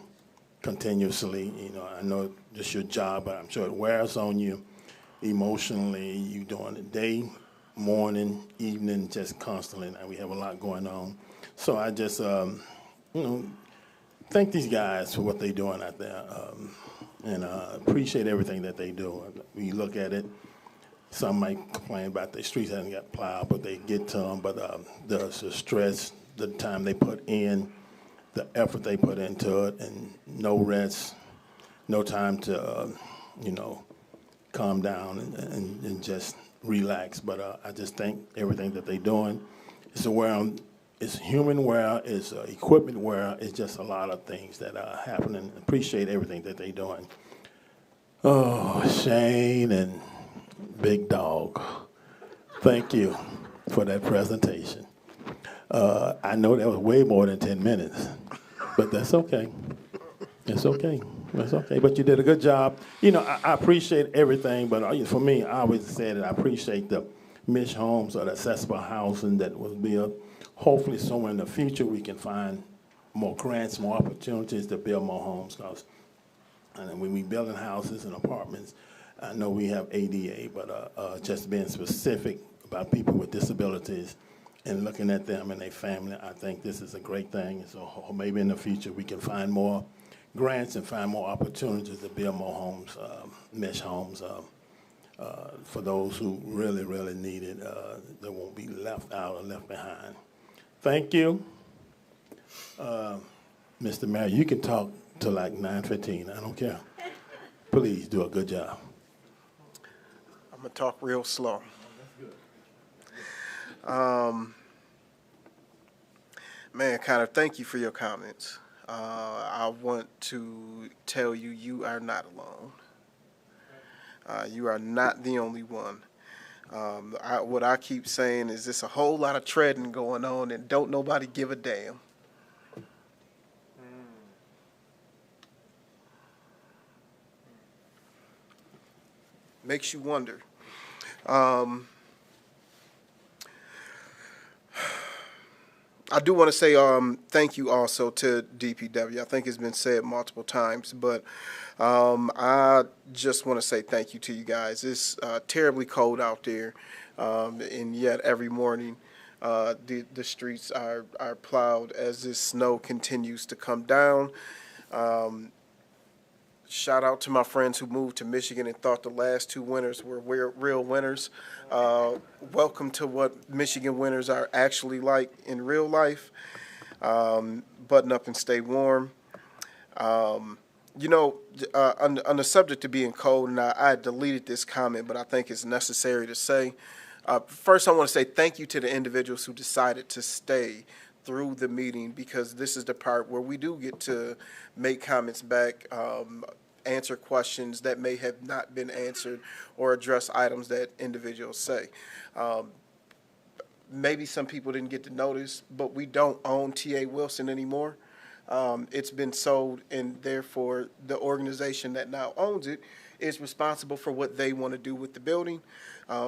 continuously. You know, I know just your job, but I'm sure it wears on you emotionally. You doing it day, morning, evening, just constantly. And we have a lot going on. So I just, you know, thank these guys for what they're doing out there, and appreciate everything that they do. When you look at it, some might complain about the streets haven't got plowed, but they get to them. But the stress, the time they put in, the effort they put into it, and no rest, no time to, you know, calm down and just relax. But I just thank everything that they're doing. It's it's human wear, it's equipment wear, it's just a lot of things that are happening. Appreciate everything that they're doing. Oh, Shane and Big Dog, thank you for that presentation. I know that was way more than 10 minutes, but that's okay. It's okay. That's okay, but you did a good job. You know, I appreciate everything, but for me, I always said that I appreciate the Mish homes or the accessible housing that was built. Hopefully, somewhere in the future, we can find more grants, more opportunities to build more homes. Because when we building houses and apartments, I know we have ADA, but just being specific about people with disabilities and looking at them and their family, I think this is a great thing. So maybe in the future we can find more grants and find more opportunities to build more homes, Mish homes, for those who really, really need it. They won't be left out or left behind. Thank you. Mr. Mayor, you can talk till like 9:15. I don't care. Please do a good job. I'm going to talk real slow. Man, Connor, thank you for your comments. I want to tell you, you are not alone. You are not the only one. What I keep saying is there's a whole lot of treading going on and don't nobody give a damn. Makes you wonder. I do want to say thank you also to DPW. I think it's been said multiple times, but I just want to say thank you to you guys. It's terribly cold out there, and yet every morning the streets are plowed as this snow continues to come down. Shout out to my friends who moved to Michigan and thought the last 2 winters were real winters. Welcome to what Michigan winters are actually like in real life. Button up and stay warm. You know, on the subject of being cold, and I deleted this comment, but I think it's necessary to say. First, I want to say thank you to the individuals who decided to stay through the meeting, because this is the part where we do get to make comments back, answer questions that may have not been answered, or address items that individuals say. Maybe some people didn't get to notice, but we don't own T.A. Wilson anymore. It's been sold, and therefore the organization that now owns it is responsible for what they want to do with the building.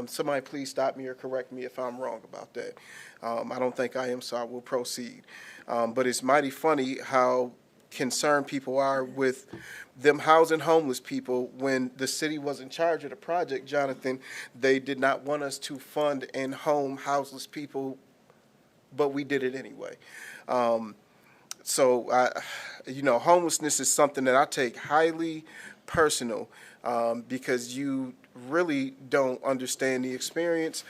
Somebody please stop me or correct me if I'm wrong about that. I don't think I am, so I will proceed. But it's mighty funny how concerned people are with them housing homeless people. When the city was in charge of the project, Jonathan, they did not want us to fund and home houseless people, but we did it anyway. So, you know, homelessness is something that I take highly personal, because you really don't understand the experience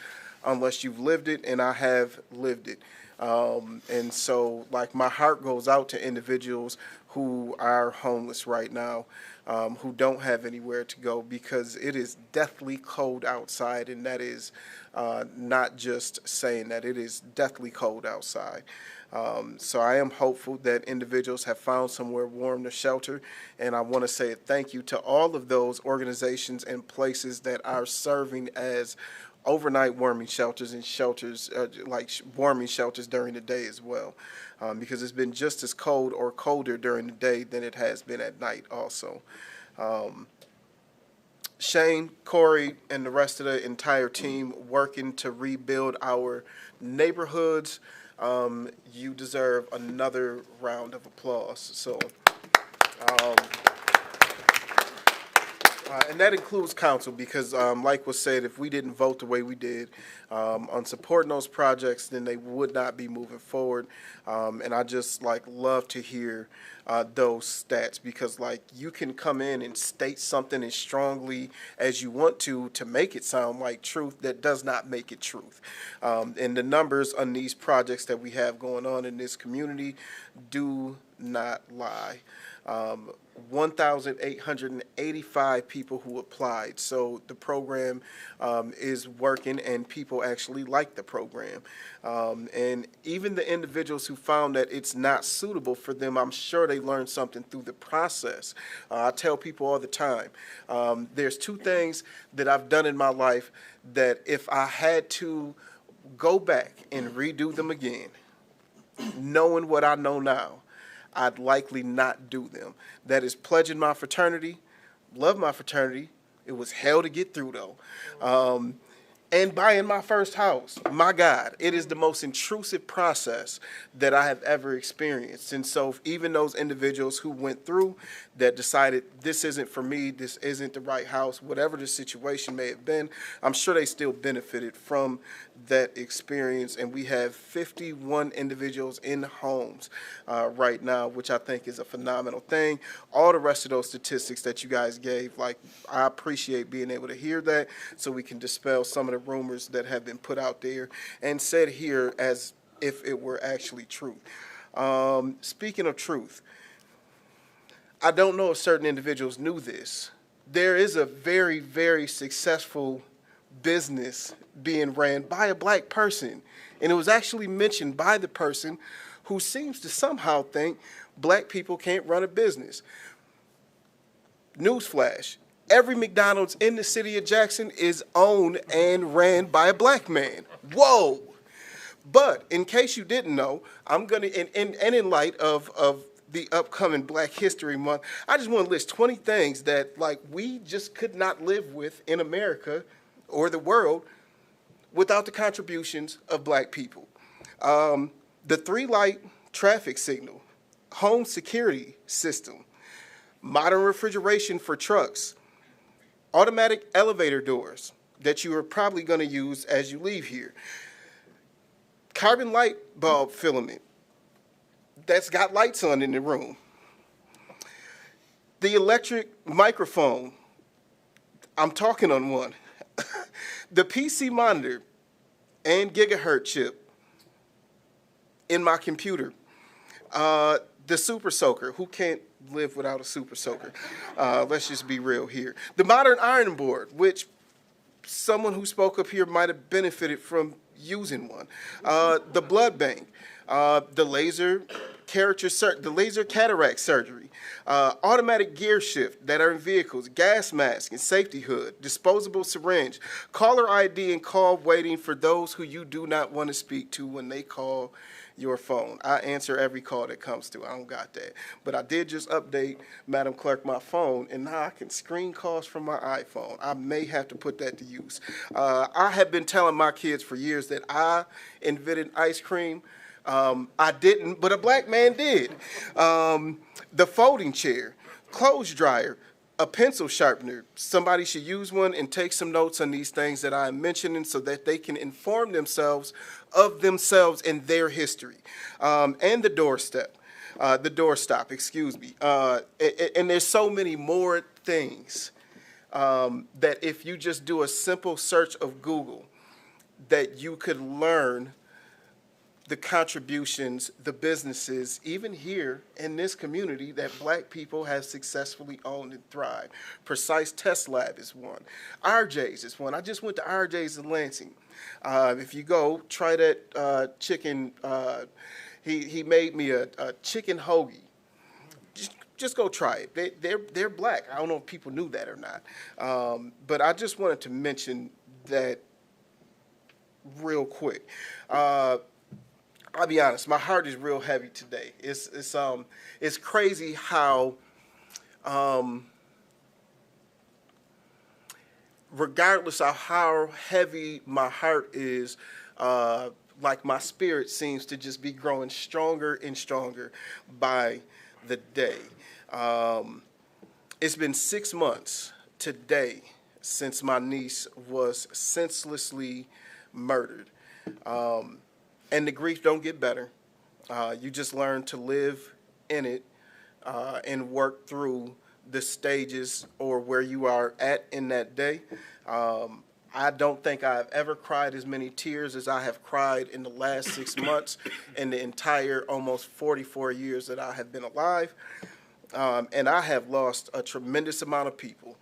unless you've lived it, and I have lived it. And so, like, my heart goes out to individuals who are homeless right now, who don't have anywhere to go, because it is deathly cold outside, and that is not just saying that. It is deathly cold outside. So I am hopeful that individuals have found somewhere warm to shelter, and I want to say a thank you to all of those organizations and places that are serving as overnight warming shelters and shelters, warming shelters during the day as well, because it's been just as cold or colder during the day than it has been at night also. Shane, Corey, and the rest of the entire team working to rebuild our neighborhoods. You deserve another round of applause. So, and that includes council, because like was said, if we didn't vote the way we did on supporting those projects, then they would not be moving forward. And I just love to hear those stats, because you can come in and state something as strongly as you want to make it sound like truth that does not make it truth. And the numbers on these projects that we have going on in this community do not lie. 1,885 people who applied. So the program is working, and people actually like the program. And even the individuals who found that it's not suitable for them, I'm sure they learned something through the process. I tell people all the time, there's 2 things that I've done in my life that if I had to go back and redo them again, knowing what I know now, I'd likely not do them. That is pledging my fraternity, love my fraternity. It was hell to get through though. And buying my first house, my God, it is the most intrusive process that I have ever experienced. And so even those individuals who went through that decided this isn't for me, this isn't the right house, whatever the situation may have been, I'm sure they still benefited from that experience. And we have 51 individuals in homes right now, which I think is a phenomenal thing. All the rest of those statistics that you guys gave, like, I appreciate being able to hear that so we can dispel some of the rumors that have been put out there and said here as if it were actually true. Speaking of truth, I don't know if certain individuals knew this. There is a very, very successful business being ran by a black person, and it was actually mentioned by the person who seems to somehow think black people can't run a business. Newsflash. Every McDonald's in the city of Jackson is owned and ran by a black man. Whoa! But in case you didn't know, I'm going to, and in light of the upcoming Black History Month, I just want to list 20 things that, like, we just could not live with in America or the world without the contributions of black people. The 3-light traffic signal, home security system, modern refrigeration for trucks, automatic elevator doors that you are probably going to use as you leave here. Carbon light bulb filament that's got lights on in the room. The electric microphone, I'm talking on one. The PC monitor and gigahertz chip in my computer. The Super Soaker, who can't live without a Super Soaker? Let's just be real here. The modern ironing board, which someone who spoke up here might have benefited from using one. The blood bank, the laser cataract surgery, automatic gear shift that are in vehicles, gas mask and safety hood, disposable syringe, caller ID and call waiting for those who you do not want to speak to when they call your phone. I answer every call that comes through. I don't got that. But I did just update, Madam Clerk, my phone, and now I can screen calls from my iPhone. I may have to put that to use. I have been telling my kids for years that I invented ice cream. I didn't, but a black man did. The folding chair, clothes dryer, a pencil sharpener. Somebody should use one and take some notes on these things that I'm mentioning so that they can inform themselves of themselves and their history. And the doorstop, excuse me. And there's so many more things that if you just do a simple search of Google, that you could learn the contributions, the businesses, even here in this community, that black people have successfully owned and thrived. Precise Test Lab is one. RJ's is one. I just went to RJ's in Lansing. If you go, try that chicken. He made me a chicken hoagie. Just go try it. They're black. I don't know if people knew that or not. But I just wanted to mention that real quick. I'll be honest, my heart is real heavy today. It's crazy how, regardless of how heavy my heart is, like my spirit seems to just be growing stronger and stronger by the day. It's been 6 months today since my niece was senselessly murdered. And the grief don't get better. You just learn to live in it and work through the stages or where you are at in that day. I don't think I've ever cried as many tears as I have cried in the last 6 months in the entire almost 44 years that I have been alive. And I have lost a tremendous amount of people,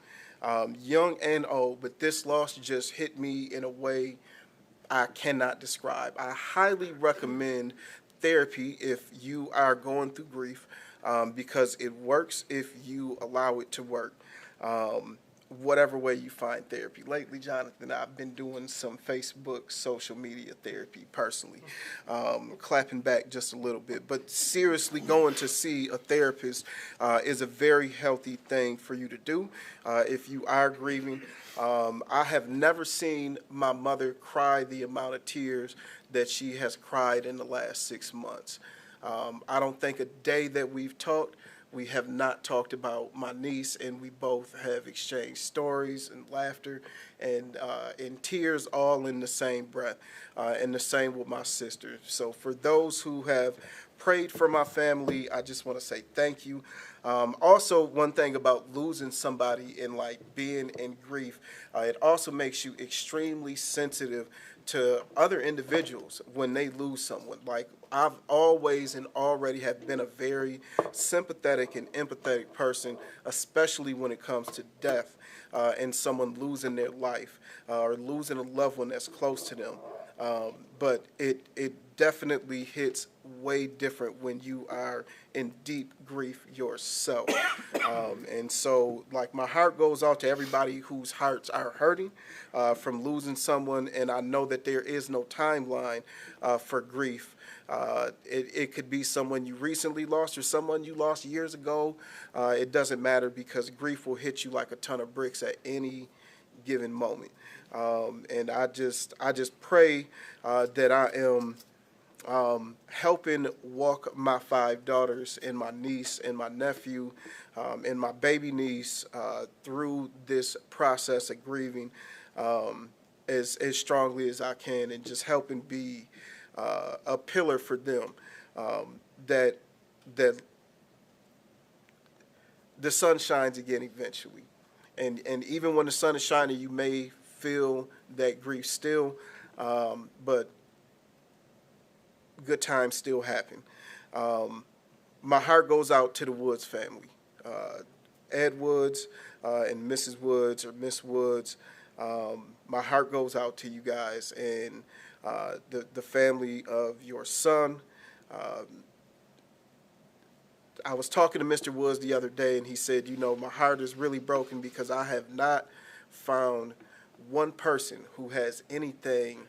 young and old, but this loss just hit me in a way I cannot describe. I highly recommend therapy if you are going through grief, because it works if you allow it to work. whatever way you find therapy. Lately, Jonathan, I've been doing some Facebook social media therapy personally, clapping back just a little bit. But seriously, going to see a therapist is a very healthy thing for you to do if you are grieving. I have never seen my mother cry the amount of tears that she has cried in the last 6 months. I don't think a day that we've talked, we have not talked about my niece, and we both have exchanged stories and laughter and tears all in the same breath, and the same with my sister. So for those who have prayed for my family, I just want to say thank you. Also, one thing about losing somebody and like being in grief, it also makes you extremely sensitive to other individuals when they lose someone. Like I've always and already have been a very sympathetic and empathetic person, especially when it comes to death and someone losing their life or losing a loved one that's close to them. But it definitely hits way different when you are in deep grief yourself. And so, like, my heart goes out to everybody whose hearts are hurting from losing someone, and I know that there is no timeline for grief. It could be someone you recently lost or someone you lost years ago. It doesn't matter, because grief will hit you like a ton of bricks at any given moment. And I just pray that I am helping walk my 5 daughters and my niece and my nephew and my baby niece through this process of grieving as strongly as I can, and just helping be a pillar for them, that the sun shines again eventually. And even when the sun is shining, you may feel that grief still, but good times still happen. My heart goes out to the Woods family, Ed Woods and Mrs. Woods, or Miss Woods. My heart goes out to you guys and the family of your son. I was talking to Mr. Woods the other day, and he said, you know, my heart is really broken because I have not found one person who has anything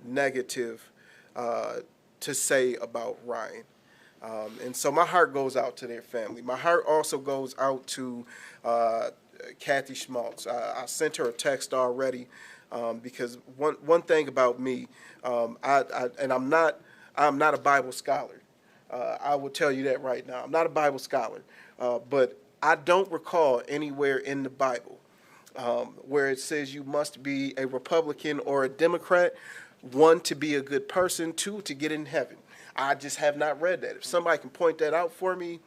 negative to say about Ryan. And so my heart goes out to their family. My heart also goes out to Kathy Schmaltz. I sent her a text already because one thing about me, I'm not a Bible scholar. I will tell you that right now. I'm not a Bible scholar, but I don't recall anywhere in the Bible where it says you must be a Republican or a Democrat, 1, to be a good person, 2, to get in heaven. I just have not read that. If somebody can point that out for me,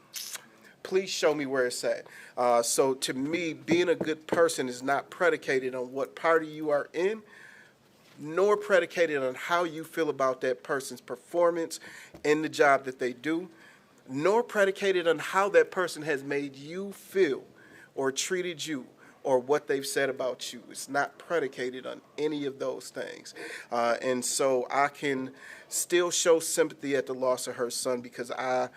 please show me where it's at. So to me, being a good person is not predicated on what party you are in, nor predicated on how you feel about that person's performance in the job that they do, nor predicated on how that person has made you feel or treated you or what they've said about you. It's not predicated on any of those things. And so I can still show sympathy at the loss of her son, because I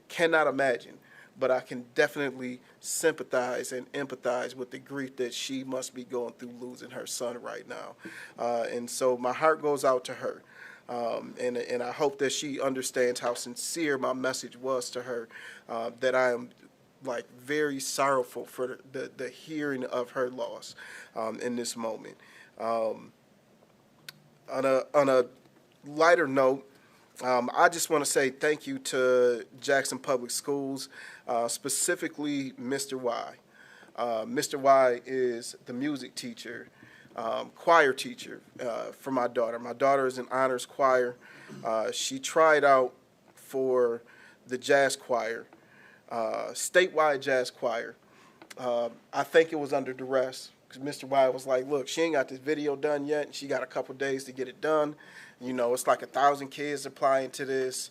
cannot imagine, but I can definitely sympathize and empathize with the grief that she must be going through losing her son right now. And so my heart goes out to her. And I hope that she understands how sincere my message was to her, that I am like very sorrowful for the hearing of her loss in this moment. On a lighter note, I just want to say thank you to Jackson Public Schools, specifically Mr. Y. Mr. Y is the music teacher, choir teacher for my daughter. My daughter is in honors choir. She tried out for the jazz choir, statewide jazz choir. I think it was under duress, because Mr. Y was like, look, she ain't got this video done yet, and she got a couple days to get it done. You know, it's like 1,000 kids applying to this.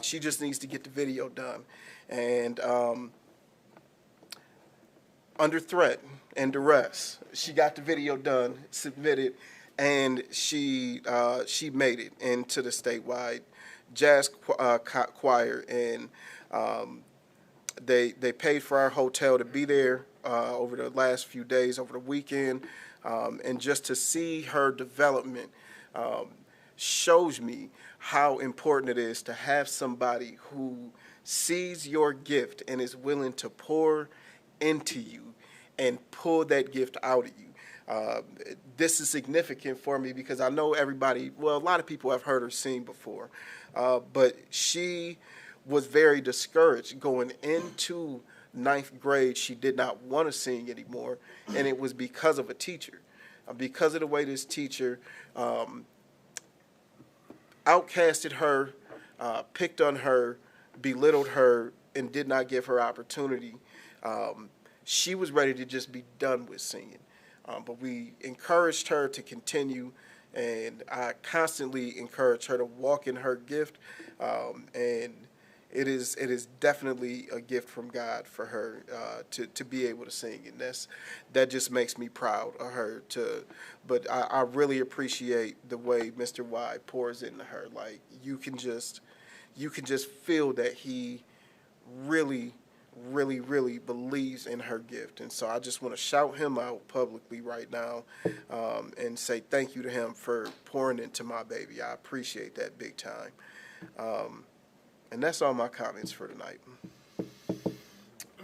She just needs to get the video done. And under threat and duress, she got the video done, submitted, and she made it into the statewide jazz choir. And they paid for our hotel to be there. over the last few days, over the weekend, and just to see her development shows me how important it is to have somebody who sees your gift and is willing to pour into you and pull that gift out of you. This is significant for me because I know everybody, well, a lot of people have heard her sing before, but she was very discouraged going into ninth grade. She did not want to sing anymore, and it was because of a teacher. Because of the way this teacher outcasted her, picked on her, belittled her, and did not give her opportunity. She was ready to just be done with singing. But we encouraged her to continue, and I constantly encourage her to walk in her gift. And it is definitely a gift from God for her to be able to sing, and that just makes me proud of her. But I really appreciate the way Mr. Y pours into her. Like you can just feel that he really believes in her gift. And so I just want to shout him out publicly right now and say thank you to him for pouring into my baby. I appreciate that big time. And that's all my comments for tonight.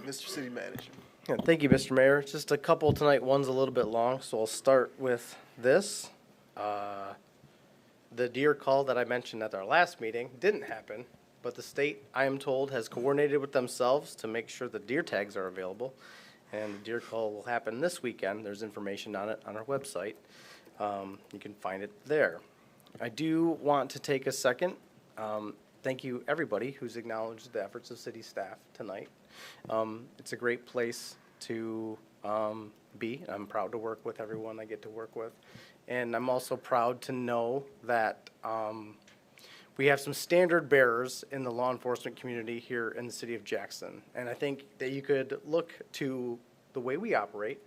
Mr. City Manager. Yeah, thank you, Mr. Mayor. Just a couple tonight. One's a little bit long, so I'll start with this. The deer call that I mentioned at our last meeting didn't happen, but the state, I am told, has coordinated with themselves to make sure the deer tags are available, and the deer call will happen this weekend. There's information on it on our website. You can find it there. I do want to take a second. Thank you, everybody who's acknowledged the efforts of city staff tonight. It's a great place to be. I'm proud to work with everyone I get to work with. And I'm also proud to know that we have some standard bearers in the law enforcement community here in the city of Jackson. And I think that you could look to the way we operate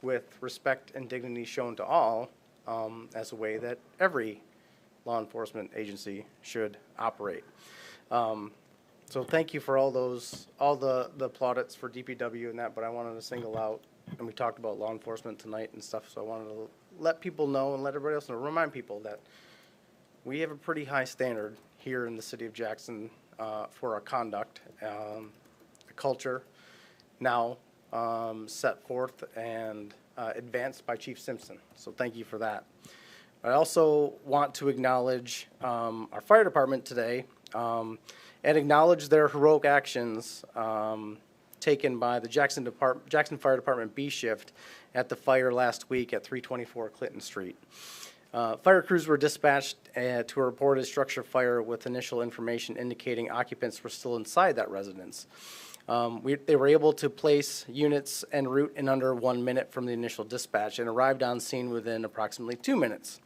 with respect and dignity shown to all as a way that every law enforcement agency should operate. So thank you for all the plaudits for DPW and that, but I wanted to single out, and we talked about law enforcement tonight and stuff, so I wanted to let people know and let everybody else know, remind people that we have a pretty high standard here in the city of Jackson for our conduct, a culture now set forth and advanced by Chief Simpson. So thank you for that. I also want to acknowledge our fire department today and acknowledge their heroic actions taken by the Jackson Fire Department B shift at the fire last week at 324 Clinton Street. Fire crews were dispatched to a reported structure fire with initial information indicating occupants were still inside that residence. They were able to place units en route in under 1 minute from the initial dispatch and arrived on scene within approximately 2 minutes.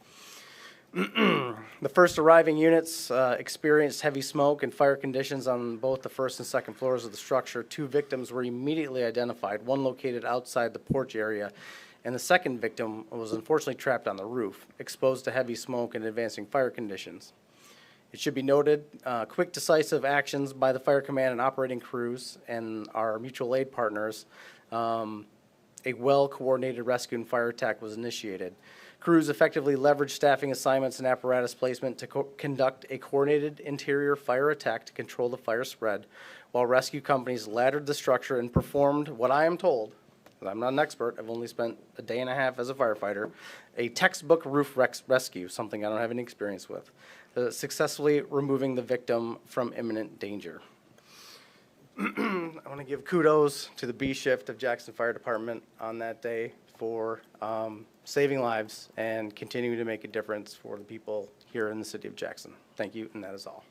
The first arriving units experienced heavy smoke and fire conditions on both the first and second floors of the structure. 2 victims were immediately identified, one located outside the porch area, and the second victim was unfortunately trapped on the roof, exposed to heavy smoke and advancing fire conditions. It should be noted, quick, decisive actions by the fire command and operating crews and our mutual aid partners, a well-coordinated rescue and fire attack was initiated. Crews effectively leveraged staffing assignments and apparatus placement to conduct a coordinated interior fire attack to control the fire spread, while rescue companies laddered the structure and performed what I am told, I'm not an expert, I've only spent a day and a half as a firefighter, a textbook roof rescue, something I don't have any experience with, successfully removing the victim from imminent danger. I want to give kudos to the B shift of Jackson Fire Department on that day for saving lives and continuing to make a difference for the people here in the city of Jackson. Thank you, and that is all.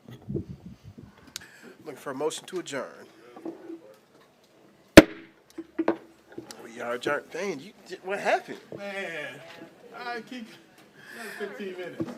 Looking for a motion to adjourn. We are adjourned. Dang, what happened? Man, I keep 15 minutes.